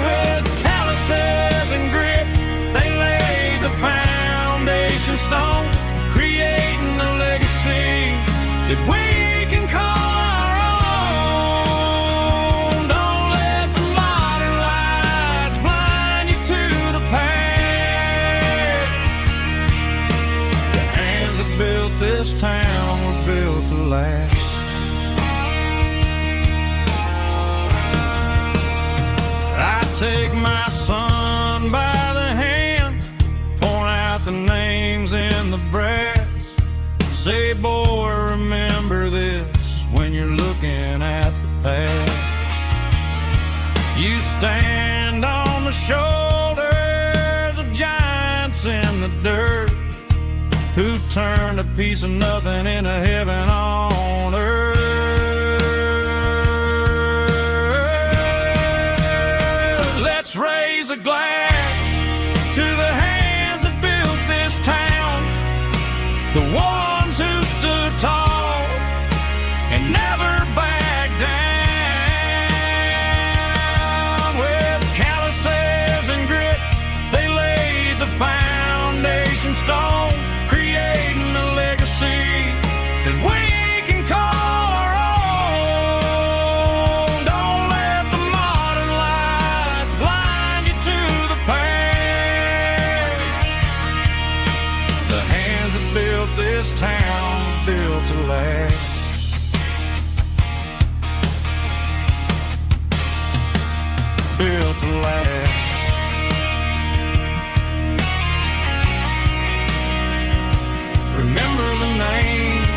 With calluses and grit, they laid the foundation stone, creating a legacy that we can call our own. Don't let the modern lights blind you to the past. The hands that built this town were built to last. I take my son by the hand, point out the names in the brass. Say, boy, remember this when you're looking at the past. You stand on the shoulders of giants in the dirt, who turned a piece of nothing into heaven on earth. Let's raise a glass to the hands that built this town, the ones who stood tall and never backed down. With calluses and grit, they laid the foundation stone, creating a legacy that we can call our own. Don't let the modern lights blind you to the past. The hands that built this town built to last. Built to last. Remember the names.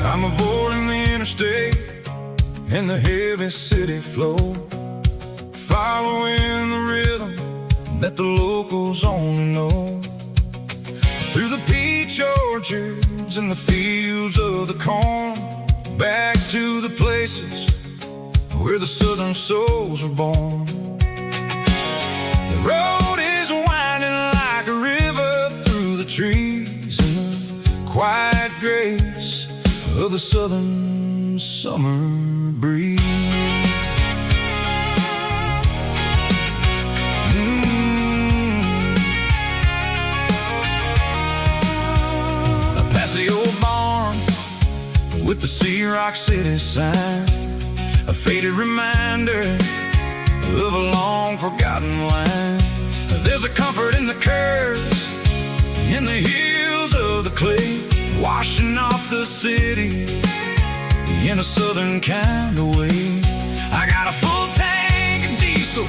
I'm avoiding the interstate and the heavy city flow, following the rhythm that the locals only know. Through the peach orchards and the fields of the corn, back to the places where the southern souls were born. The road is winding like a river through the trees in the quiet grace of the southern summer breeze. Rock City sign, a faded reminder of a long forgotten line. There's a comfort in the curves, in the hills of the clay, washing off the city in a southern kind of way. I got a full tank of diesel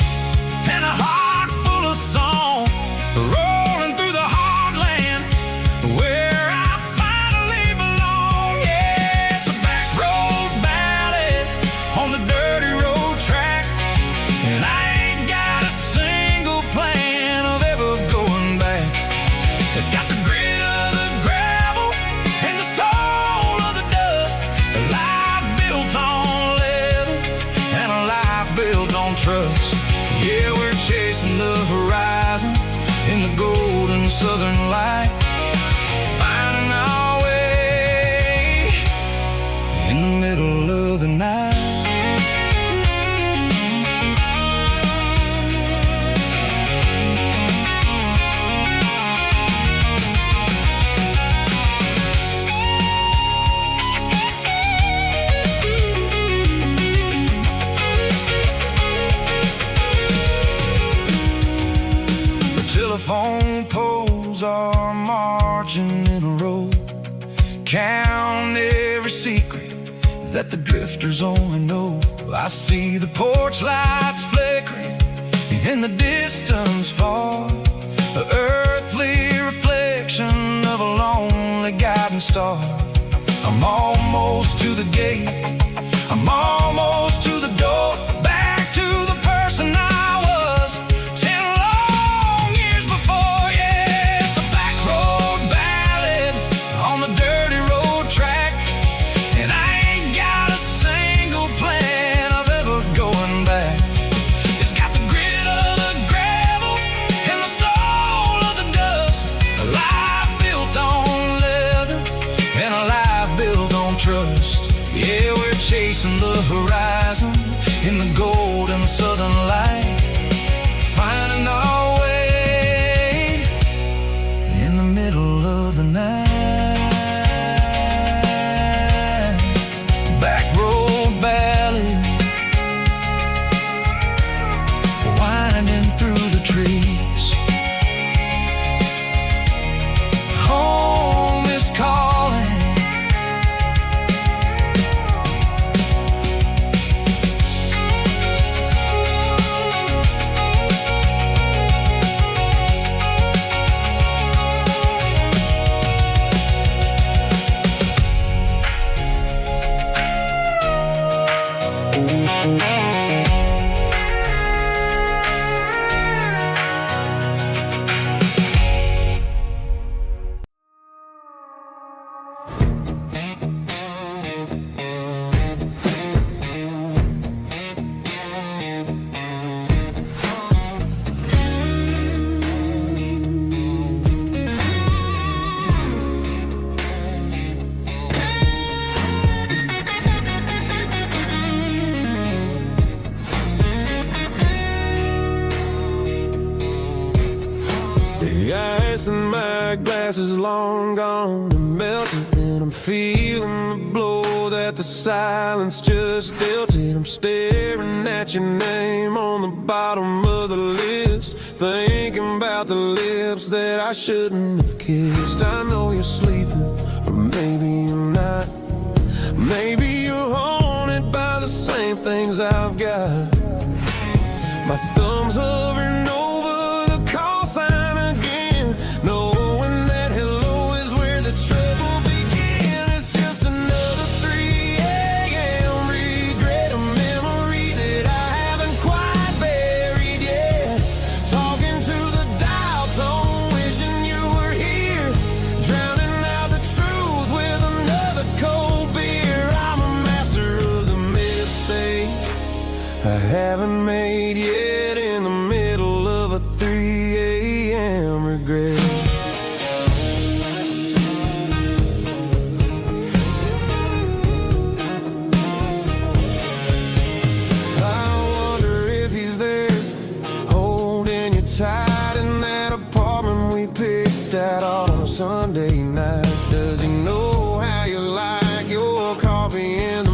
and a heart full of song, rolling through the heartland where I finally belong. Yeah, it's a back road ballad on the dirty road track, and I ain't got a single plan of ever going back. It's got the grit of the gravel and the soul of the dust, a life built on leather and a life built on trust. Yeah, we're chasing the horizon in the golden southern light, finding our way in the middle of the night. Telephone poles are marching in a row, count every secret that the drifters only know. I see the porch lights flickering in the distance far, the earthly reflection of a lonely guiding star. I'm almost to the gate, I'm almost to the door, back to the person I was 10 long years before. Yeah, it's a back road ballad on the dirty road track, and I ain't got a single plan of ever going back. It's got the grit of the gravel and the soul of the dust, a life built on leather and a life built on trust. Yeah, we're chasing the horizon in the golden southern light, finding our way in the middle of the night. Back road ballad, winding through the trees. Home is calling. The ice in my glass is long gone and melted, and I'm feeling the blow that the silence just dealt it. I'm staring at your name on the bottom of the list, thinking about the lips that I shouldn't have kissed. I know you're sleeping, but maybe you're not. Maybe you're haunted by the same things I've got. My thumb's hovering over the call sign again, knowing that hello is where the trouble began. It's just another 3 a.m. regret, a memory that I haven't quite buried yet. Talking to the dial tone, wishing you were here, drowning out the truth with another cold beer. I'm a master of the mistakes I haven't made yet, in the middle of a 3 a.m. regret. I wonder if he's there, holding you tight in that apartment we picked out on a Sunday night. Does he know how you like your coffee in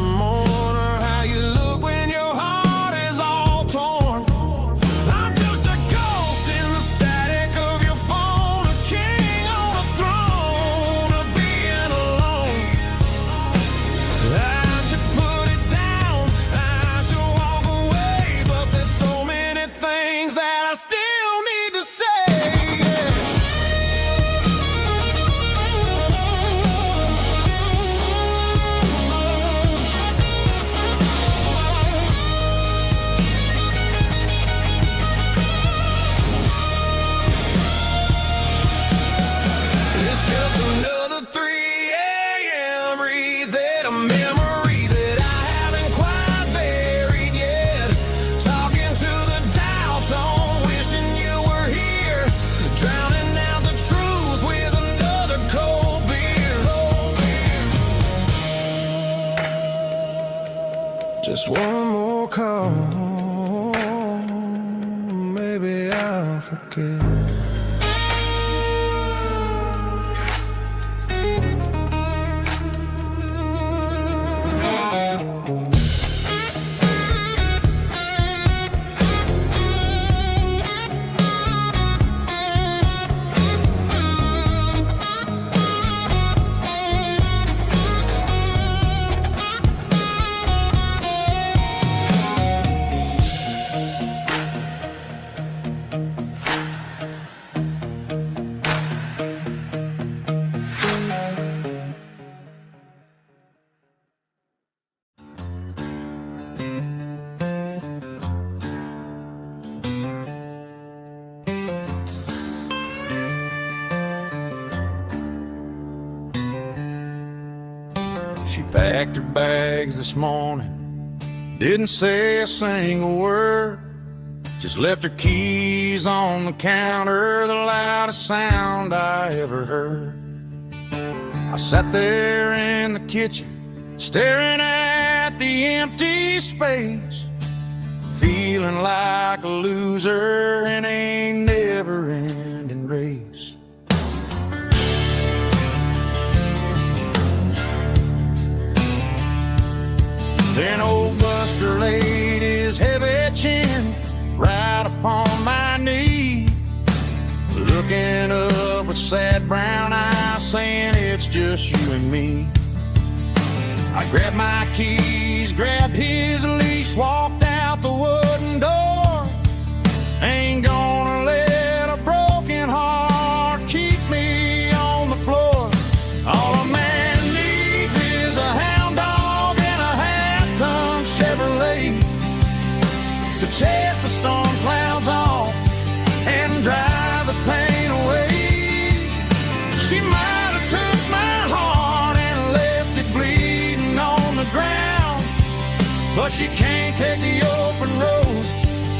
She packed her bags this morning, didn't say a single word, just left her keys on the counter, the loudest sound I ever heard. I sat there in the kitchen, staring at the empty space, feeling like a loser in a never-ending race. Then old Buster laid his heavy chin right upon my knee, looking up with sad brown eyes, saying it's just you and me. I grabbed my keys, grabbed his leash, walked out the wooden door. Ain't gonna let a broken heart keep me on the floor. All a man needs is a hound dog and a half-ton Chevrolet to chase the storm clouds off and drive the pain away. She might have took my heart and left it bleeding on the ground, but she can't take the open road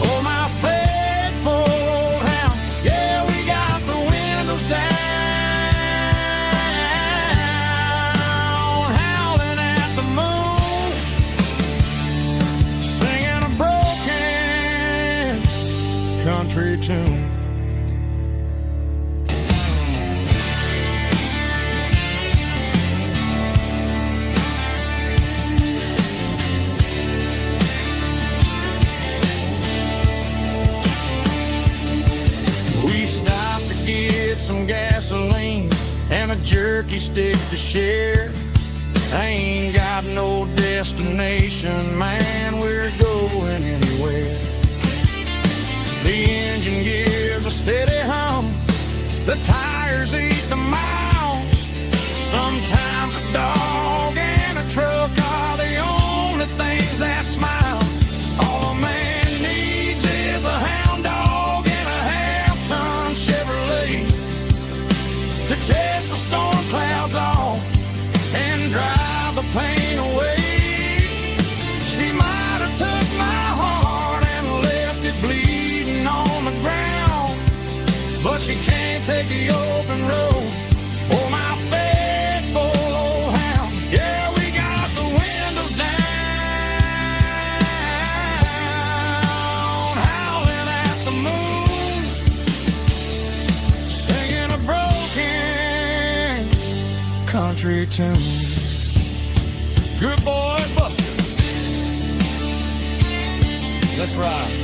or my faithful old hound. Yeah, we got the windows down, howling at the moon, singing a broken country tune. Some gasoline and a jerky stick to share. I ain't got no destination, man, we're going anywhere. The engine gives a steady hum, the tires eat the miles. Sometimes a dog and a truck are the only things that smile. All a man needs is a hound dog and a half-ton Chevrolet to chase the storm clouds off and drive the pain away. She might have took my heart and left it bleeding on the ground, but she can't take the open road or my faithful old hound. Yeah, we got the windows down, howling at the moon, singing a broken country tune. Good boy, Buster. Let's ride.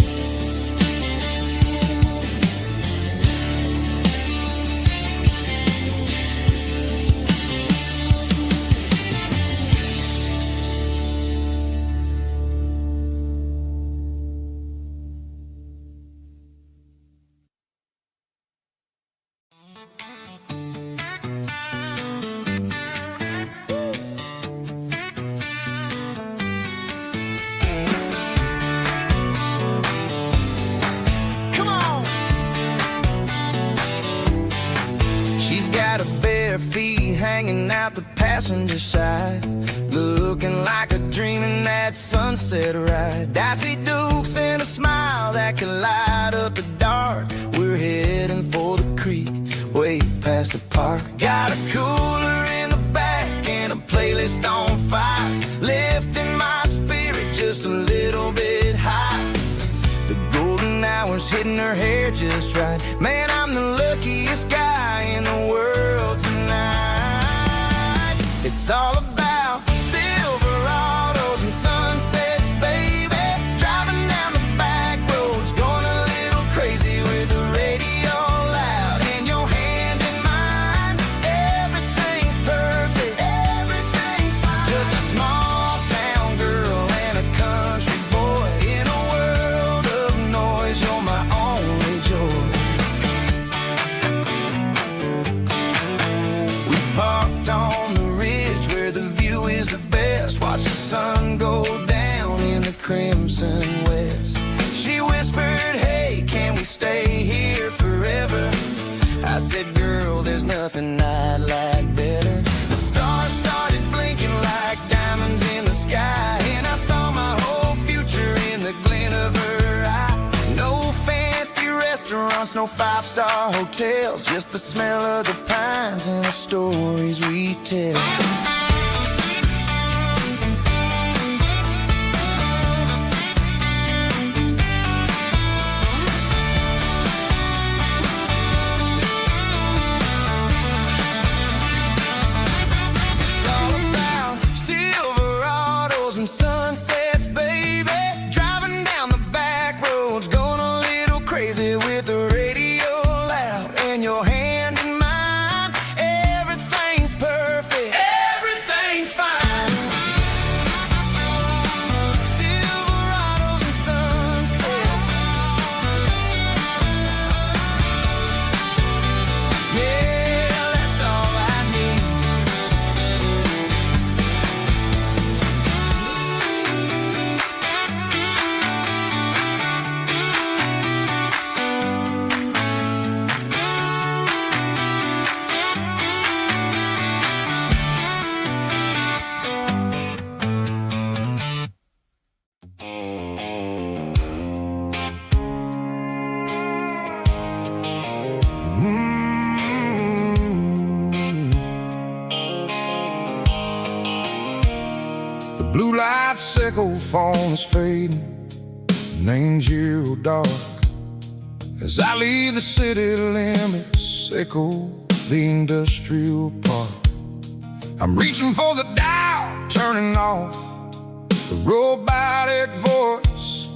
Hanging out the passenger side, looking like a dream in that sunset ride. I see Dukes and a smile that can light up the dark. We're heading for the creek, way past the park. Got a cooler in the back and a playlist on fire, lifting my spirit just a little bit high. The golden hour's hitting her hair just right. Man, I'm the luckiest guy in the world tonight. It's all about Silverados and sunsets, baby. Driving down the back roads, going a little crazy with the radio loud and your hand in mine. Everything's perfect, everything's fine. Just a small town girl and a country boy in a world of noise. You're my only joy. We parked on the watch the sun go down in the crimson west. She whispered, hey, can we stay here forever? I said, girl, there's nothing I'd like better. The stars started blinking like restaurants, no five-star hotels, just the smell of the pines and the stories we tell. Sunsets, baby, driving down the back roads, going a little crazy with the radio loud and your hand in mine. Everything's perfect, everything's fine. Silverados and sunsets, yeah, that's all I need. The blue light sickle phone is fading, and ain't zero dark. As I leave the city limits, echo the industrial park. I'm reaching for the dial, turning off the robotic voice,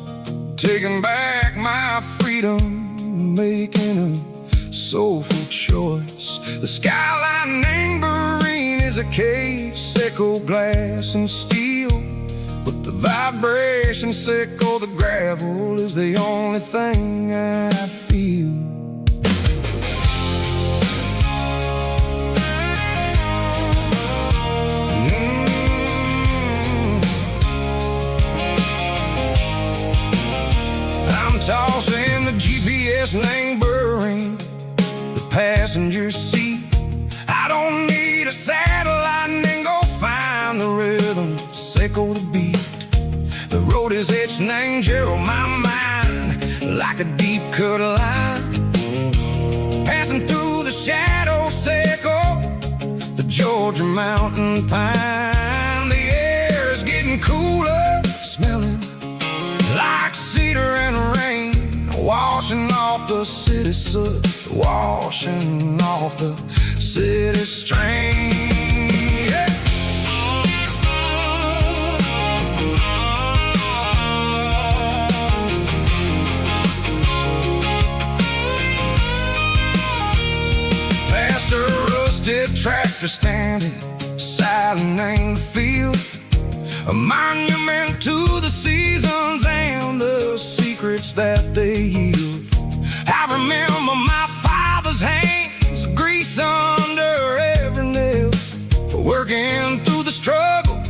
taking back my freedom, making a soulful choice. The skyline neighboring is a case, echo glass and steel, but the vibration sickle, the gravel is the only thing I feel. I'm tossing the GPS neighboring the passenger seat. I don't need a satellite and go find the rhythm, sickle the beat. The road is etched and angel on my mind like a deep cut line, passing through the shadow sickle, the Georgia mountain pine. The air is getting cooler, smelling like cedar and rain, washing off the city soot, washing off the city strain. Yeah. Past a rusted tractor standing silent in the field, a monument to the seasons and the secrets that they yield. I remember my father's hands, grease under every nail, working through the struggle,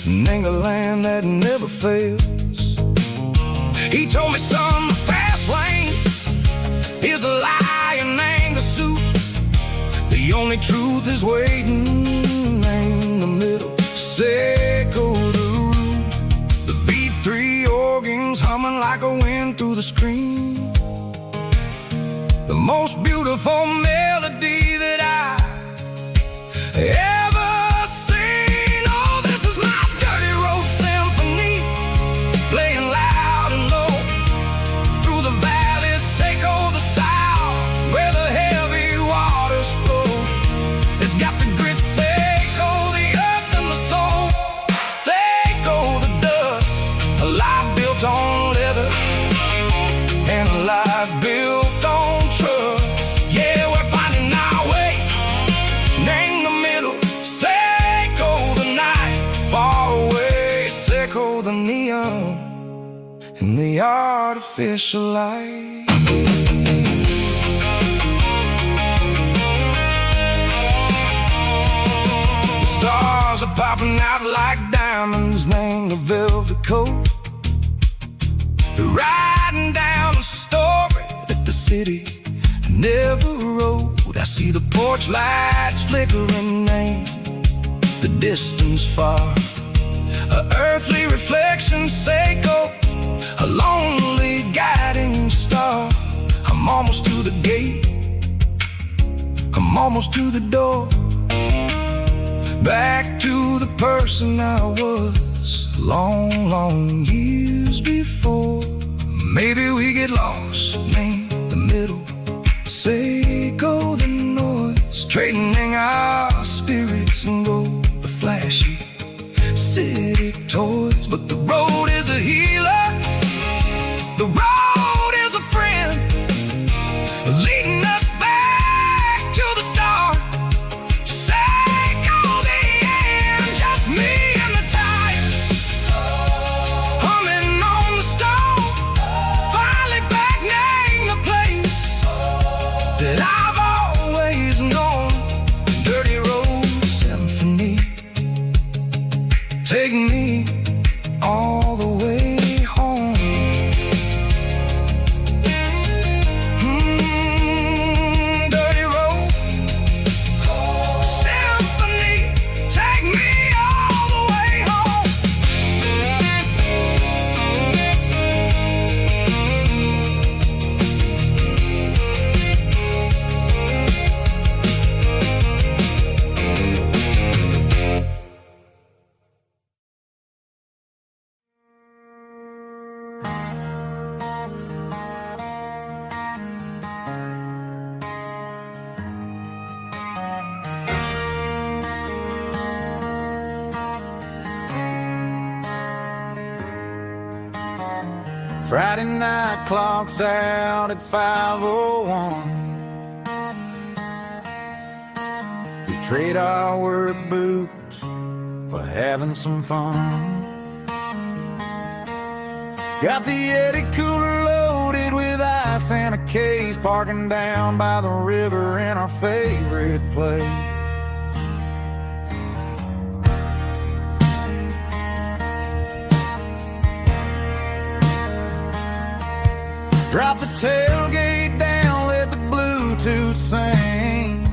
and the land that never fails. He told me, son, the fast lane is a lion and the suit. The only truth is waiting in the middle. Sickle the root, the B3 organs humming like a wind through the screen. The most beautiful melody that I ever seen. Oh, this is my dirty road symphony, playing loud and low through the valleys, sickle the south, where the heavy waters flow. It's got the grit, sickle the earth and the soul, sickle the dust, a life built on leather and a life built on trust. Yeah, we're finding our way in the middle, sickle the night far away, sickle the neon and the artificial light. The stars are popping out like diamonds, named the velvet coat. They're riding down a story that the city never wrote. I see the porch lights flickering in the distance far, a earthly reflection, sickle, a lonely guiding star. I'm I'm almost to the gate, I'm almost to the door. Back to the person I was long, long years before. Maybe we get lost, name the middle, say go the noise, trading our spirits and go the flashy city toys. But the road is a healer, the road is a friend, leading us back to the start. Say go the end, just me and the tires, humming on the stove, finally back name the place that I've always known. Dirty Road Symphony, take me all the way home. Dirty Road Symphony, take me all the way home. Friday night clocks out at 5:01. We trade our work boots for having some fun. Got the Yeti cooler loaded with ice and a case, parking down by the river in our favorite place. Drop the tailgate down, let the Bluetooth sing.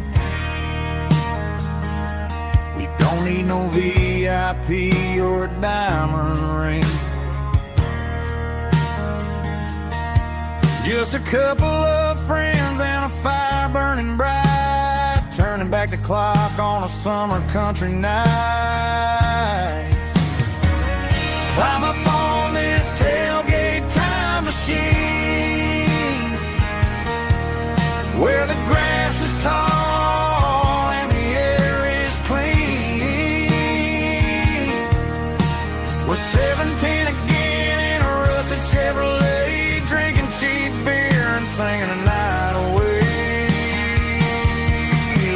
We don't need no VIP or a diamond ring. Just a couple of friends and a fire burning bright, turning back the clock on a summer country night. Climb up on this tailgate time machine, where the grass is tall and the air is clean. We're 17 again in a rusted Chevrolet, drinking cheap beer and singing the night away.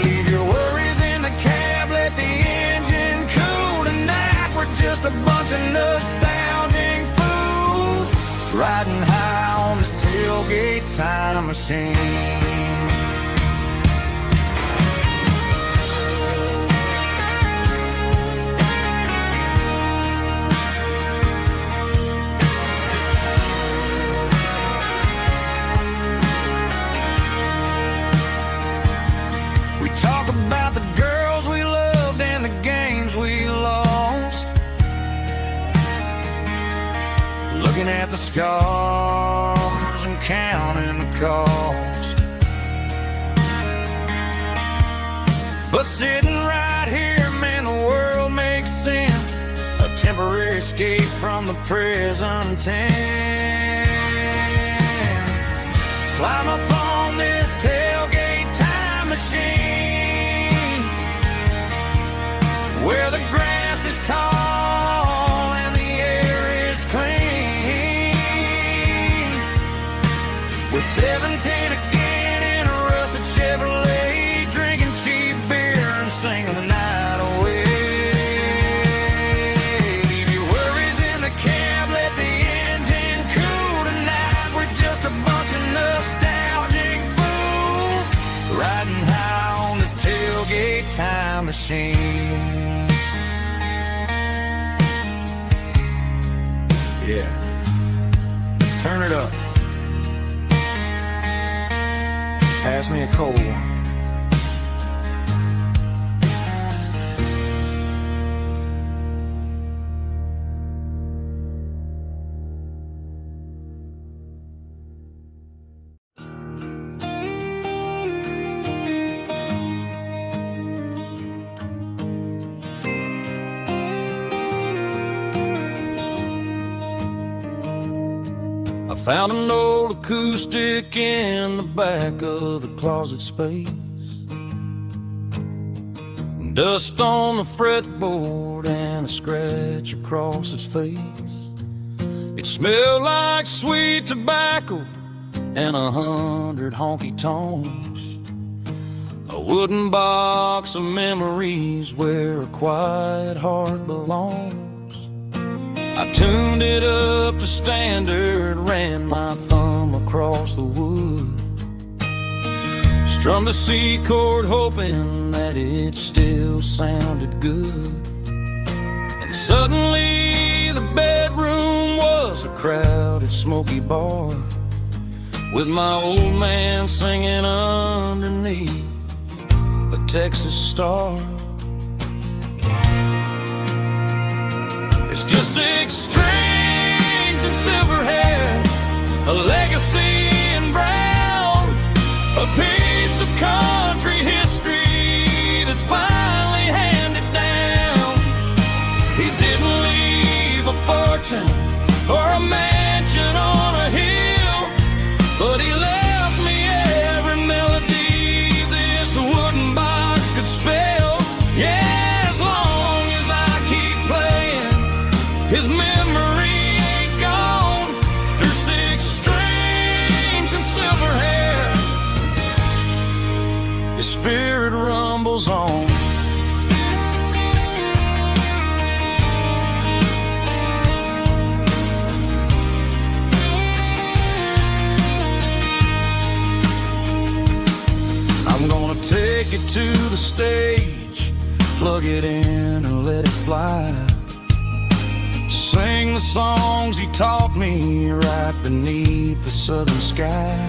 Leave your worries in the cab, let the engine cool tonight. We're just a bunch of nostalgic fools, riding high on this tailgate time machine. We talk about the girls we loved and the games we lost, looking at the scars and counting the cost. But sitting right here, man, the world makes sense, a temporary escape from the present tense. Climb up on this tailgate time machine, where the grass is tall and the air is clean. We're 17 again in a rusted Chevrolet, drinking cheap beer and singing the night away. Leave your worries in the cab, let the engine cool tonight. We're just a bunch of nostalgic fools, riding high on this tailgate time machine. Yeah, turn it up. Pass me a cold one. found an old acoustic in the back of the closet space. Dust on the fretboard and a scratch across its face. It smelled like sweet tobacco and 100 honky tonks. A wooden box of memories where a quiet heart belongs. I tuned it up to standard, ran my thumb across the wood. Strummed a C chord hoping that it still sounded good. And suddenly the bedroom was a crowded smoky bar, with my old man singing underneath a Texas star. It's just 6 strings and silver hair, a legacy in brown, a piece of country history that's finally handed down. He didn't leave a fortune or a mansion on a hill, but he left me every melody this wooden box could spell. Yeah, as long as I keep playing, his memory ain't gone. Through 6 strings and silver hair, his spirit rumbles on. I'm gonna take it to the stage, plug it in and let it fly. Sing the songs he taught me right beneath the southern sky.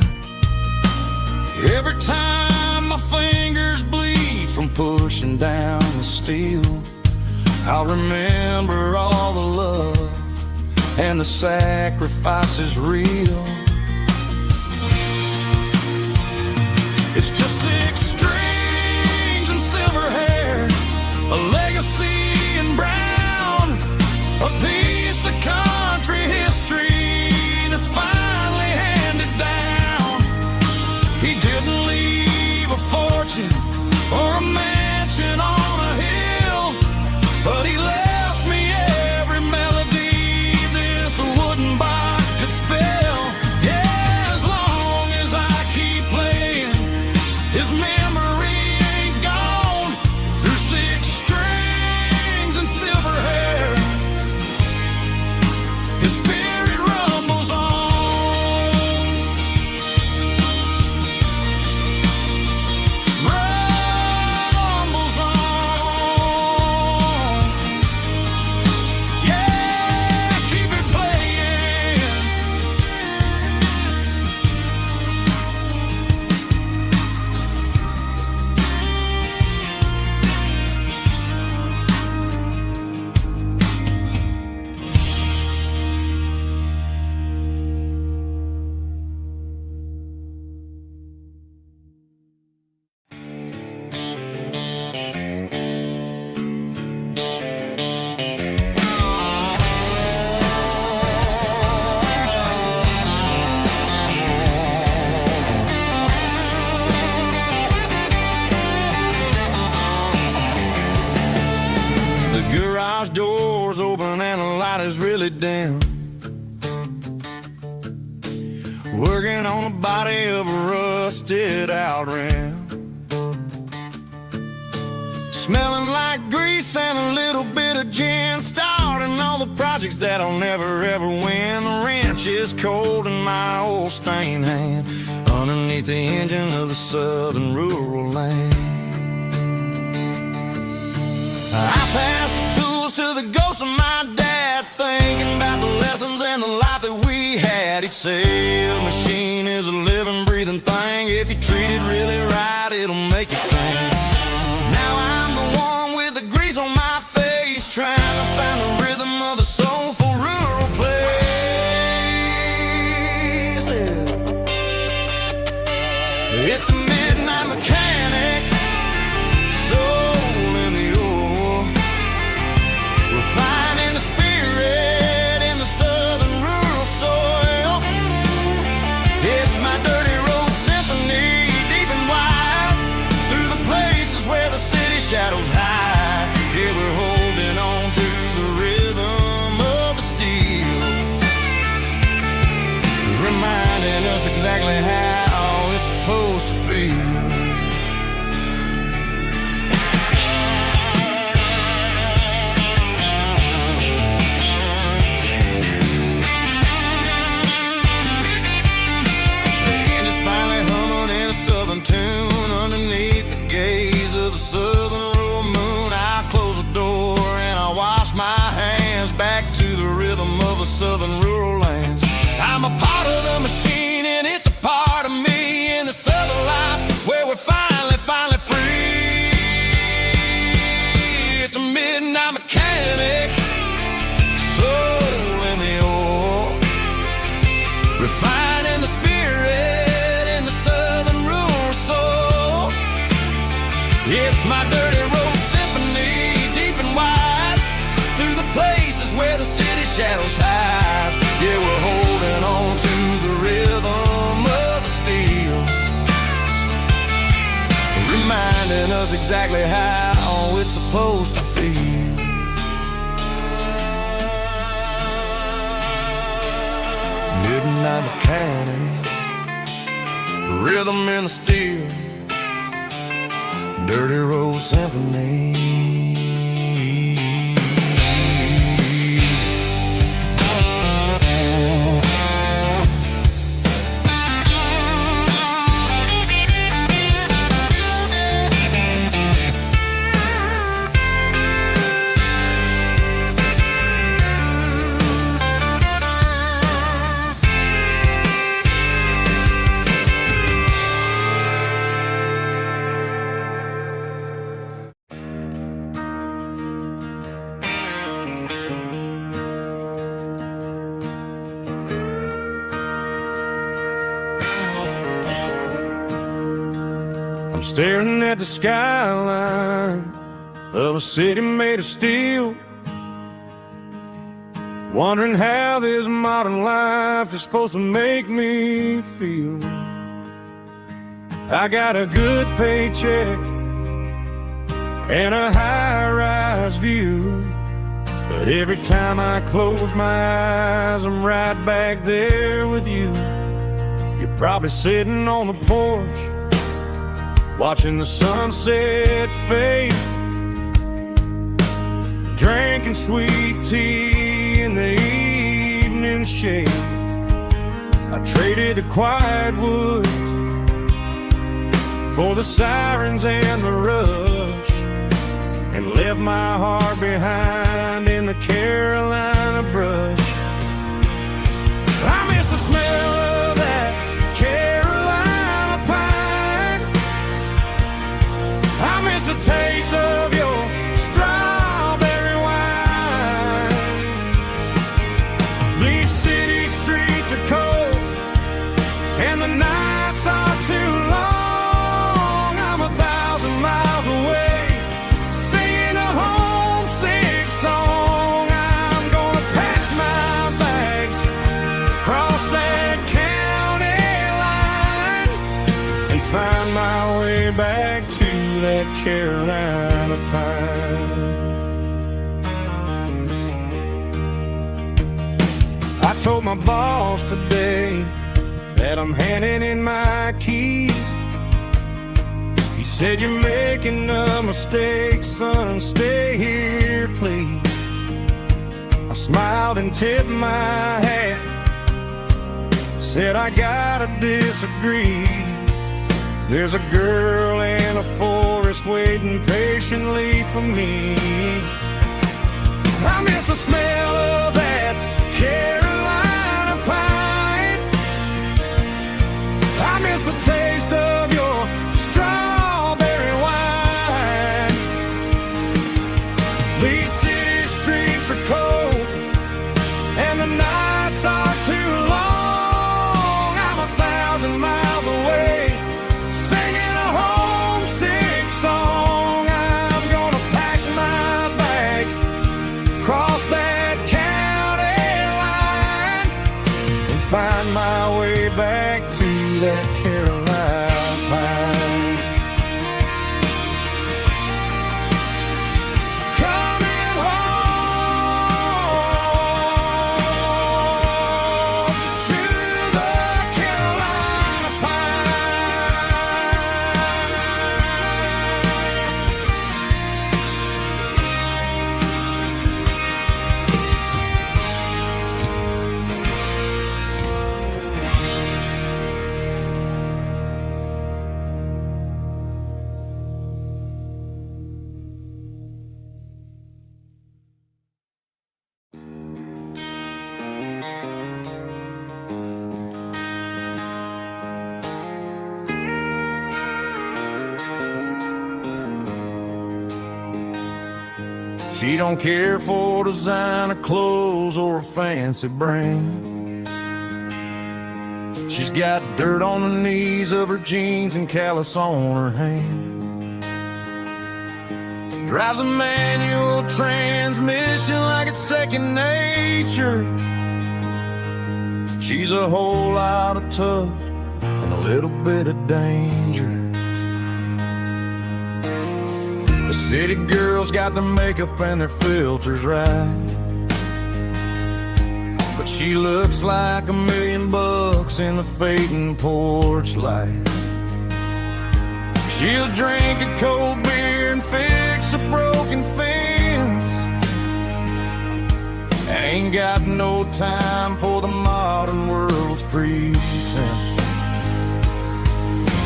Every time my fingers bleed from pushing down the steel, I'll remember all the love and the sacrifices real. It's just 6 strings and silver hair, a legacy in brown, a piece of country history that's finally handed down. He didn't leave a fortune or a mansion on a hill, but he left me every melody this wooden box could spell. Yeah, as long as I keep playing, his memory ain't gone. Through 6 strings and silver hair, his spirit rumbles on. Rumbles on. Yeah, keep it playing. The garage door's open and the light is really dim. Working on the body of a rusted out rim. Smelling like grease and a little bit of gin. Starting all the projects that I'll never ever win. The wrench is cold in my old stained hand, underneath the engine of the southern rural land. I pass the tools to the ghost of my dad, thinking about the lessons and the life that we had. He'd say a machine is a living, breathing thing. If you treat it really right, it'll make you sing. Now I'm the one with the grease on my face, trying to find the rhythm of the soulful rural place. It's a midnight mechanic, soul in the ore, refining the spirit in the southern rural soil. just exactly how it's supposed to feel. Midnight mechanic, rhythm in the steel, dirty road symphony. I'm staring at the skyline of a city made of steel, wondering how this modern life is supposed to make me feel. I got a good paycheck and a high-rise view, but every time I close my eyes, I'm right back there with you. You're probably sitting on the porch, watching the sunset fade, drinking sweet tea in the evening shade. I traded the quiet woods for the sirens and the rush, and left my heart behind in the Carolina brush. I miss the smell of that Carolina pine. I miss the taste of your strawberry wine. These city streets are cold and the nights are too long. I'm 1,000 miles away, singing a homesick song. I'm gonna pack my bags, cross that county line, and find my way back to that Carolina pine. I told my boss today that I'm handing in my keys. He said, "You're making a mistake, son, stay here, please." I smiled and tipped my hat, said, "I gotta disagree. There's a girl in a forest waiting patiently for me." I miss the smell of that Carolina pine. I miss the taste of your strawberry wine. These city streets are cold and the nights are too long. I'm 1,000 miles away, singing a homesick song. I'm gonna pack my bags, cross that county line, and find my way back to that Carolina pine. Coming home to the Carolina She don't care for designer clothes or a fancy brand. She's got dirt on the knees of her jeans and callus on her hand. Drives a manual transmission like it's second nature. She's a whole lot of tough and a little bit of danger. City girls got their makeup and their filters right, but she looks like $1,000,000 in the fading porch light. She'll drink a cold beer and fix a broken fence. Ain't got no time for the modern world's pretense.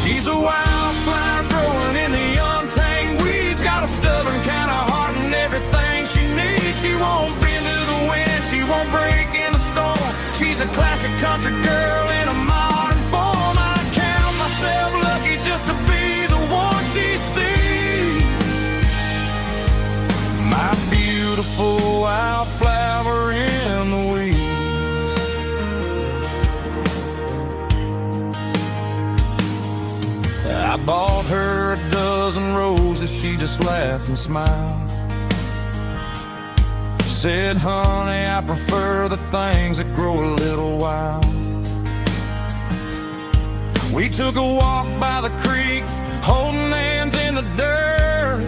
She's a wildflower growing in the untamed weeds. Got a stubborn kind of heart and everything she needs. She won't bend to the wind, she won't break in the storm. She's a classic country girl in a modern form. I count myself lucky just to be the one she sees. My beautiful wildflower in the weeds. I bought her a dozen roses, she just laughed and smiled. Said, honey, I prefer the things that grow a little wild. We took a walk by the creek, holding hands in the dirt.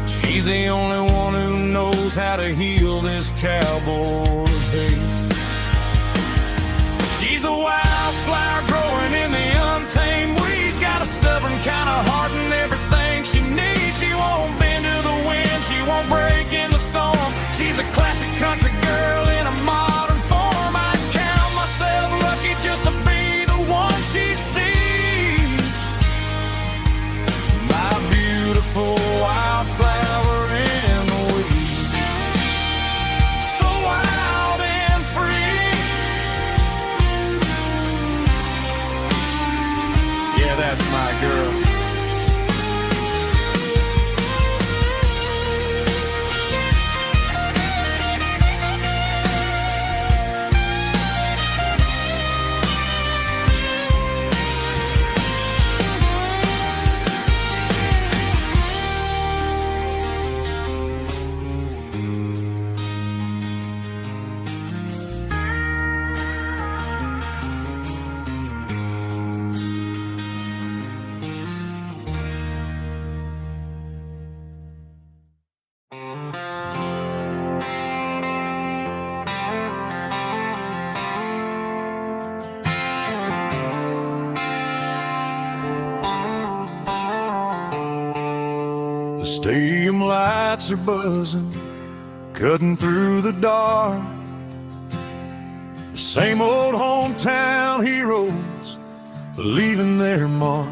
She's the only one who knows how to heal this cowboy's hate. She's a wildflower growing in the untamed weeds. Got a stubborn kind of heart and everything she needs. She won't bend to the wind, she won't break in the storm. She's a classic country girl in a modern form. I count myself lucky just to be the one she sees. My beautiful wildflower in the weeds. So wild and free. Yeah, that's my girl. The stadium lights are buzzing, cutting through the dark. The same old hometown heroes leaving their mark.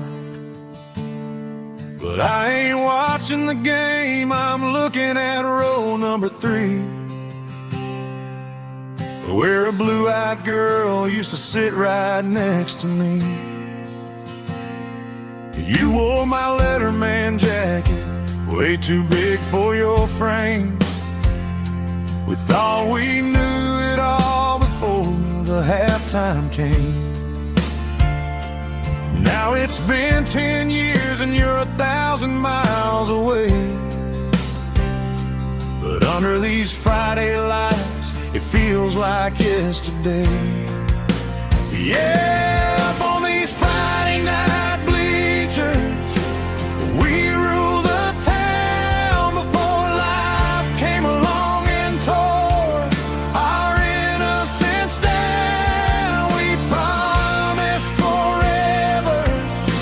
But I ain't watching the game, I'm looking at row number 3, where a blue-eyed girl used to sit right next to me. You wore my Letterman jacket, way too big for your frame. We thought we knew it all before the halftime came. Now it's been 10 years and you're 1,000 miles away. But under these Friday lights, it feels like yesterday. Yeah, up on these Friday night bleachers, we rule the town before life came along and tore our innocence down. We promised forever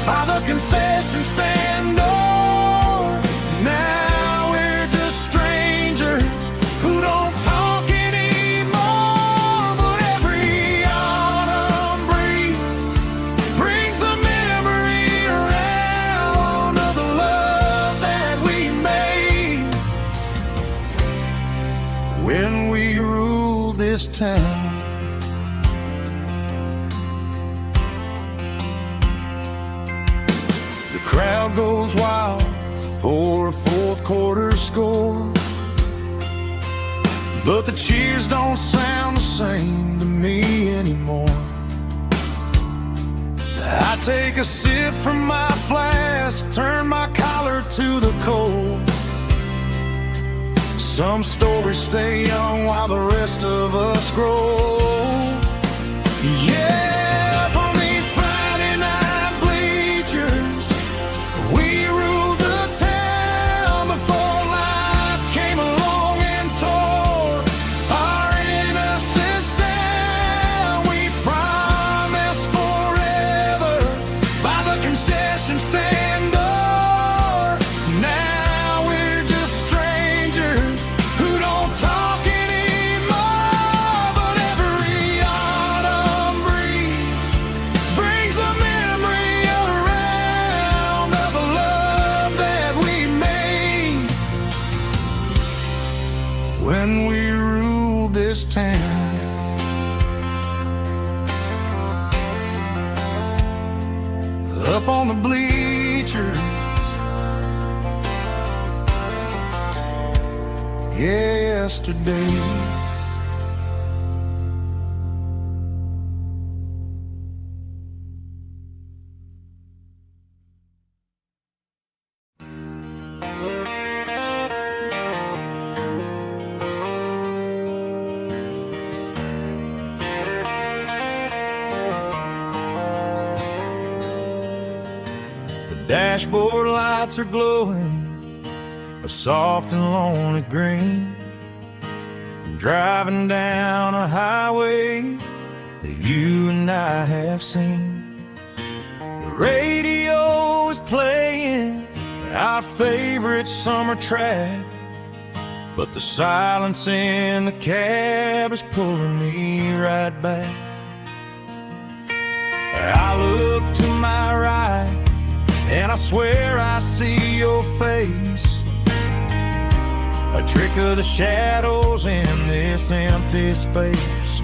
by the concession stand door. Now we're just strangers who don't talk anymore. But every autumn breeze brings the memory around of the love that we made when we ruled this town. The crowd goes wild for a fourth quarter score, but the cheers don't sound the same to me anymore. I take a sip from my flask, turn my collar to the cold. Some stories stay young while the rest of us grow. Yeah, up on these Friday night bleachers, we rule the town. when we ruled this town. Up on the bleachers, yesterday. Dashboard lights are glowing a soft and lonely green. I'm driving down a highway that you and I have seen. The radio is playing our favorite summer track, but the silence in the cab is pulling me right back. I look to my right and I swear I see your face, a trick of the shadows in this empty space.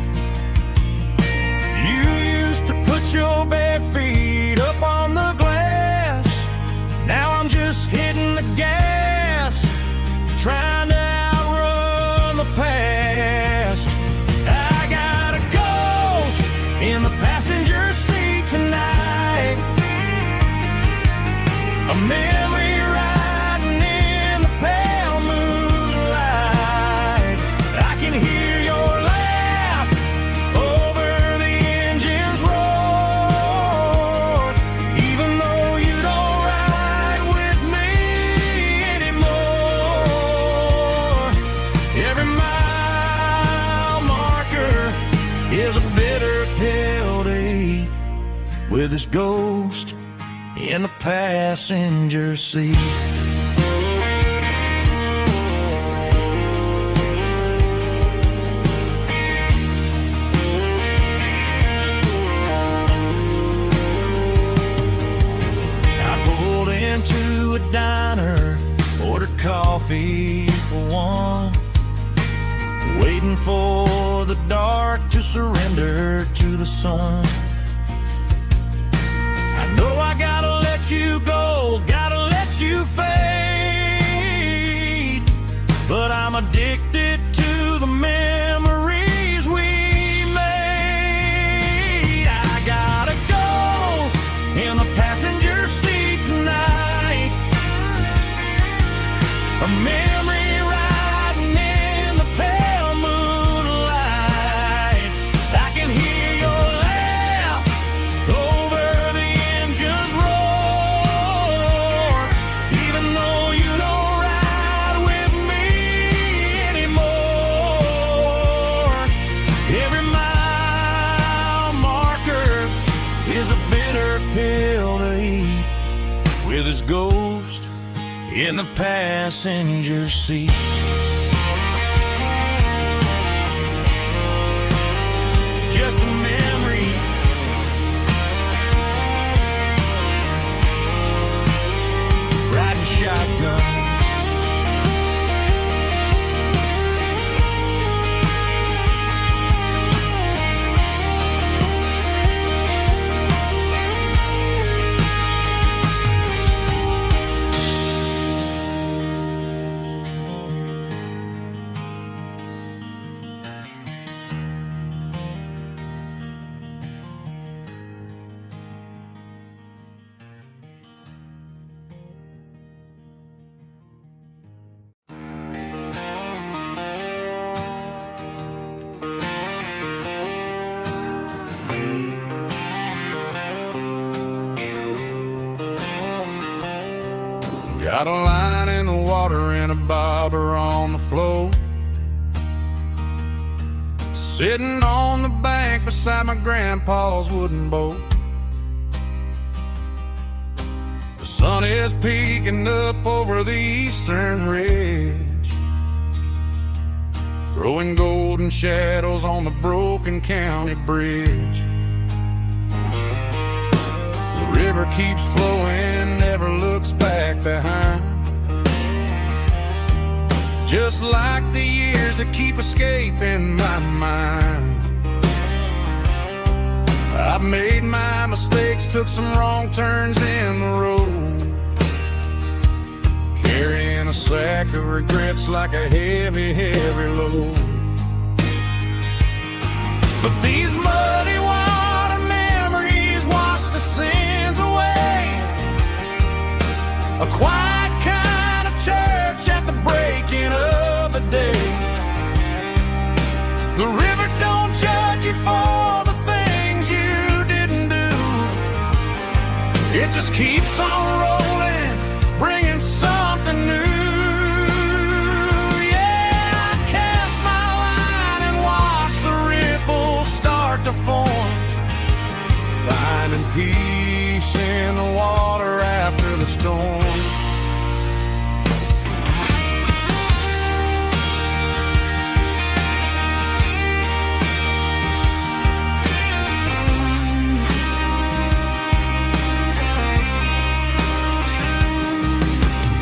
You used to put your bare feet up on the glass. Now I'm just hitting the gas, trying to outrun the past. I got a ghost in the passenger seat tonight, a memory riding in the pale moonlight. I can hear your laugh over the engine's roar, even though you don't ride with me anymore. Every mile marker is a bitter pill to eat, with this ghost in the passenger seat. I pulled into a diner, ordered coffee for one, waiting for the dark to surrender to the sun. I gotta let you go, gotta let you fade, but I'm addicted to the memories we made. I got a ghost in the passenger seat tonight, a memory riding in the pale moonlight. I can hear your laugh over the engine's roar, even though you don't ride with me anymore. Every mile marker is a bitter pill to eat, with his ghost in the passenger seat. Just a memory, riding shotgun. Got a line in the water and a bobber on the floor, sitting on the bank beside my grandpa's wooden boat. The sun is peeking up over the eastern ridge, throwing golden shadows on the broken county bridge. The river keeps flowing, never looks back behind, just like the year tears that keep escaping my mind. I've made my mistakes, took some wrong turns in the road, carrying a sack of regrets like a heavy, heavy load. But these muddy water memories wash the sins away. A quiet kind of church at the breaking of the day. The river don't judge you for the things you didn't do. It just keeps on rolling, bringing something new. To form, finding peace in the water after the storm.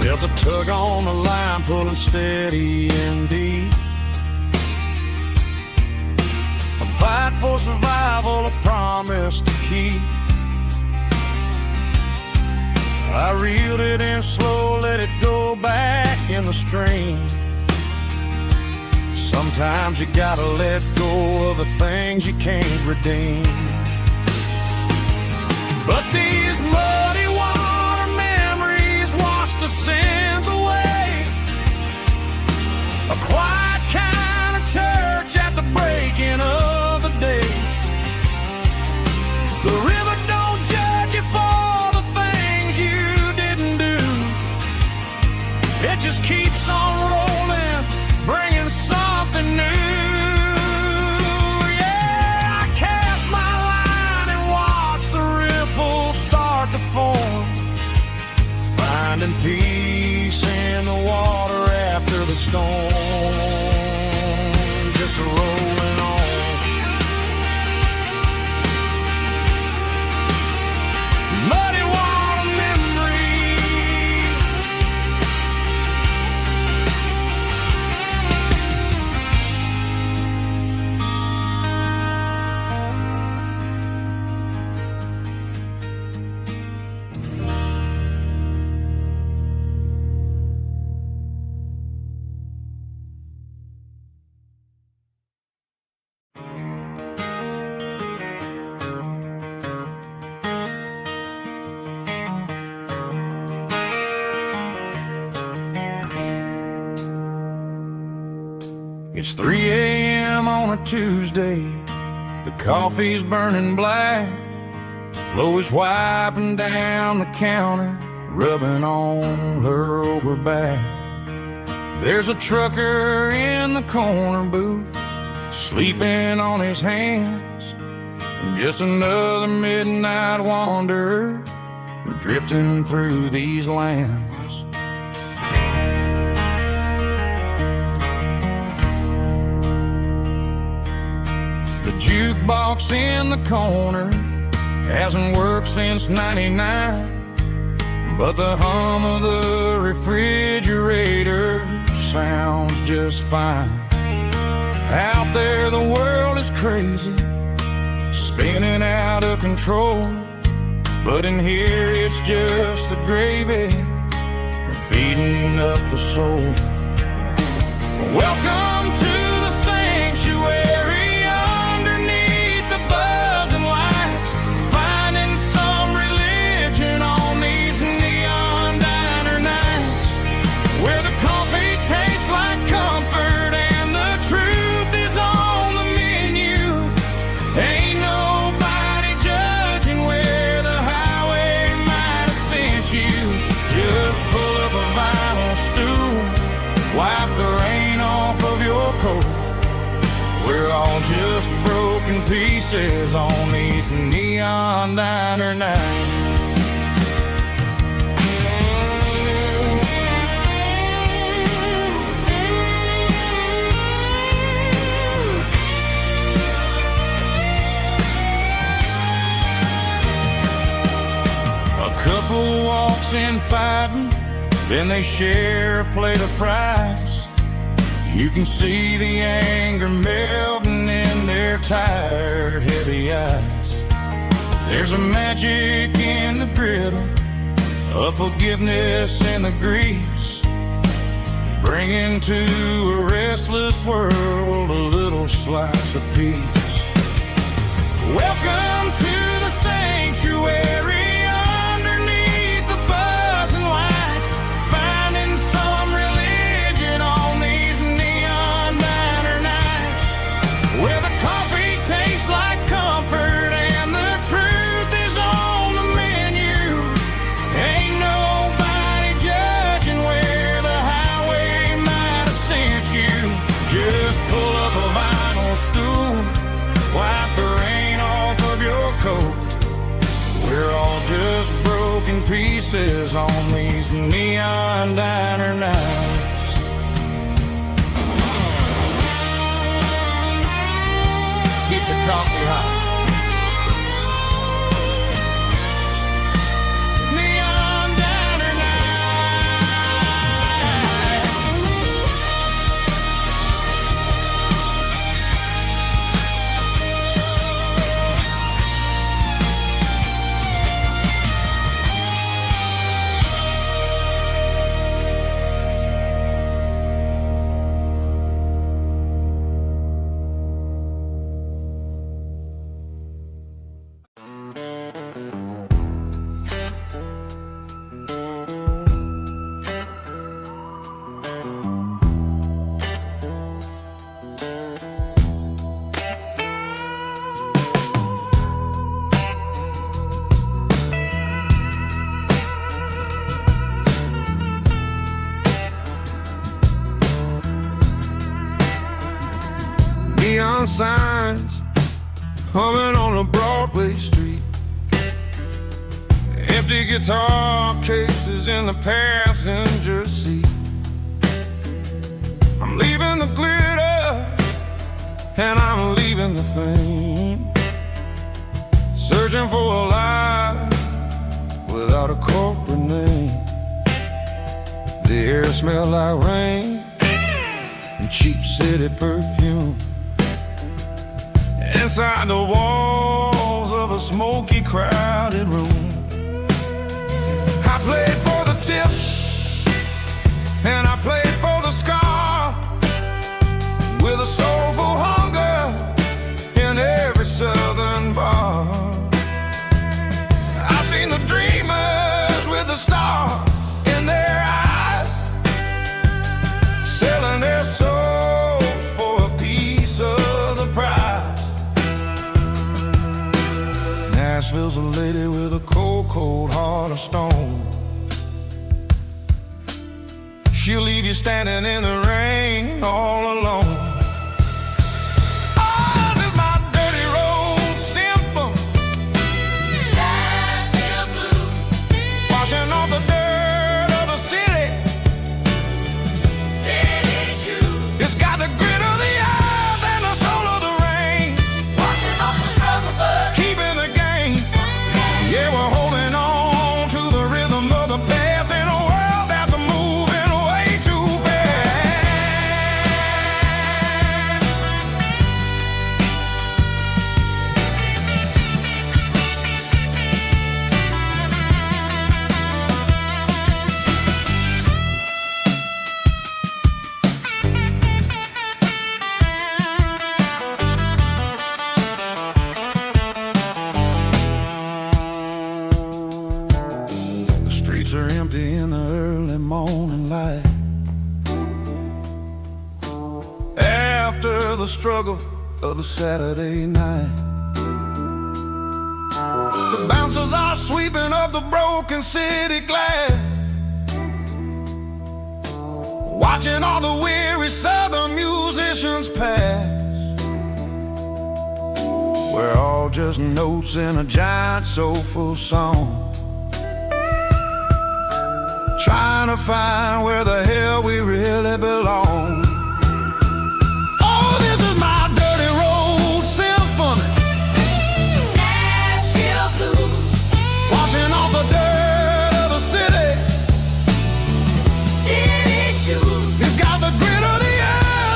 Felt a tug on the line, pulling steady and deep. Fight for survival, a promise to keep. I reeled it in slow, let it go back in the stream. Sometimes you gotta let go of the things you can't redeem. But these muddy water memories wash the sins away. A quiet kind of church at the breaking of the day. The river don't judge you for the things you didn't do. It just keeps on rolling, bringing something new. Yeah, I cast my line and watch the ripples start to form, finding peace in the water after the storm. Just rolling on. Muddy water memory. It's 3 a.m. on a Tuesday. The coffee's burning black. Flo is wiping down the counter, rubbing on her over back. There's a trucker in the corner booth, sleeping on his hands. Just another midnight wanderer, drifting through these lands. The jukebox in the corner hasn't worked since '99, but the hum of the refrigerator sounds just fine. Out there the world is crazy, spinning out of control, but in here it's just the gravy feeding up the soul. Welcome to the sanctuary, underneath the buzzing lights, finding some religion on these neon diner nights, where the coffee tastes like comfort and the truth is on the menu. Ain't nobody judging where the highway might have sent you. Just pull up a vinyl stool, wipe the rain off of your coat. We're all just broken pieces on these neon diner nights. A couple walks in fighting, then they share a plate of fries. You can see the anger melting in their tired, heavy eyes. There's a magic in the griddle, a forgiveness in the grease, bringing to a restless world a little slice of peace. Welcome to the sanctuary underneath the buzzing lights, finding some religion on these neon diner nights, where the coffee tastes like comfort and the truth is on the menu. Ain't nobody judging where the highway might have sent you. Just pull up a vinyl stool, wipe the rain off of your coat. We're all just broken pieces on these neon diner nights. Keep the coffee hot. Neon diner night. Neon signs humming on a Broadway street, empty guitar cases in the passenger seat. I'm leaving the glitter and I'm leaving the fame, searching for a life without a corporate name. The air smelled like rain and cheap city perfume. Inside the walls of a smoky, crowded room, I played for the tips and I played for the scar, with a soulful hunger in every southern bar. I've seen the dreamers with the stars in their eyes, selling their souls for a piece of the prize. Nashville's a lady with a cold, cold heart of stone. She'll leave you standing in the rain all alone. Oh, this is my dirty road symphony, Nashville blues, washing off the dirt of the city, city shoes. It's got the grit of the earth and the soul of the rain, washing off the struggle, but keeping the game. Yeah, we're holding on to the rhythm of the past in a world that's moving way too fast. The streets are empty in the early morning light, after the struggle of the Saturday night. The bouncers are sweeping up the broken city glass, watching all the weary southern musicians pass. We're all just notes in a giant soulful song, trying to find where the hell we really belong. Oh, this is my dirty road symphony, Nashville blues, washing off the dirt of the city, city shoes. It's got the grit of the earth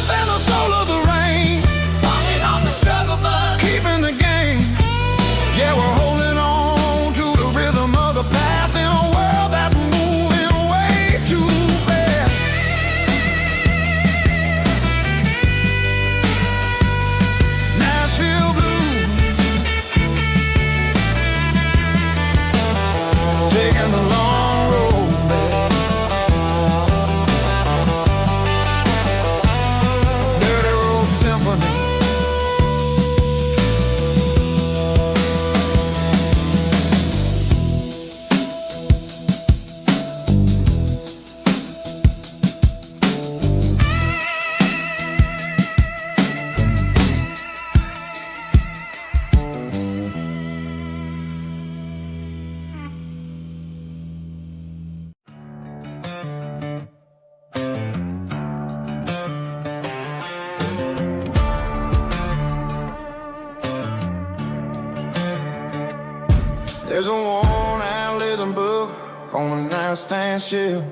on a nightstand shelf,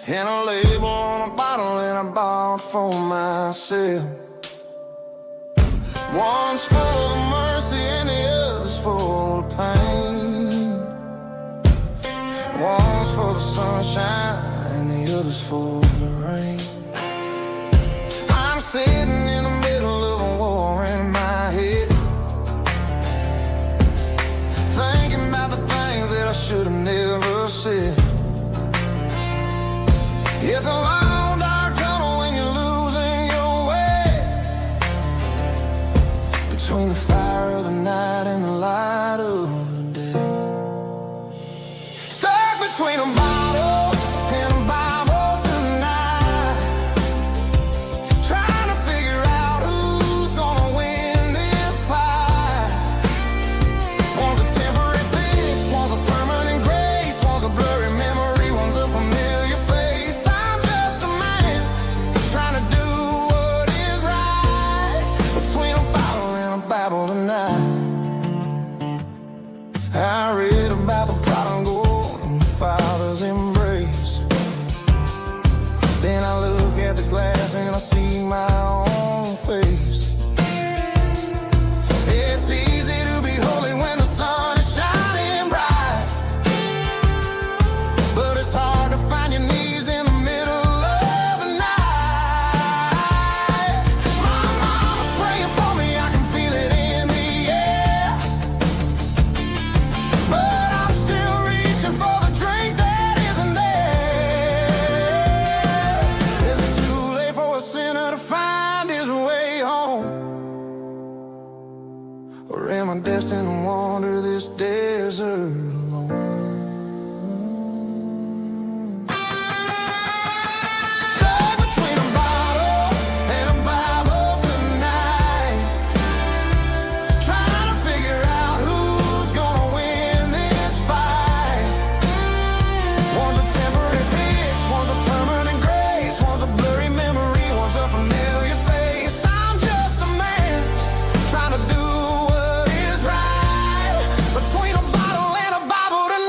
and a label on a bottle that I bought for myself. One's full of mercy and the other's full of pain. One's full of sunshine and the other's full of rain. I'm sitting in the middle of a war in my head, thinking about the things that I should have never said. It's a long dark tunnel when you're losing your way, between the fire of the night and the light of the day. Stuck between a bottle and a Bible tonight, trying to figure out who's gonna win this fight. One's a temporary fix, one's a permanent grace, one's a blurry memory, one's a familiar face. I'm just a man trying to do what is right, between a bottle and a Bible tonight. I read about the prodigal and the father's embrace. Then I look at the glass and I see my own face. It's easy to be holy when the sun is shining bright, but it's hard to find your knees in the middle of the night. My mama's praying for me, I can feel it in the air, but I'm still reaching for the drink that isn't there. Is it too late for a sinner to find his way home? Or am I destined to wander this desert alone? Stuck between a bottle and a Bible tonight, trying to figure out who's gonna win this fight. One's a temporary fix, one's a permanent grace, one's a blurry memory, one's a familiar face. I'm just a man trying to do what is right, between a bottle and a Bible tonight.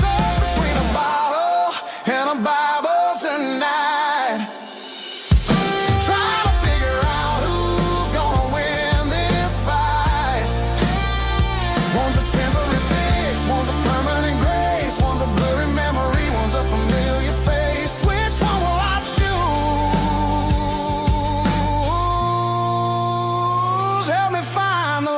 Stuck between a bottle and a Bible tonight, trying to figure out who's gonna win this fight. One's a temporary fix, one's a permanent grace, one's a blurry memory, one's a familiar face. Which one will I choose? Help me find the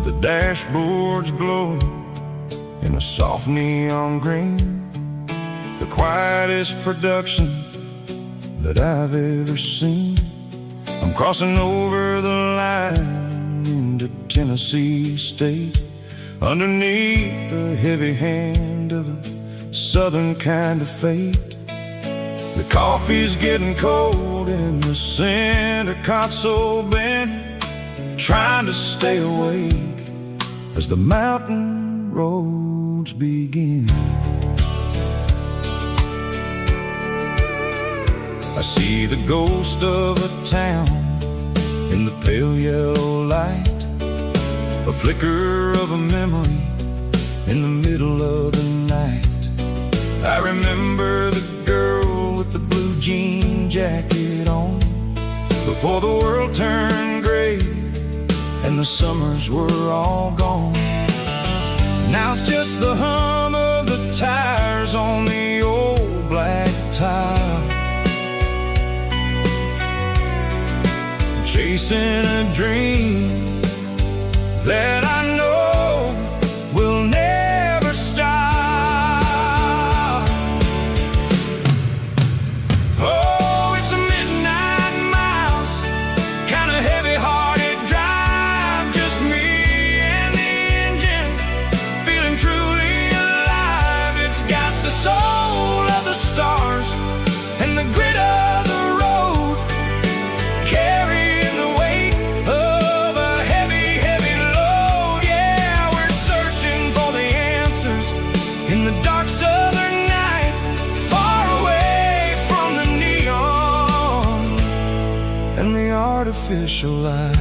The dashboard's glowing in a soft neon green, the quietest production that I've ever seen. I'm crossing over the line into Tennessee State, underneath the heavy hand of a southern kind of fate. The coffee's getting cold in the center console bin, trying to stay awake as the mountain roads begin. I see the ghost of a town in the pale yellow light, a flicker of a memory in the middle of the night. I remember the girl with the blue jean jacket on, before the world turned gray and the summers were all gone. Now it's just the hum of the tires fires on the old black tile, chasing a dream that I know will never stop. Oh, it's a midnight mouse, kind of heavy-hearted drive, just me and the engine, feeling truly alive. It's got the soul of the stars and the grit of the road, carrying the weight of a heavy, heavy load. Yeah, we're searching for the answers in the dark southern night, far away from the neon and the artificial light.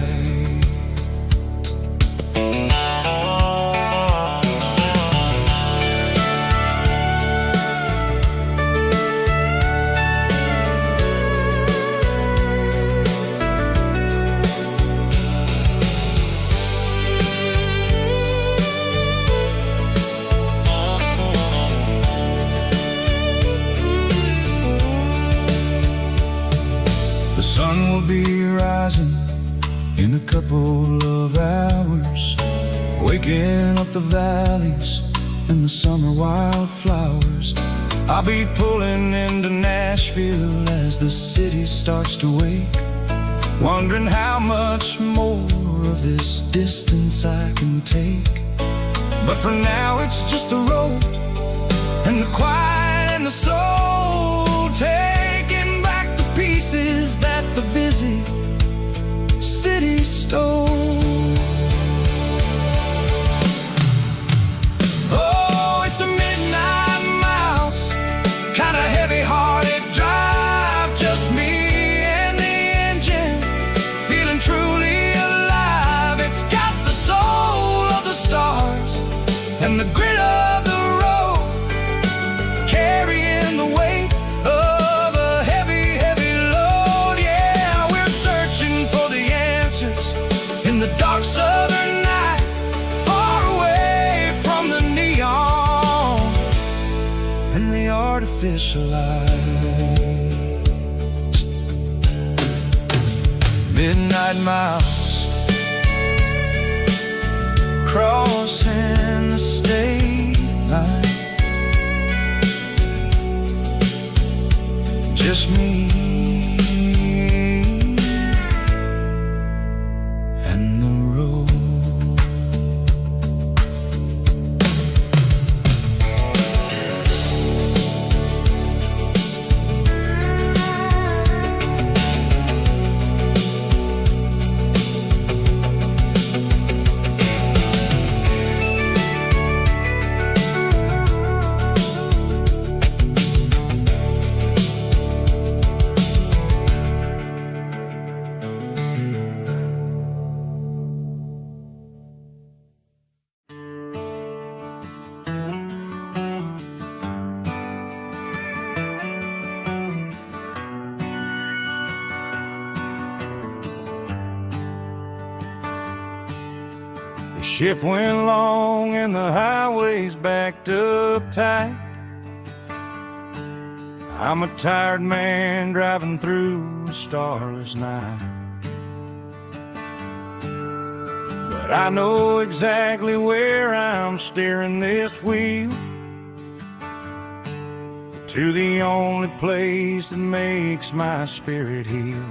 The sun will be rising in a couple of hours, waking up the valleys and the summer wildflowers. I'll be pulling into Nashville as the city starts to wake, wondering how much more of this distance I can take. But for now it's just the road and the quiet and the soul, taking back the pieces that the busy city stole. Oh, it's a midnight mouse, kind of heavy-hearted drive, just me and the engine, feeling truly alive. It's got the soul of the stars and the grit of the road, carrying the weight of a heavy, heavy load. Yeah, we're searching for the answers in the dark southern night, far away from the neon and the artificial light. Midnight mouse, crossing the state line, just me and the road. The shift went long and the highway's backed up tight. I'm a tired man driving through a starless night, but I know exactly where I'm steering this wheel, to the only place that makes my spirit heal.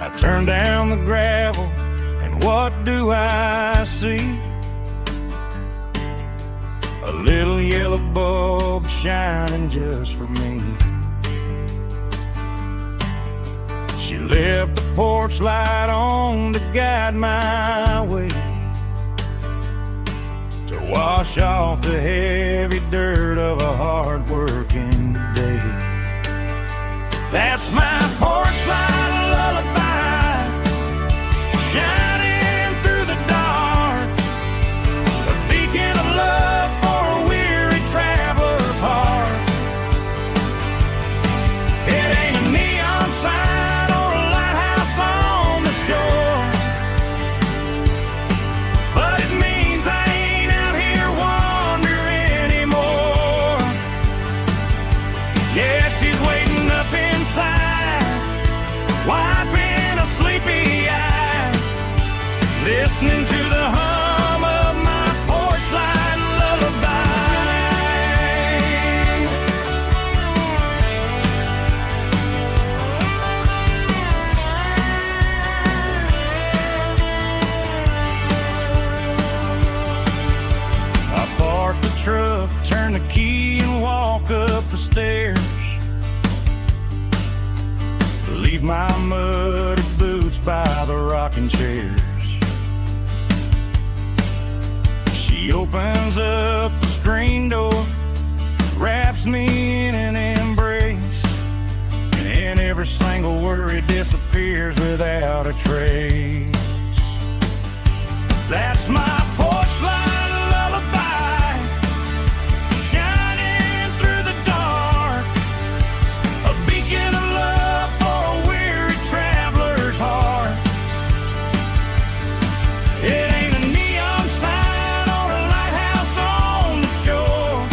I turn down the gravel, and what do I see? A little yellow bulb shining just for me. She left the porch light on to guide my way, to wash off the heavy dirt of a hard-working day. That's my porch light lullaby, shining through the dark, a beacon of love for a weary traveler's heart. It ain't a neon sign or a lighthouse on the shore, but it means I ain't out here wandering Yeah, she's waiting up inside, wiping a sleepy eye, listening to the hum of my porch light lullaby. I park the truck, turn the key and walk up the stairs. Leave my muddy boots by the rocking chairs. She opens up the screen door, wraps me in an embrace, and every single worry disappears without a trace. That's my porch light lullaby, shining through the dark, a beacon of love for a weary traveler's heart. It ain't a neon sign or a lighthouse on the shore,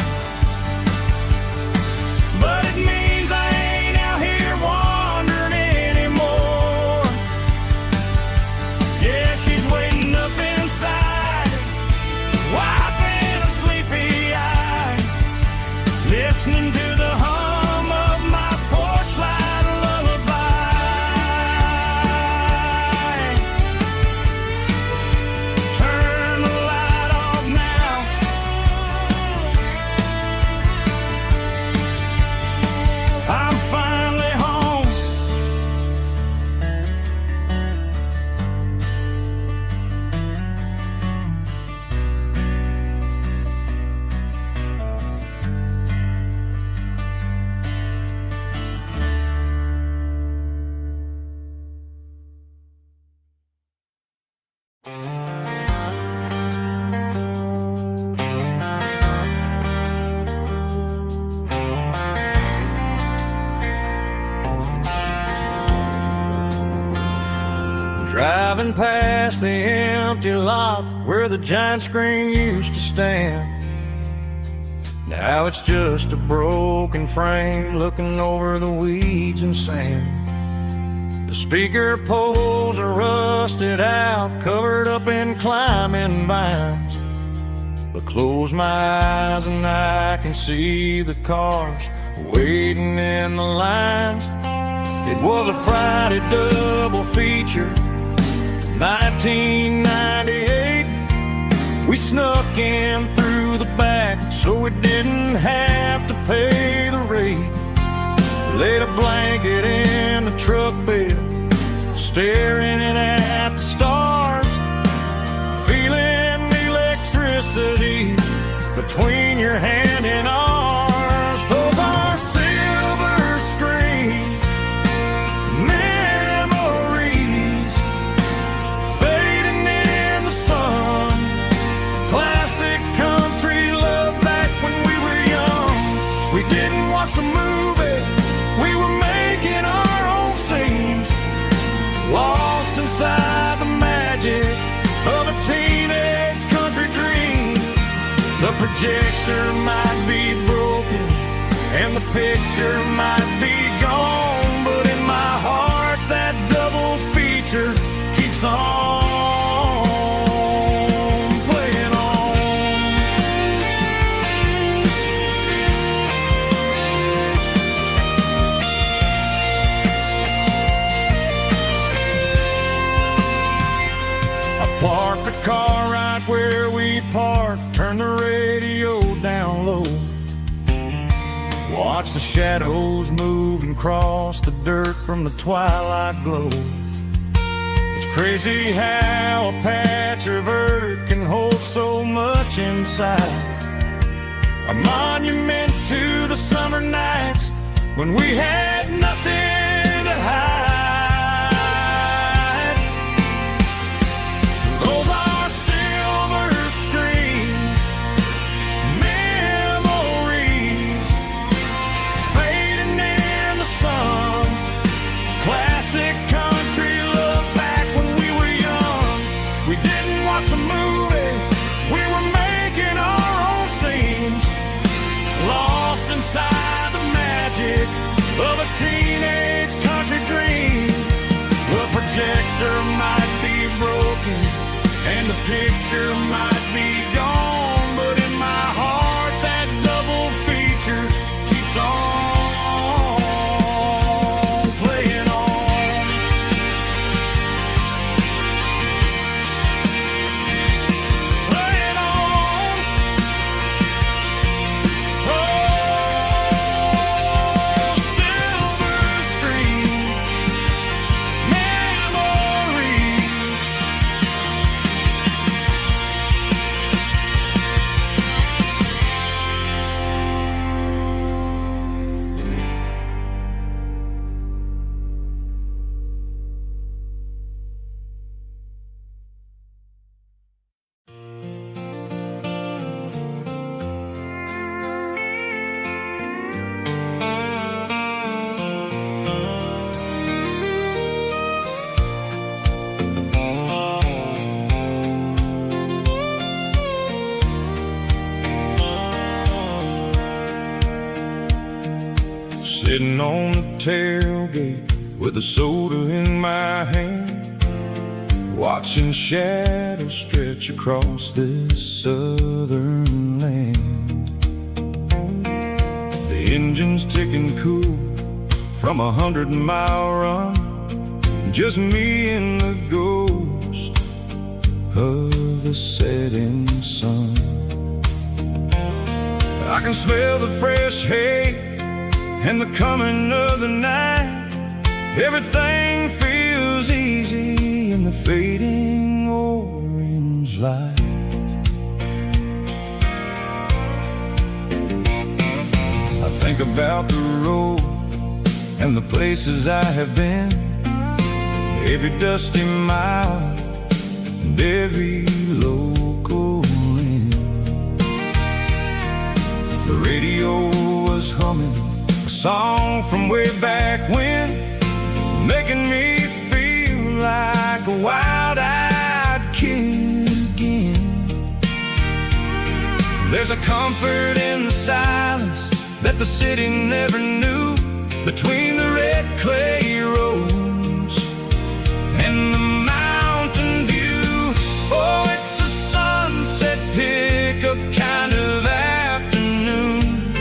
but it means I ain't out here wandering anymore. Yeah, she's waiting up inside, wiping a sleepy eye, listening to the hum of my porch light lullaby. Turn the light off now, I'm finally home. Driving past the empty lot where the giant screen used to stand. Now it's just a broken frame looking over the weeds and sand. The speaker poles are rusted out, covered up in climbing vines. But close my eyes and I can see the cars waiting in the lines. It was a Friday double feature, 1998. We snuck in through the back so we didn't have to pay the rate. Laid a blanket in the truck bed, staring at the stars, feeling the electricity between your hand and ours. Those are silver screen memories fading in the sun. Classic country love back when we were young. We didn't watch the movie, we were making our own scenes, lost inside the magic of a teenage country dream. The projector might be broken and the picture might be gone, but in my heart that double feature keeps on playing on. I parked the car right where we parked, turned the radio down low, watch the shadows move and cross the dirt from the twilight glow. It's crazy how a patch of earth can hold so much inside, a monument to the summer nights when we had nothing to hide. Those are silver screen memories fading in the sun. Classic country love back when we were young. We didn't watch the movie, we were making our own scenes, lost inside the magic future might be gone, but in my heart that double feature keeps on playing on. Playing on. Oh, silver screen memories. Sitting on the tailgate with a soda in my hand, watching shadows stretch across this southern land. The engine's ticking cool from 100-mile run, just me and the ghost of the setting sun. I can smell the fresh hay and the coming of the night. Everything feels easy in the fading orange light. I think about the road and the places I have been, every dusty mile and every local inn. The radio was humming a song from way back when, making me feel like a wild-eyed kid again. There's a comfort in the silence that the city never knew, between the red clay roads and the mountain view. Oh, it's a sunset pickup kind of afternoon,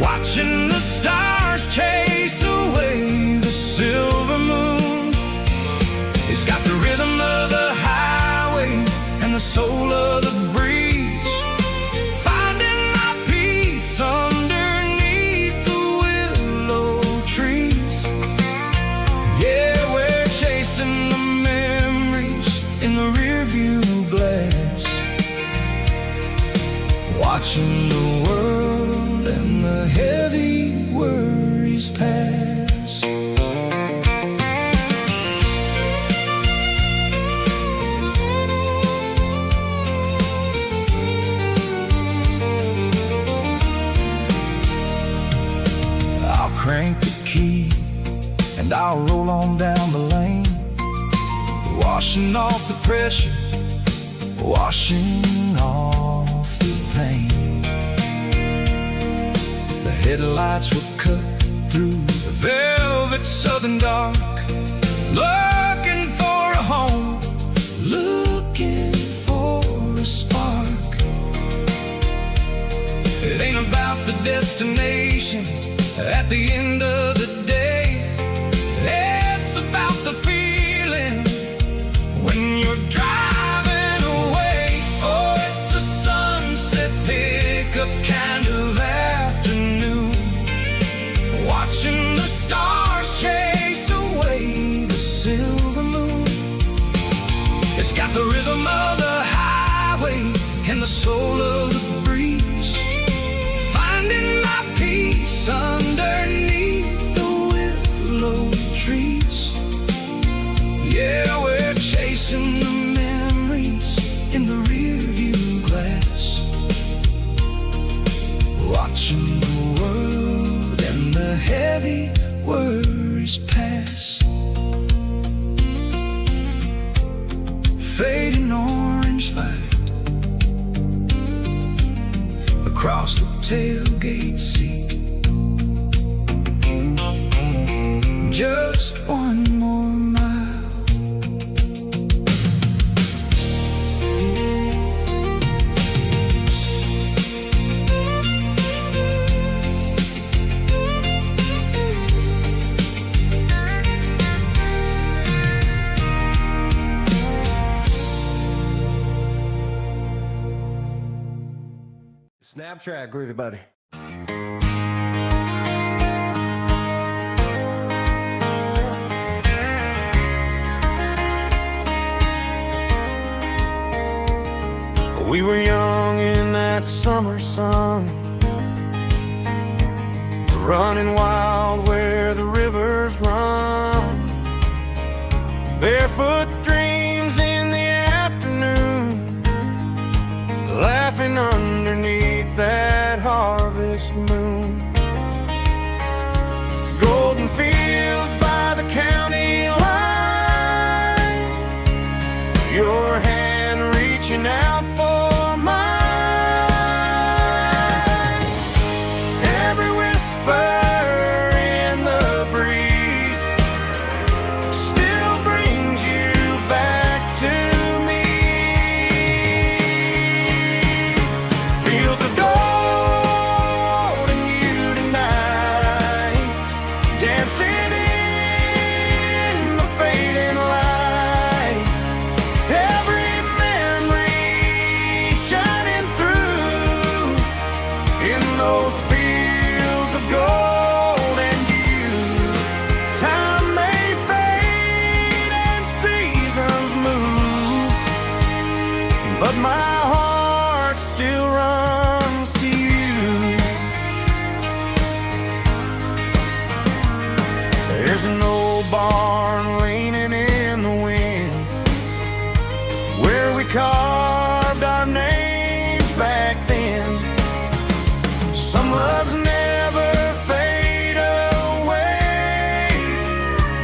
watching the stars chase away the silver moon. It's got the rhythm of the highway and the soul of the breeze, finding my peace underneath the willow trees. Yeah, we're chasing the memories in the rearview glass, watching the world and the heavy worries pass. I'll crank the key and I'll roll on down the lane, washing off the pressure, washing off the pain. The headlights will cut through the velvet southern dark, looking for a home, looking for a spark. It ain't about the destination at the end of the day, it's about the feeling when you're driving away. Oh, it's a sunset pickup kind of afternoon, watching the stars chase away the silver moon. It's got the rhythm of the highway and the soul of the breeze, finding my peace underneath the willow trees. Yeah, we're chasing the memories in the rearview glass, watching the world and the heavy worries pass. Fading orange light across the tailgate seat. Just one more mile. Five track, groovy buddy. We were young in that summer sun, running wild where the rivers run, barefoot dreams in the afternoon, laughing underneath that harvest moon. Golden fields by the county line, your hand reaching out for mine. Every whisper in the breeze still brings you back to me. Fields of gold and you tonight, dancing in the fading light. Every memory shining through in those fields of gold and you. Time may fade and seasons move, but my heart still runs to you. There's an old barn leaning in the wind where we carved our names back then. Some loves never fade away,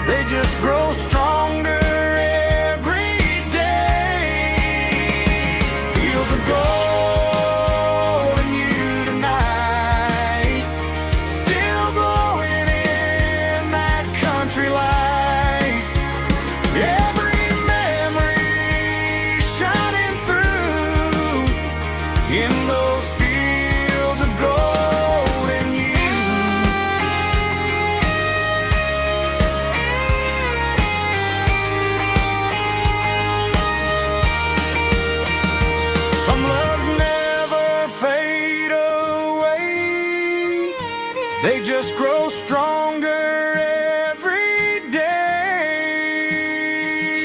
they just grow stronger every day. Fields of gold and you tonight, still glowing in that country light. Every memory shining through in those fields of gold and you. Some loves never fade away, they just grow stronger every day.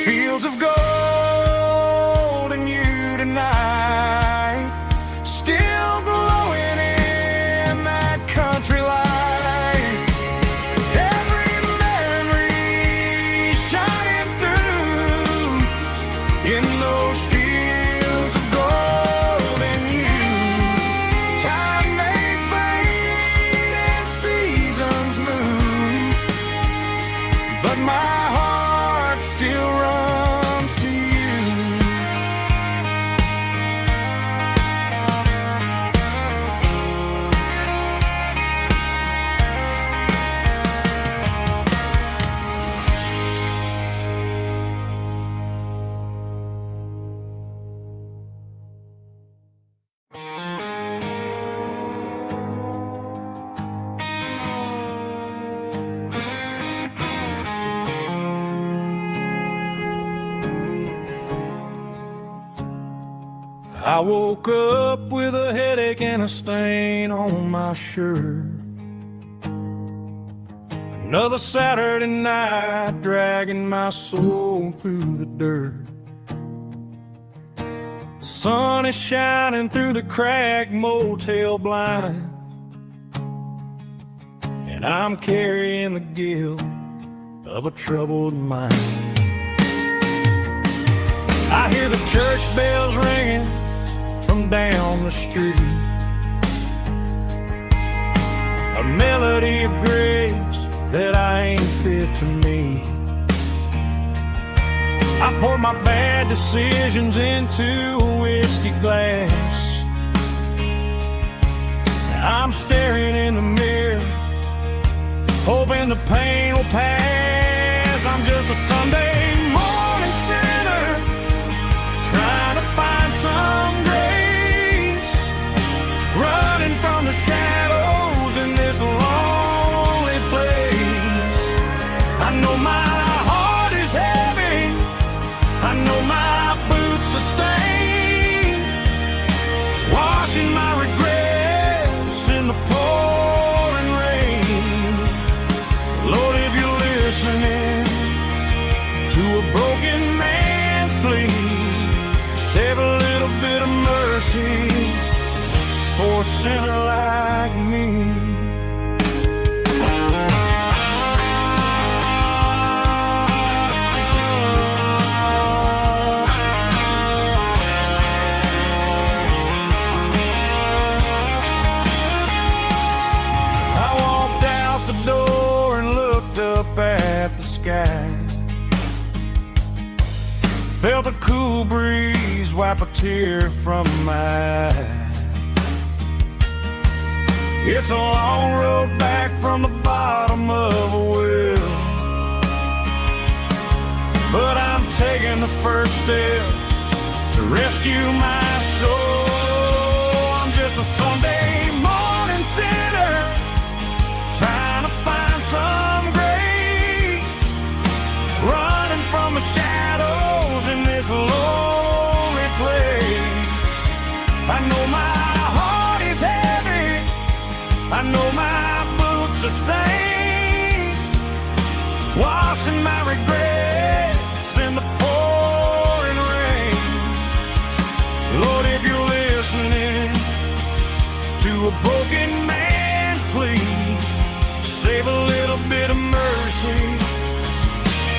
Fields of gold and you tonight, still glowing in that country light. Every memory shining through in those fields of gold and you. Time may fade and seasons move, but my heart still runs to you. I woke up with a headache and a stain on my shirt. Another Saturday night dragging my soul through the dirt. The sun is shining through the cracked motel blind, and I'm carrying the guilt of a troubled mind. I hear the church bells ringing from down the street, a melody of grace that I ain't fit to meet. I poured my bad decisions into a whiskey glass. I'm staring in the mirror, hoping the pain will pass. I'm just a Sunday morning sinner, trying to find some grace, running from the shadows in this lonely place. I know my heart is heavy, I know my boots are stained, washing my regrets sinner like me. I walked out the door and looked up at the sky. Felt a cool breeze wipe a tear from my eye. It's a long road back from the bottom of a well, but I'm taking the first step to rescue my soul. I'm just a Sunday morning sinner trying to find some grace, running from the shadows in this lonely place. I know my heart is heavy, I know my boots are stained, washing my regrets in the pouring rain. Lord, if you're listening to a broken man's plea, save a little bit of mercy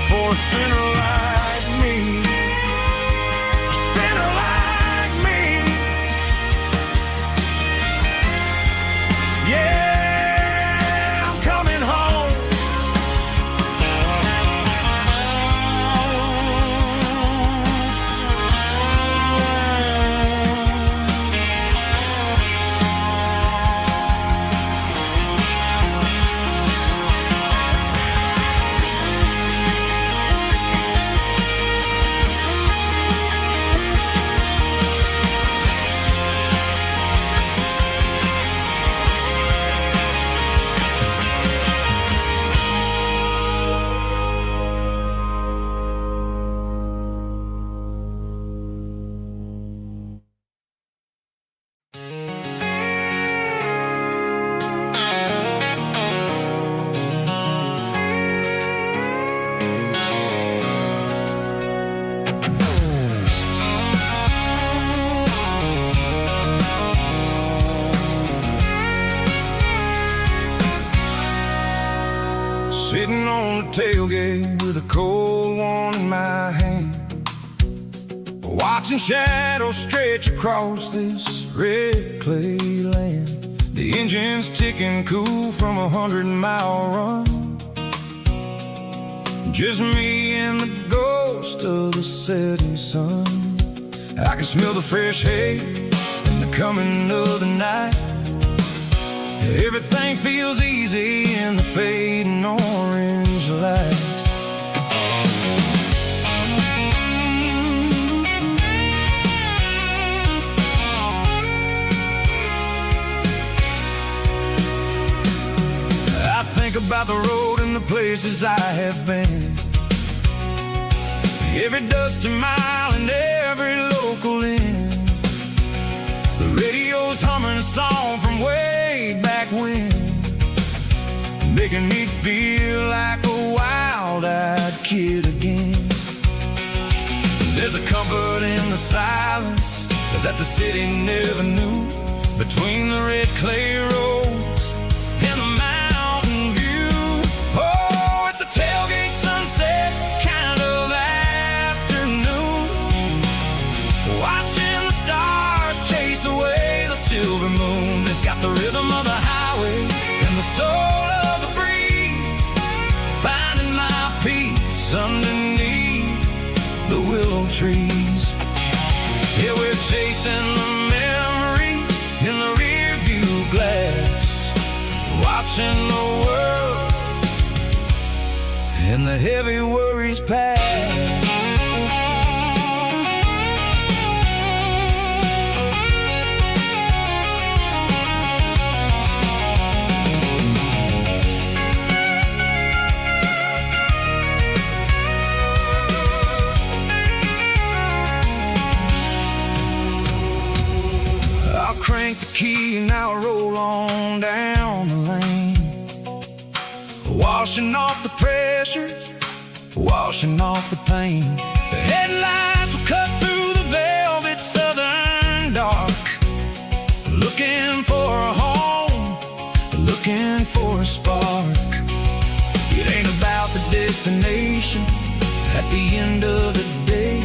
for a sinner like me. A sinner like me. Yeah, I'm coming home. Sitting on the tailgate with a cold one in my hand, watching shadows stretch across this red clay land. The engine's ticking cool from a 100-mile run. Just me and the ghost of the setting sun. I can smell the fresh hay and the coming of the night. Everything feels easy in the fading orange light. I think about the road and the places I have been, every dusty mile and every local inn. The radio's humming a song from way back when, making me feel like a wild-eyed kid again. There's a comfort in the silence that the city never knew, between the red clay roads and the mountain view. Oh, it's a tailgate sunset kind of afternoon, watching the stars chase away the silver moon. It's got the rhythm of the highway and the soul of the breeze, finding my peace underneath the willow trees. Yeah, we're chasing the memories in the rear view glass, watching the world and the heavy worries pass. Crank the key and I'll roll on down the lane, washing off the pressure, washing off the pain. The headlights will cut through the velvet southern dark, looking for looking for a spark. It ain't about the destination at the end of the day.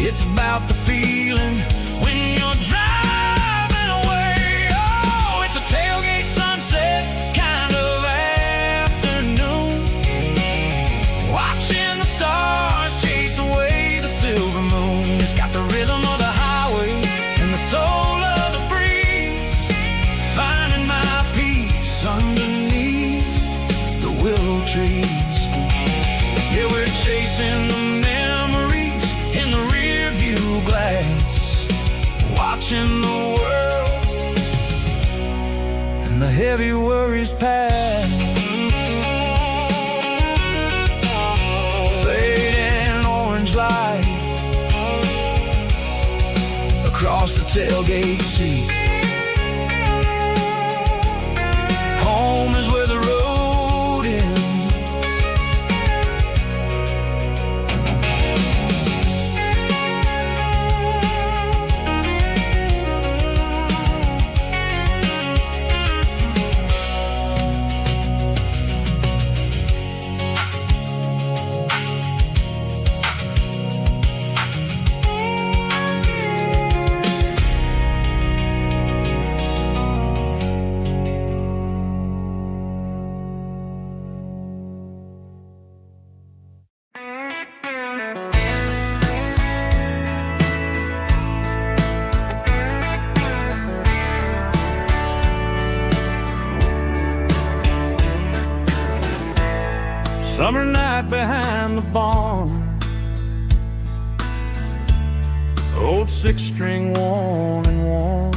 It's about the feeling when you're driving away. Oh, it's a tailgate sunset kind of afternoon, watching the stars chase away the silver moon. It's got the rhythm of the highway and the soul of the breeze, finding my peace underneath the willow trees. Yeah, we're chasing the memories in the rear view glass, watching the world and the heavy worries pass. Fading orange light across the tailgate seat. Home is where the road ends. Summer night behind the barn, old six-string worn and worn,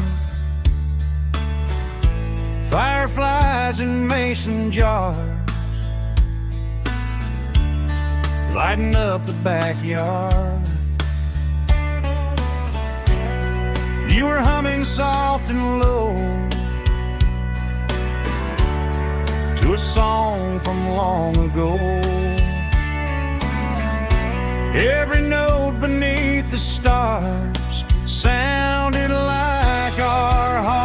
fireflies in mason jars, lighting up the backyard. You were humming soft and low to a song from long ago. Every note beneath the stars sounded like our hearts.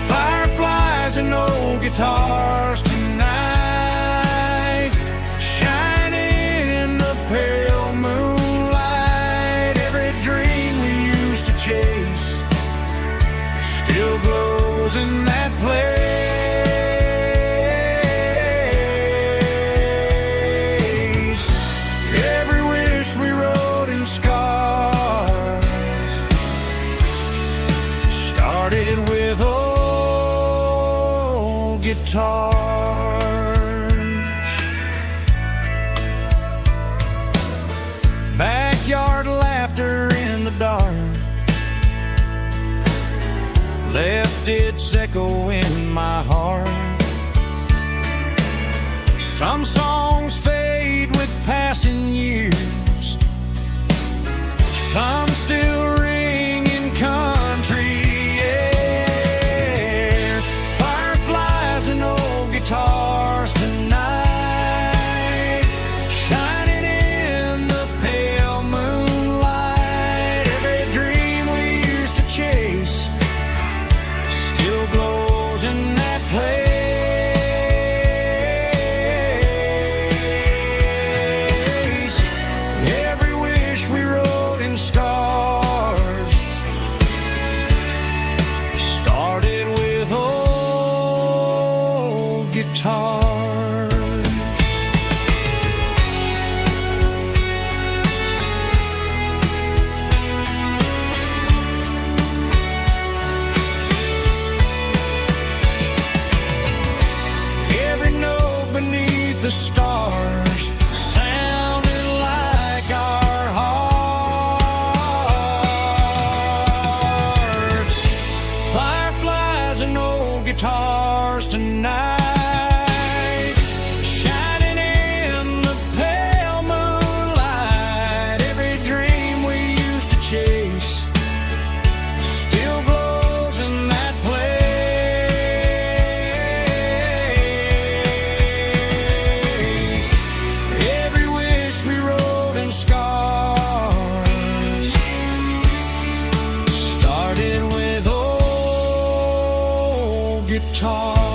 Fireflies and old guitars tonight, shining in the pale moonlight. Every dream we used to chase still glows in that place. Every wish we wrote in scars started with old guitars. Backyard laughter in the dark left its echo in my heart. Some songs fade with passing years, some still ring in country air. Fireflies and old guitars tonight, shining in the pale moonlight. Every dream we used to chase still glows in that place. Every wish we wrote in stars started with old guitars. Every note beneath the stars sounded like our hearts. Fireflies and old guitars tonight, shining in the pale moonlight. Every dream we used to chase still glows in that place. Every wish we wrote in scars started with guitars.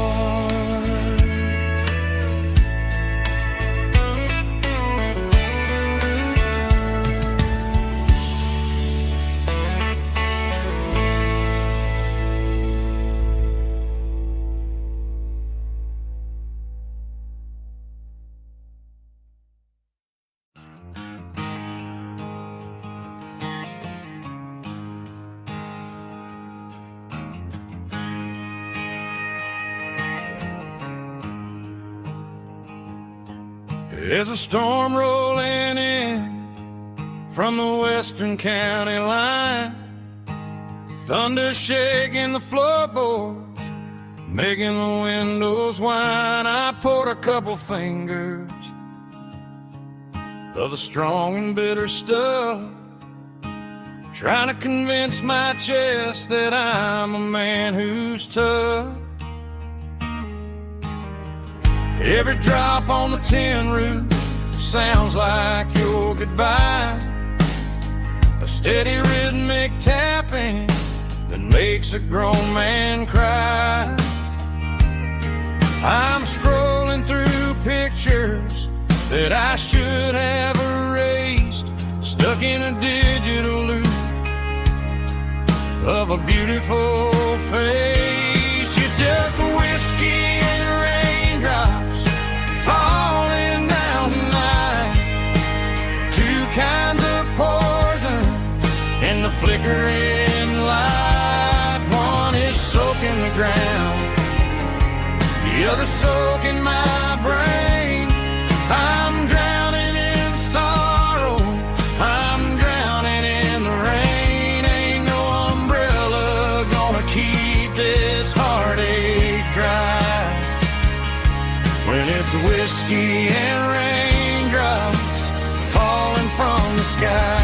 There's a storm rolling in from the western county line, thunder shaking the floorboards, making the windows whine. I poured a couple fingers of the strong and bitter stuff, trying to convince my chest that I'm a man who's tough. Every drop on the tin roof sounds like your goodbye, a steady rhythmic tapping that makes a grown man cry. I'm scrolling through pictures that I should have erased, stuck in a digital loop of a beautiful face. It's just whiskey and raindrops falling down tonight, two kinds of poison in the flickering light. One is soaking the ground, the other soaking my brain. I'm drowning in sorrow, I'm drowning in the rain. Ain't no umbrella gonna keep this heartache dry when it's whiskey and raindrops falling from the sky.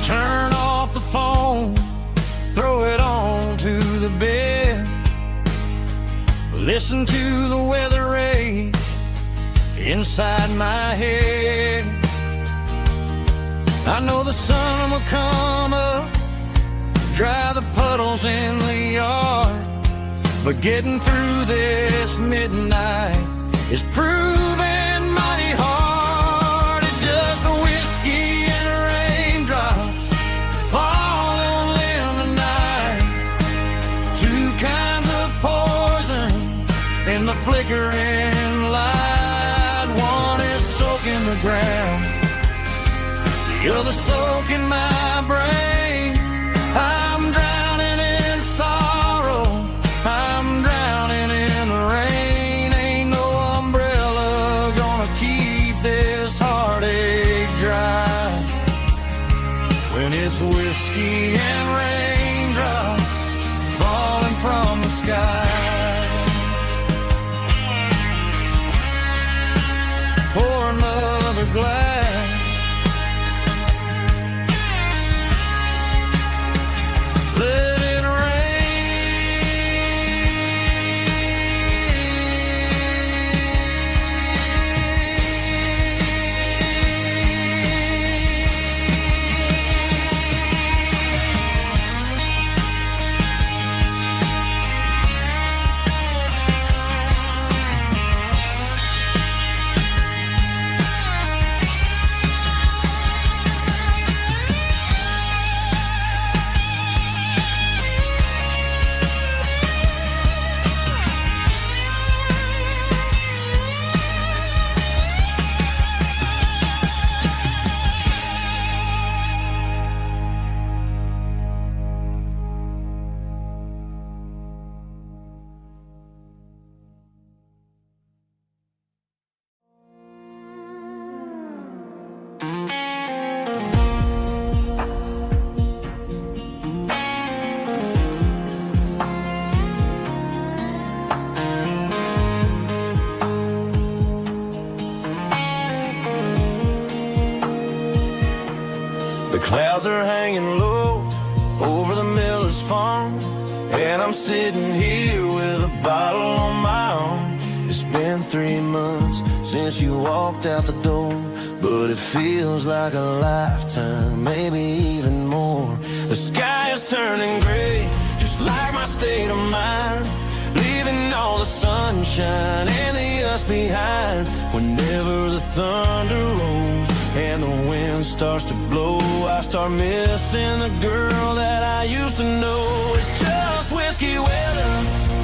Turn off the phone, throw it on to the bed, listen to the weather rage inside my head. I know the sun will come up, dry the puddles in the yard, but getting through this midnight is proving mighty hard. It's just a whiskey and raindrops falling in the night, two kinds of poison in the flickering light. One is soaking the ground, the other soaking my brain. I'm drowning in sorrow, I'm drowning in the rain. Ain't no umbrella gonna keep this heartache dry when it's whiskey and raindrops falling from the sky. Pour another glass, let it The clouds are hanging low over the miller's farm, and I'm sitting here with a bottle on my arm. It's been 3 months since you walked out the door, but it feels like a lifetime, maybe even more. The sky is turning gray, just like my state of mind, leaving all the sunshine and the us behind. Whenever the thunder rolls and the wind starts to blow, I start missing the girl that I used to know. It's just whiskey weather,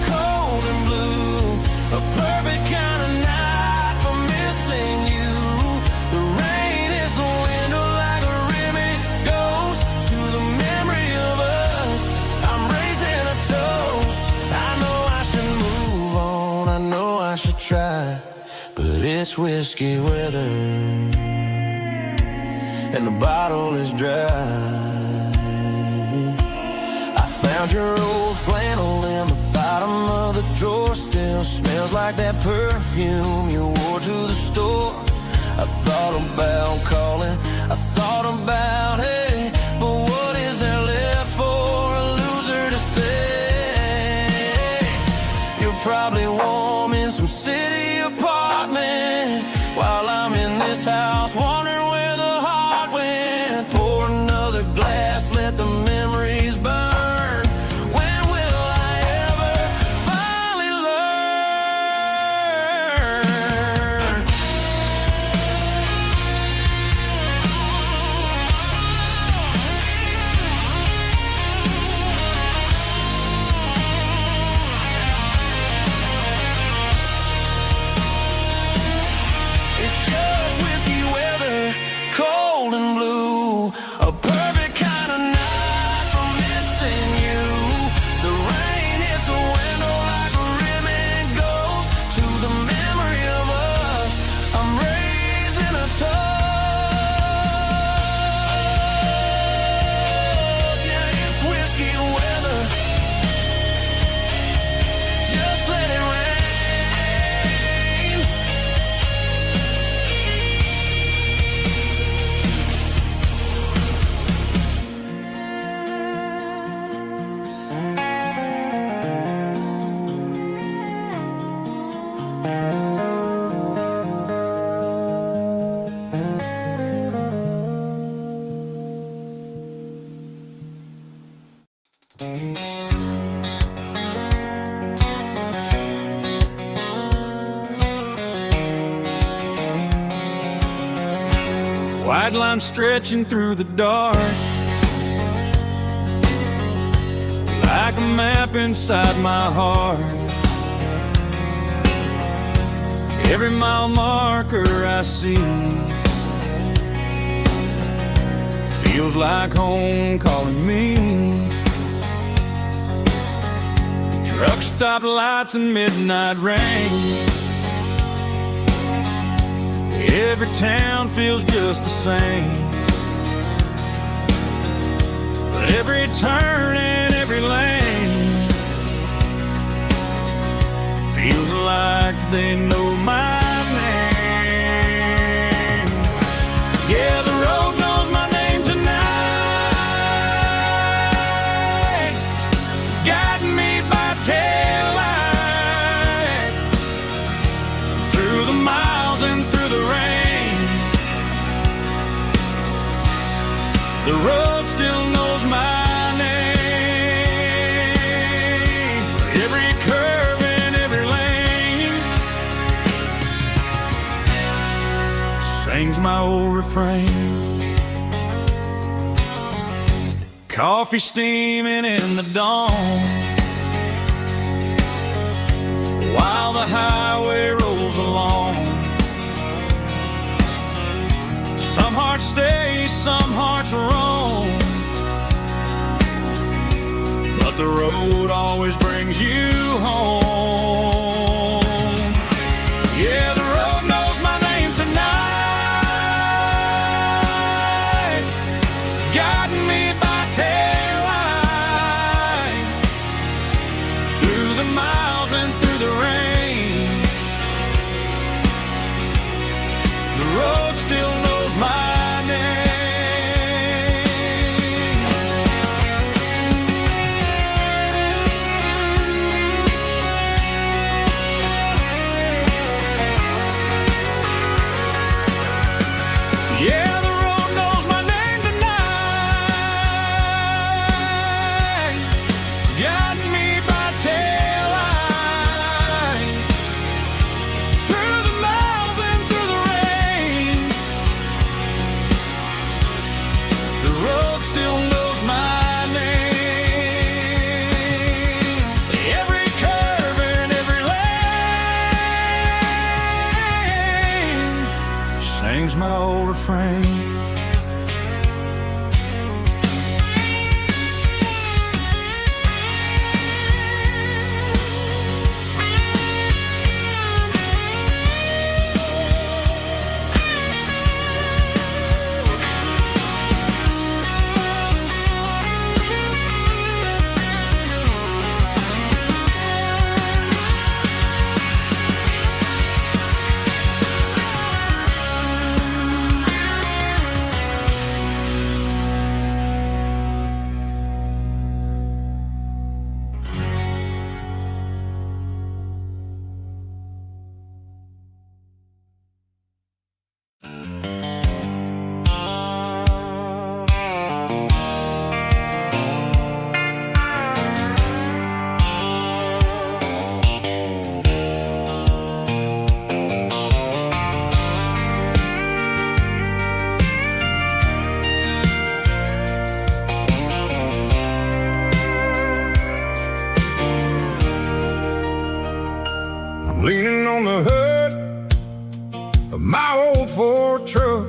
cold and blue, a perfect kind of night for missing you. The rain is the window like a ribbon goes to the memory of us. I'm raising a toast. I know I should move on, I know I should try, but it's whiskey weather and the bottle is dry. I found your old flannel in the bottom of the drawer, still smells like that perfume you wore to the store. I thought about calling, I thought about, hey, but what is there left for a loser to say? You're probably warm in some city apartment while I'm in this house wondering where the heart went. Pour another glass, let the memories burn. When will I ever finally learn? It's just whiskey weather, cold and blue, a perfect kind of night for missing you. The rain hits the window like a ribbon goes to the memory of us. I'm raising a toast. Yeah, it's whiskey weather. Just let it rain. White line stretching through the dark, like a map inside my heart. Every mile marker I see feels like home calling me. Truck stop lights and midnight rain, every town feels just the same. But every turn and every lane feels like they know my name. Yeah, the road knows my name tonight, guiding me by taillight through the miles and through the rain. The road still knows my name. Every curve and every lane sings my old refrain. Coffee steaming in the dawn, while the highway rolls along. Some hearts stay, some hearts roam, but the road always brings you home. Yeah, the road knows my name tonight, guiding me by taillight through the miles and through the rain. The road still knows my name. sings my old refrain. Leaning on the hood of my old Ford truck,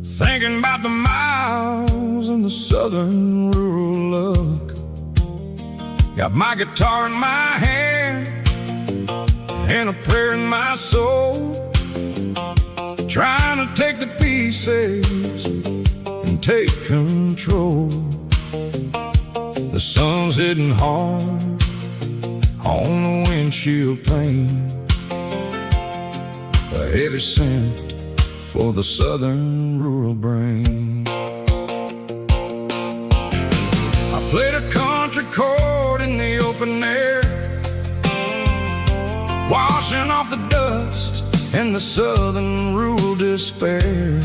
thinking about the miles and the southern rural look. Got my guitar in my hand and a prayer in my soul, trying to take the pieces and take control. The sun's hitting hard on the windshield pane, a heavy scent for the southern rural brain. I played a country chord in the open air, washing off the dust and the southern rural despair.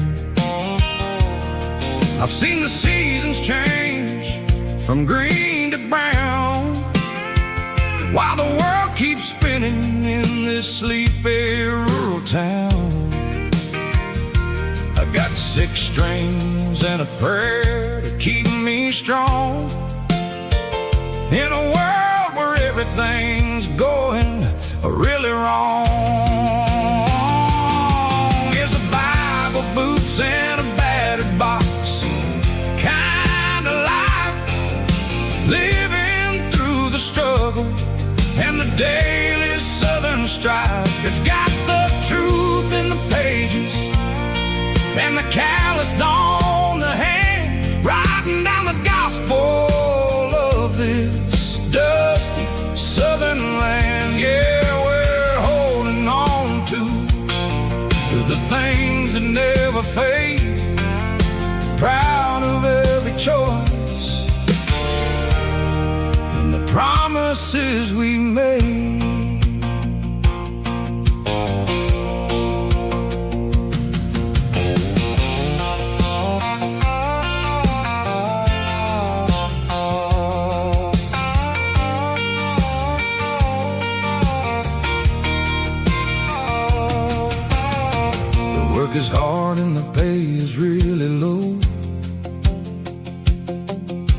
I've seen the seasons change from green to brown, while the world keeps spinning in this sleepy rural town. I got 6 strings and a prayer to keep me strong, in a world where everything's going really wrong. It's a Bible, boots, and a battered box kind of life, living through the struggle and the daily southern strife. It's got the truth in the pages and the calloused on the hand, writing down the gospel of this dusty southern land. Yeah, we're holding on to the things that never fade, proud of every choice and the promises we made. The work is hard and the pay is really low,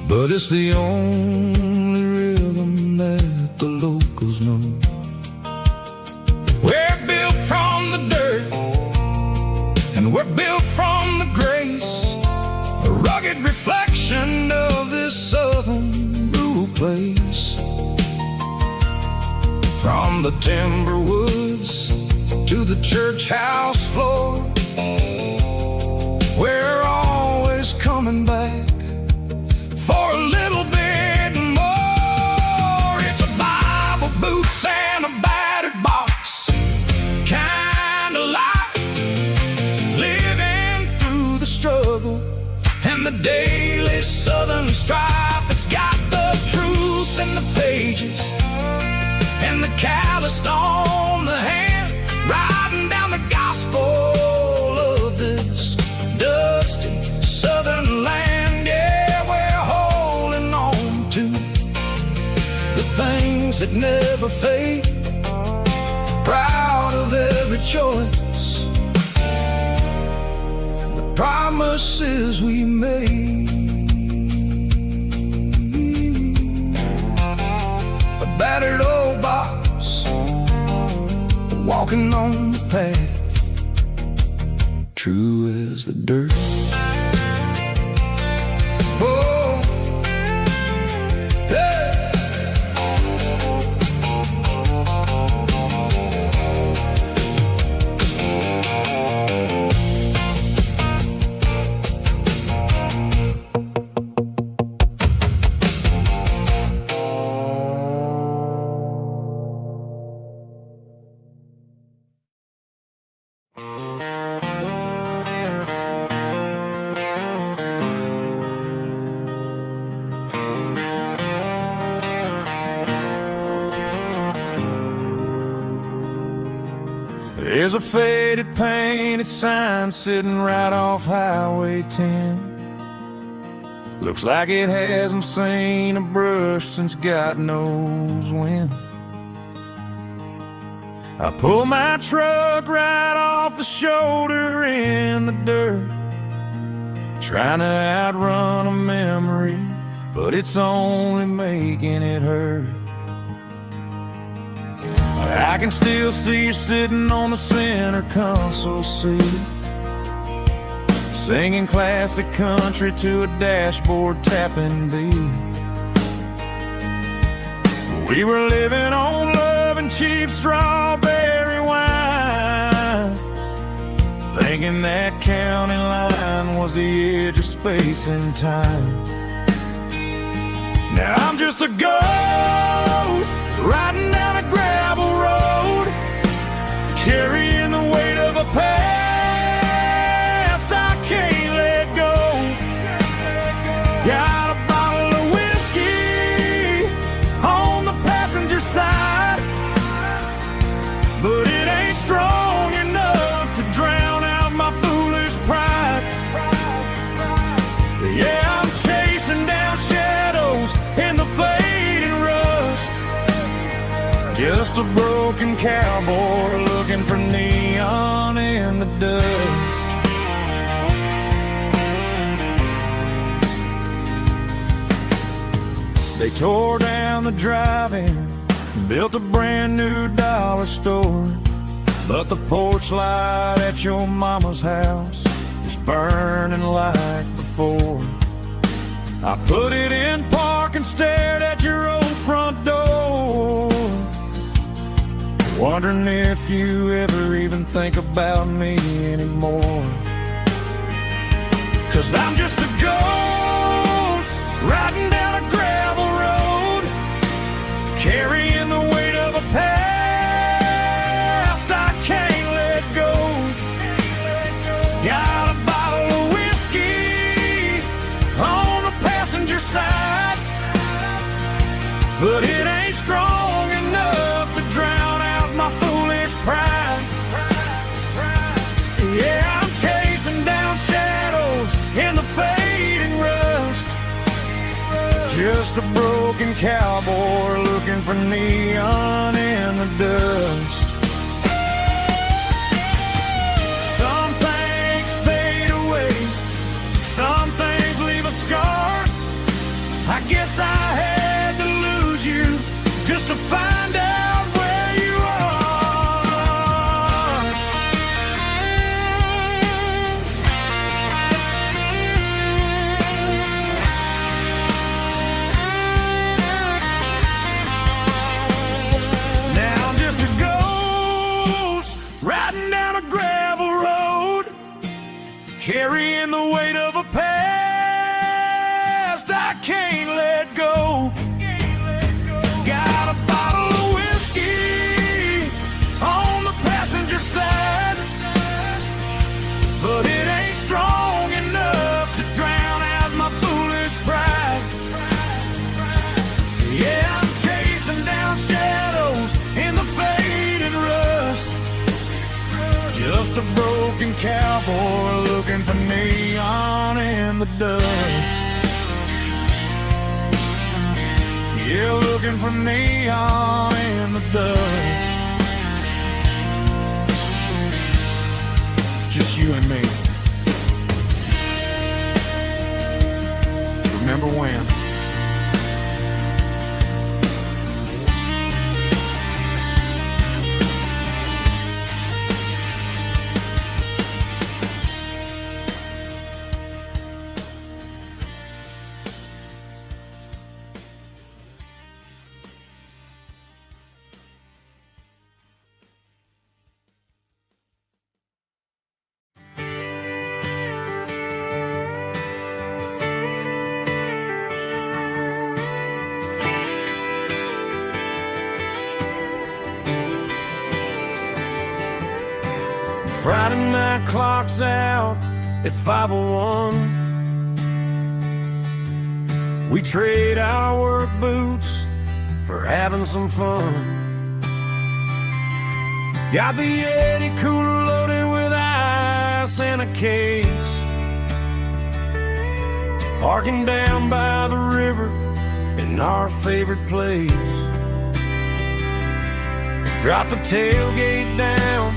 but it's the only rhythm that the locals know. We're built from the dirt and we're built from the grace, a rugged reflection of this southern rural place. From the timber woods to the church house floor, we're always coming back for a little bit more. It's a Bible, boots, and a battered box kind of life, living through the struggle and the daily southern strife. It's got the truth in the pages and the calloused on the hand, writing down the gospel of this dusty southern land. Yeah, we're holding on to the things that never fade, proud of every choice and the promises we made. A battered old box walking on the path, true as the dirt. Oh, hey. There's a faded painted sign sitting right off Highway 10. Looks like it hasn't seen a brush since God knows when. I pull my truck right off the shoulder in the dirt, trying to outrun a memory, but it's only making it hurt. I can still see you sitting on the center console seat, singing classic country to a dashboard tapping beat. We were living on love and cheap strawberry wine, thinking that county line was the edge of space and time. Now I'm just a ghost riding down a gravel road, carrying the weight of a past I can't let go. Got a bottle of whiskey on the passenger side, but it ain't strong enough to drown out my foolish pride. Yeah, I'm chasing down shadows in the fading rust, just a broken cowboy looking for neon in the dust. They tore down the drive-in, built a brand new dollar store, but the porch light at your mama's house is burning like before. I put it in park and stared at your old front door, wondering if you ever even think about me anymore. 'Cause I'm just a ghost riding down a gravel road, carrying the weight of a past I can't let go. Got a bottle of whiskey on the passenger side, but it ain't strong enough to drown out my foolish pride. Yeah, I'm chasing down shadows in the fading rust, just a broken cowboy looking for neon in the dust. Some things fade away, some things leave a scar. I guess I had to lose you just to find out where you are. Now I'm just a ghost riding down a gravel road, carrying the weight of a past I can't let go. Got a bottle of whiskey on the passenger side, but it ain't strong enough to drown out my foolish pride. Yeah, I'm chasing down shadows in the fading rust, just a broken cowboy looking for neon in the dust. Yeah, looking for neon in the dust. Just you and me. Remember when? Friday night clock's out at 5:01. We trade our work boots for having some fun. Got the Yeti cooler loaded with ice and a case, parking down by the river in our favorite place. Drop the tailgate down,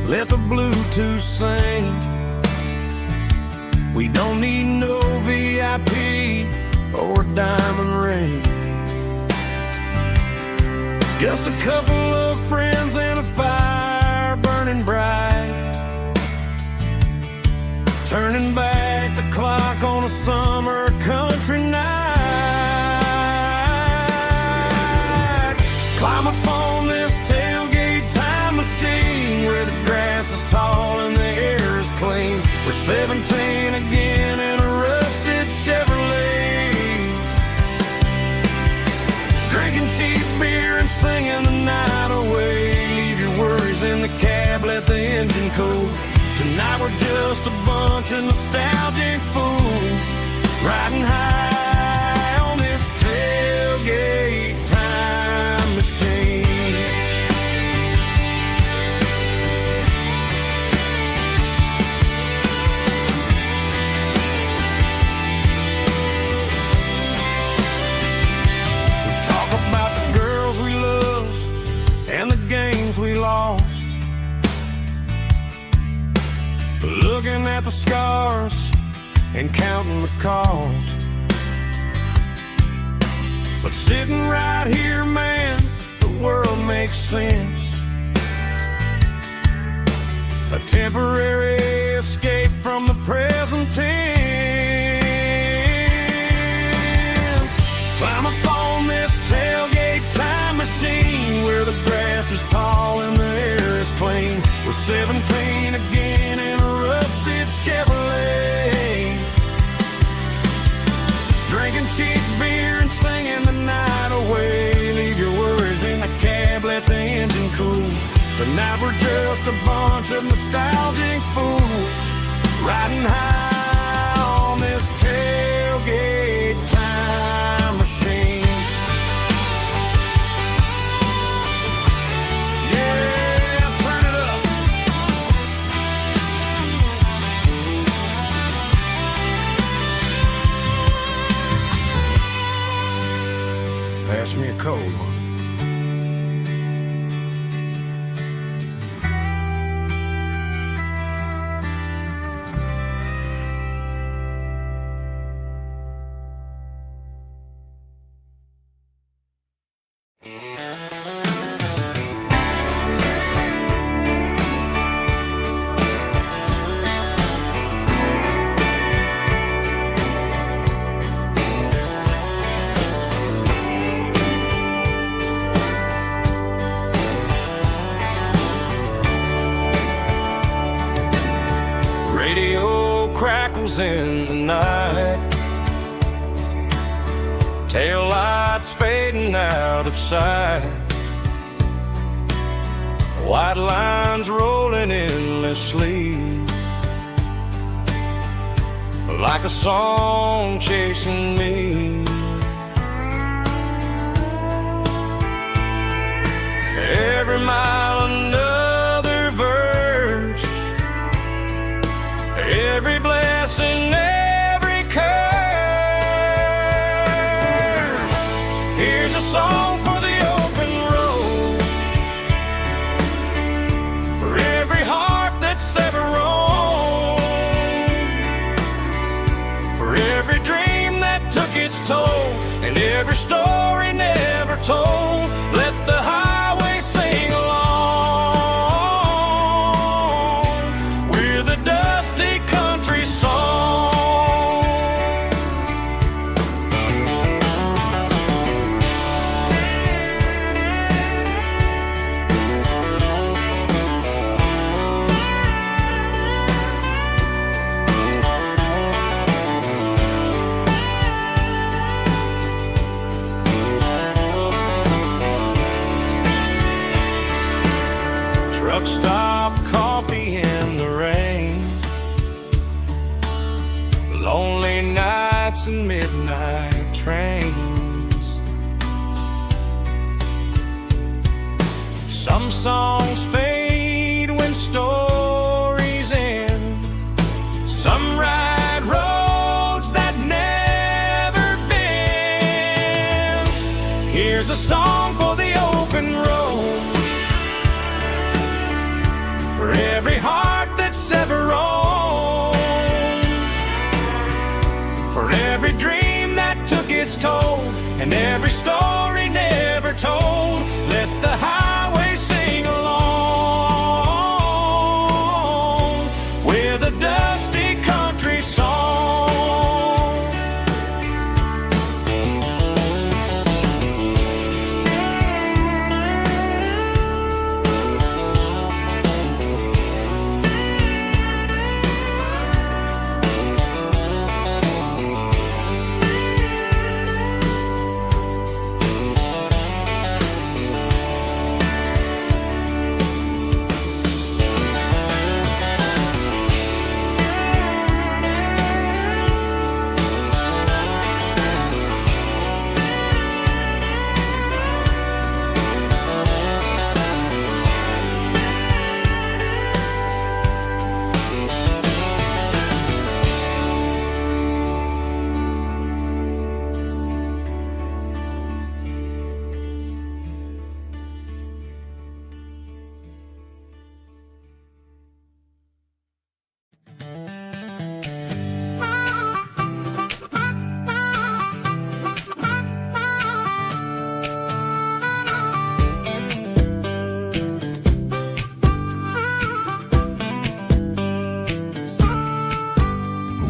let the Bluetooth sing. We don't need no VIP or a diamond ring. Just a couple of friends and a fire burning bright, turning back the clock on a summer country night. Climb up on this tailgate time machine where the grass is tall and the air is clean. We're 17 again in a rusted Chevrolet, drinking cheap beer and singing the night away. Leave your worries in the cab, let the engine cool. Tonight we're just a bunch of nostalgic fools, riding high on this tailgate time machine. We talk about the girls we love and the games we lost, looking at the scars and counting the cost. But sitting right here, man, the world makes sense. A temporary escape from the present tense. Climb up on this tailgate time machine where the grass is tall and the air is clean. We're 17 again in a rusted Chevrolet, drinking cheap beer and singing the night away. Leave your worries in the cab, let the engine cool. Tonight we're just a bunch of nostalgic fools, riding high on this tailgate time machine. Pass me a cold one. In the night, tail lights fading out of sight, white lines rolling endlessly, like a song chasing me. Every mile another verse, every blessing, every curse. Here's a song for the open road, for every heart that's ever roamed, for every dream that took its toll, and every story never told. Let the highway sing along with a dusty country song. Truck stop, coffee in night trains. Some songs fade when stories end. Some ride roads that never bend. Here's a song for the open road, for every heart that's ever roamed, for every dream that took its toll, and every story never told. Let the highway sing along with a dusty country song.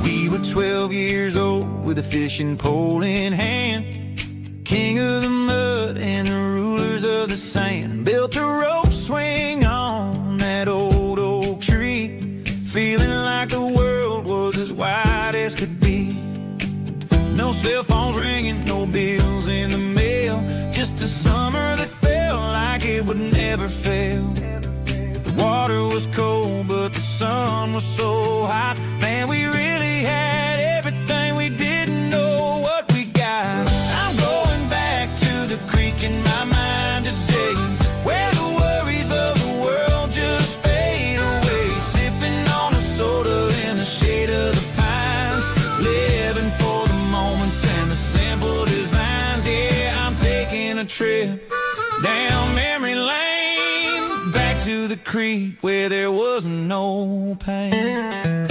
We were 12 years old with a fishing pole in hand, king of the mud and the rulers of the sand. Built a rope swing on that old oak tree, feeling like the world was as wide as could be. No cell phones ringing, no bills in the mail, just a summer that felt like it would never fail. The water was cold, but the sun was so hot. Man, we really had everything, we didn't know what we got. I'm going back to the creek in my mind today, where the worries of the world just fade away. Sipping on a soda in the shade of the pines, living for the moments and the simple designs. Yeah, I'm taking a trip down memory lane, back to the creek where there was no pain.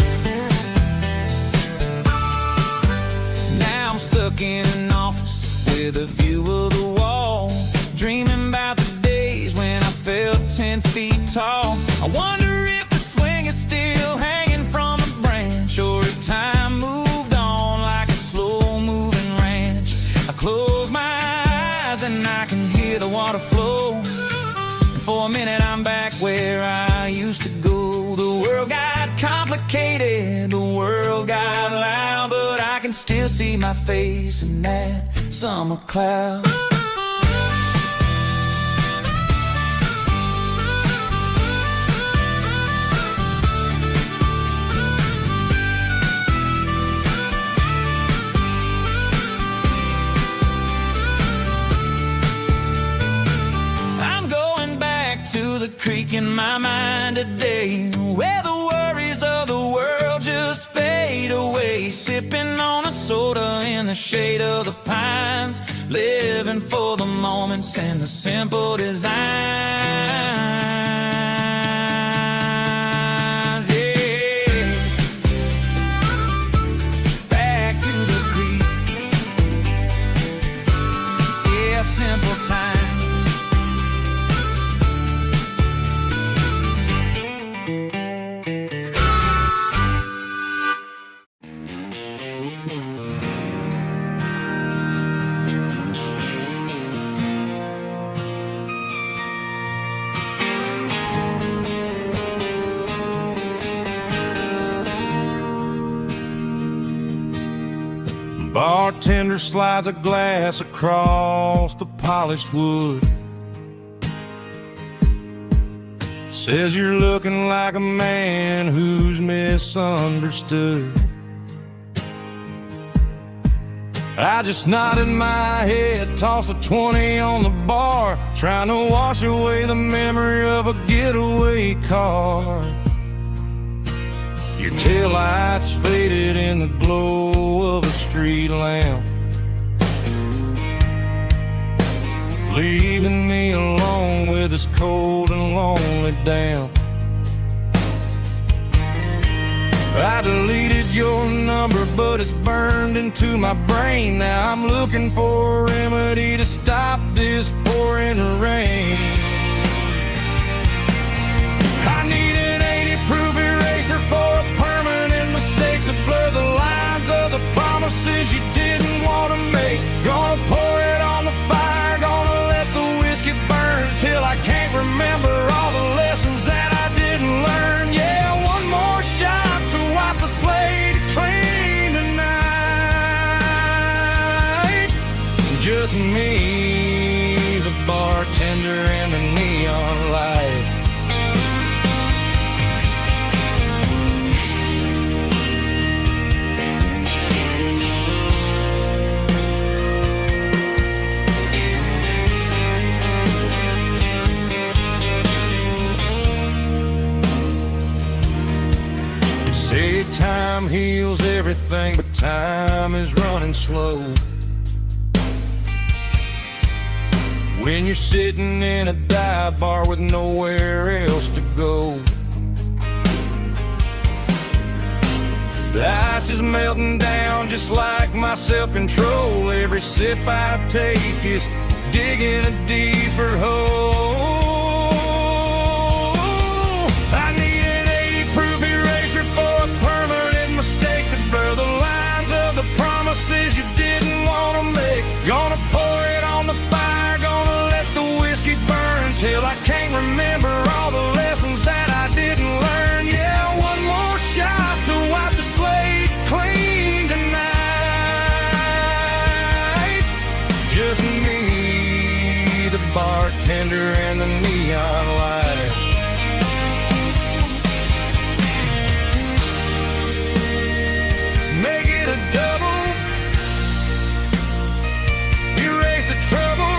Now I'm stuck in an office with a view of the wall, dreaming about the days when I felt 10 feet tall. I wonder if the swing is still hanging from a branch, or if time moved on like a slow-moving ranch. I close my eyes and I can hear the water flow, and for a minute I'm back where I used to go. The world got complicated, the world got loud, but I can still see my face in that summer cloud. I'm going back to the creek in my mind today, where the worries of the world just fade away. Sipping on a soda in the shade of the pines, living for the moments and the simple designs. Yeah, back to the creek. Yeah, simple times. Bartender slides a glass across the polished wood, says you're looking like a man who's misunderstood. I just nodded my head, tossed a 20 on the bar, trying to wash away the memory of a getaway car. Your taillights faded in the glow of a street lamp, leaving me alone with this cold and lonely damp. I deleted your number, but it's burned into my brain. Now I'm looking for a remedy to stop this pouring rain. I need an 80-proof eraser for a permanent mistake to blur the lines of the promises you didn't want to make. Gonna pour it on the fire, gonna let the whiskey burn till I can't remember all the lessons that I didn't learn. Yeah, one more shot to wipe the slate clean tonight. Just me, the bartender, and the neon light. Say time heals everything, but time is running slow. When you're sitting in a dive bar with nowhere else to go, the ice is melting down just like my self-control. Every sip I take is digging a deeper hole. I need an 80-proof eraser for a permanent mistake to blur the lines of the promises you didn't want to make. Gonna pour it on the fire, gonna let the whiskey burn till I can't remember all the lessons that I didn't learn. Yeah, one more shot to wipe the slate clean tonight. Just me, the bartender, and the neon light. Make it a double, erase the trouble.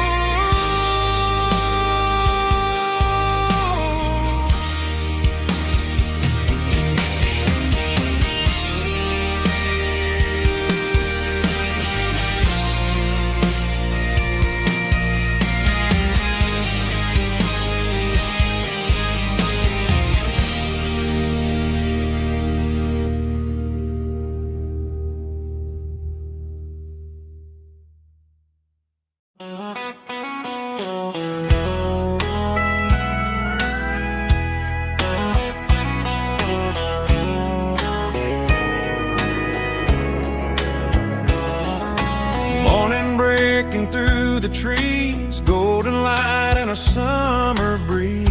Through the trees, golden light and a summer breeze.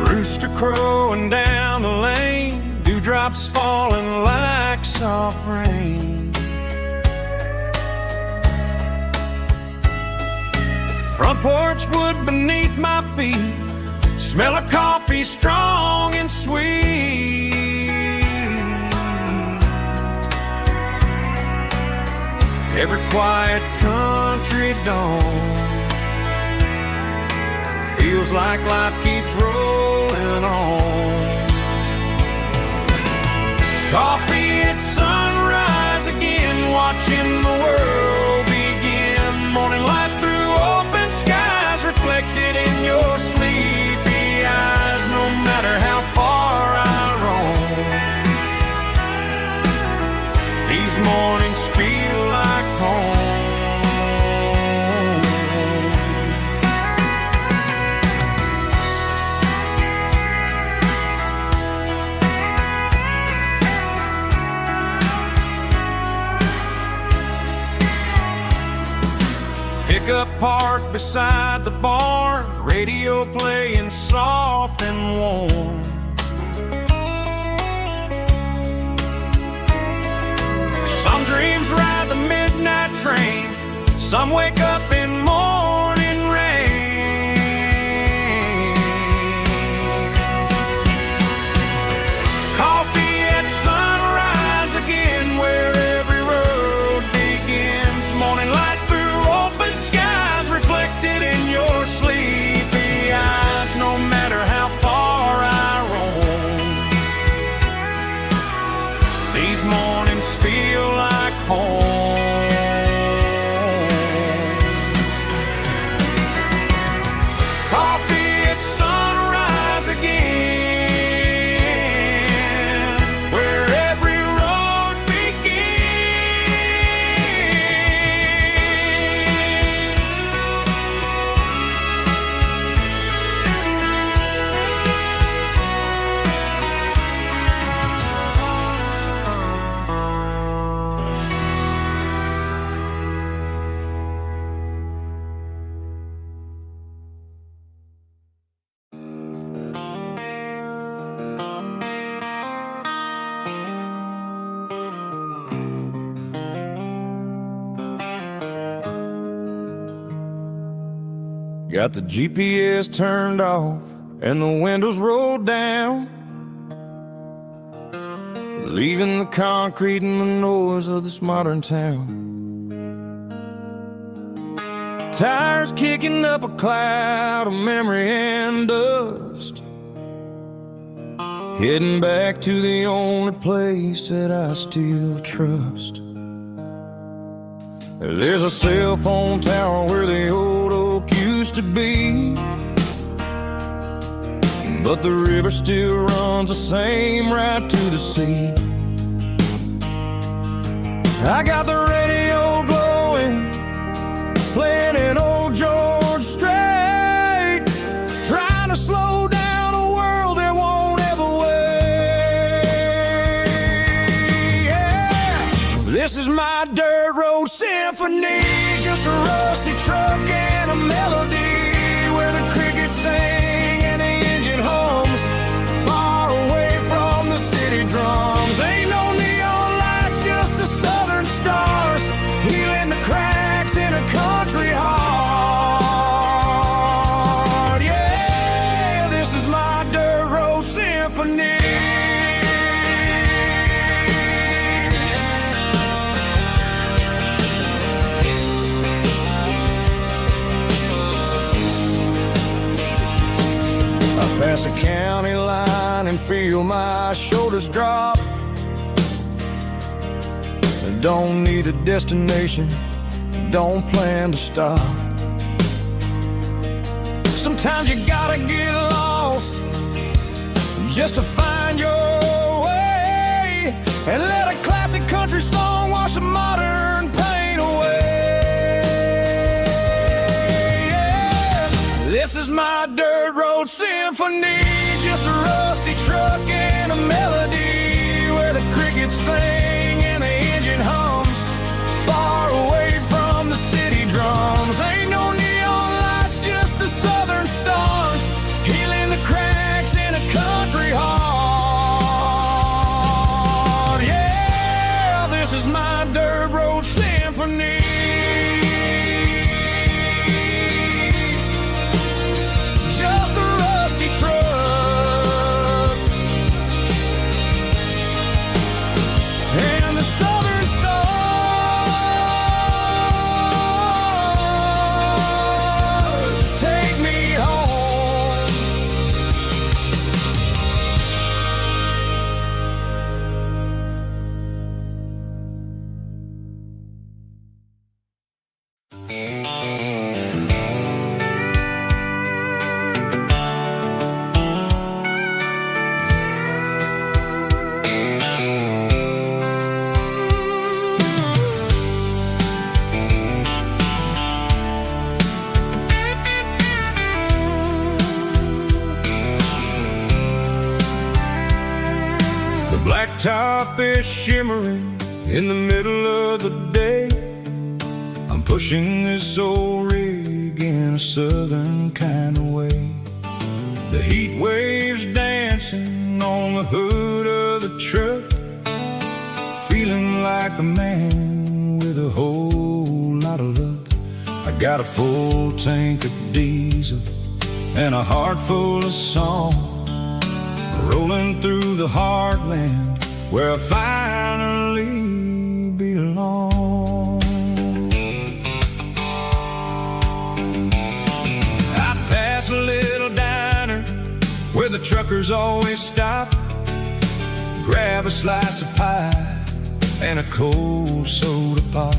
Rooster crowing down the lane, dewdrops falling like soft rain. Front porch wood beneath my feet, smell of coffee strong and sweet. Every quiet country dawn feels like life keeps rolling on. Coffee at sunrise again, watching the world begin. Morning light through open skies, reflected in your sleepy eyes. No matter how far I roam, these mornings feel like home. Pickup parked beside the barn, radio playing soft and warm. Some dreams ride the midnight train, some wake up in morning rain. Coffee at Got the GPS turned off and the windows rolled down, leaving the concrete and the noise of this modern town. Tires kicking up a cloud of memory and dust, heading back to the only place that I still trust. There's a cell phone tower where the old oak used to be, but the river still runs the same right to the sea. I got the radio glowing, playing an old George Strait, trying to slow down a world that won't ever wait. Yeah. This is my dirt road symphony, just a rusty truck and a melody where the crickets sing and the engine hums, far away from the city drums. Ain't no neon lights, just the southern stars, healing the cracks in a country heart. Yeah, this is my dirt road symphony. Pass a county line and feel my shoulders drop. I don't need a destination, don't plan to stop. Sometimes you gotta get lost just to find your way, and let a classic country song wash a modern pain away. Yeah. This is my dirt road symphony, just a rusty truck and a melody where the crickets sing and the engine hums, far away from the city drums. Ain't no neon lights, just the southern stars, healing the cracks in a country heart. Yeah, this is my dirt road symphony. Just a rusty truck and the southern stars take me home. The blacktop is shimmering in the middle of the day. I'm pushing this old rig in a southern kind of way. The heat waves dancing on the hood of the truck, feeling like a man with a whole lot of luck. I got a full tank of diesel and a heart full of song, rolling through the heartland where I finally belong. I pass a little diner where the truckers always stop, grab a slice of pie and a cold soda pop.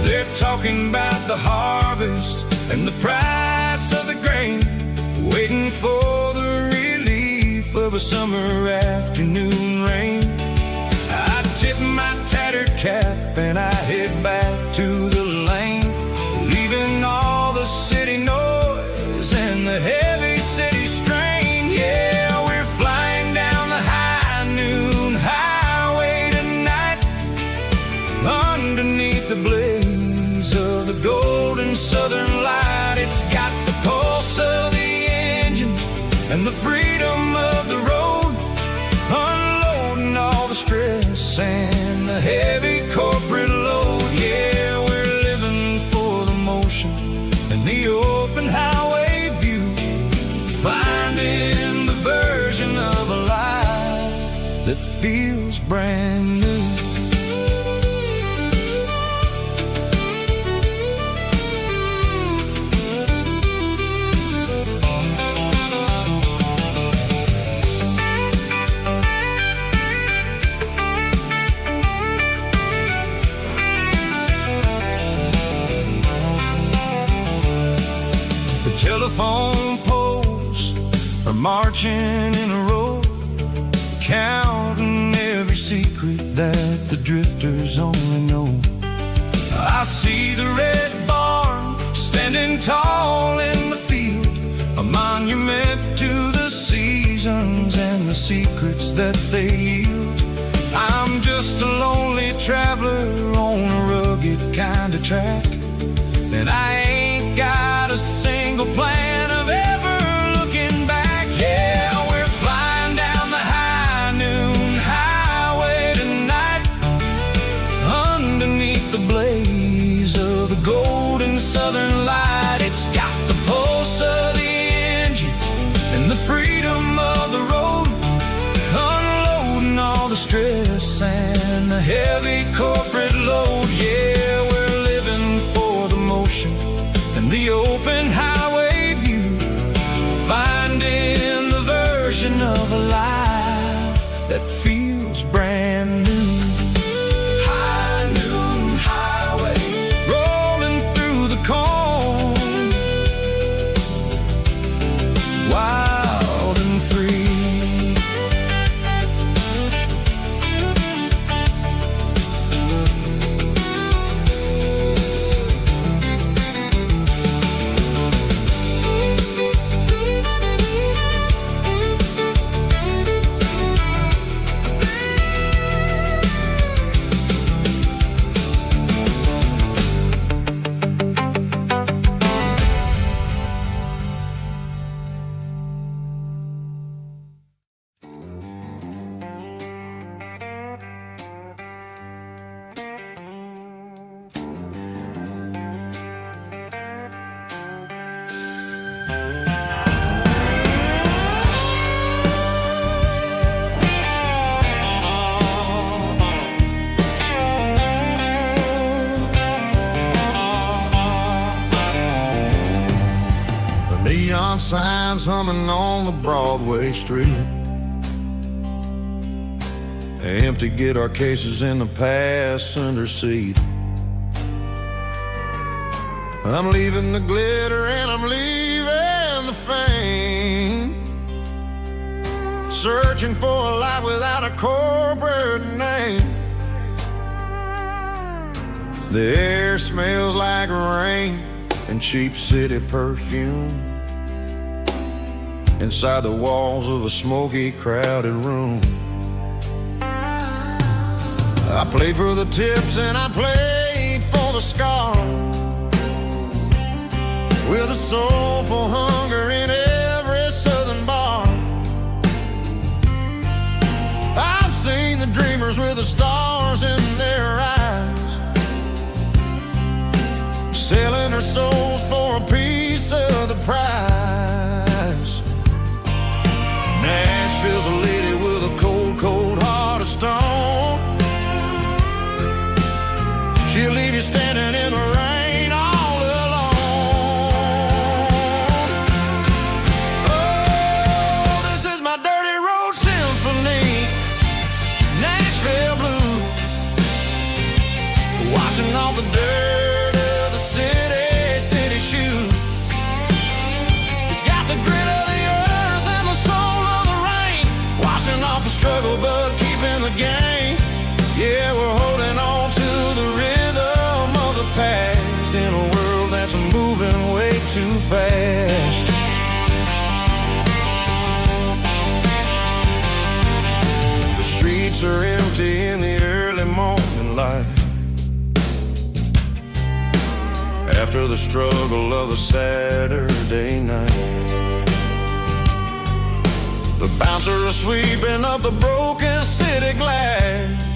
They're talking about the harvest and the price of the grain, waiting for the relief of a summer afternoon rain. I tip my tattered cap and I head back to the lane, leaving all the city noise and the heavy city strain. Yeah, we're flying down the high noon highway tonight, underneath the blaze of the golden southern light. It's got the pulse of the engine and the freedom of the road, unloading all the stress and the heavy corporate load. Yeah, we're living for the motion and the that feels brand new. Telephone poles are marching in a row, counting every secret that the drifters only know. I see the red barn standing tall in the field, a monument to the seasons and the secrets that they yield. I'm just a lonely traveler on a rugged kind of track, and I ain't got a single plan of ever looking back. Yeah, we're flying down the high noon highway tonight, underneath the blaze of the golden southern light. It's got the pulse of the engine and the freedom of the road, unloading all the stress and the heavy corporate load. Yeah, we're living for the motion and the open highway view, finding the version of a life that feels brand new. High noon highway, rolling through the corn, wild and free. Neon signs humming on the Broadway street, empty guitar cases in the passenger seat. I'm leaving the glitter and I'm leaving the fame, searching for a life without a corporate name. The air smells like rain and cheap city perfume inside the walls of a smoky, crowded room. I played for the tips and I played for the scars, with a soulful hunger in every southern bar. I've seen the dreamers with the stars in their eyes, selling their souls for a piece of the prize. Nashville's a lady with a cold, cold heart of stone. She'll leave you standing in the rain all alone. Oh, this is my dirty road symphony, Nashville blue, washing off the dirt of the city shoe. It's got the grit of the earth and the soul of the rain, washing off the struggle but keeping the game. Yeah, we're holding on to the rhythm of the past in a world that's moving way too fast. The streets are empty in the early morning light, after the struggle of a Saturday night. The bouncers are sweeping up the broken city glass,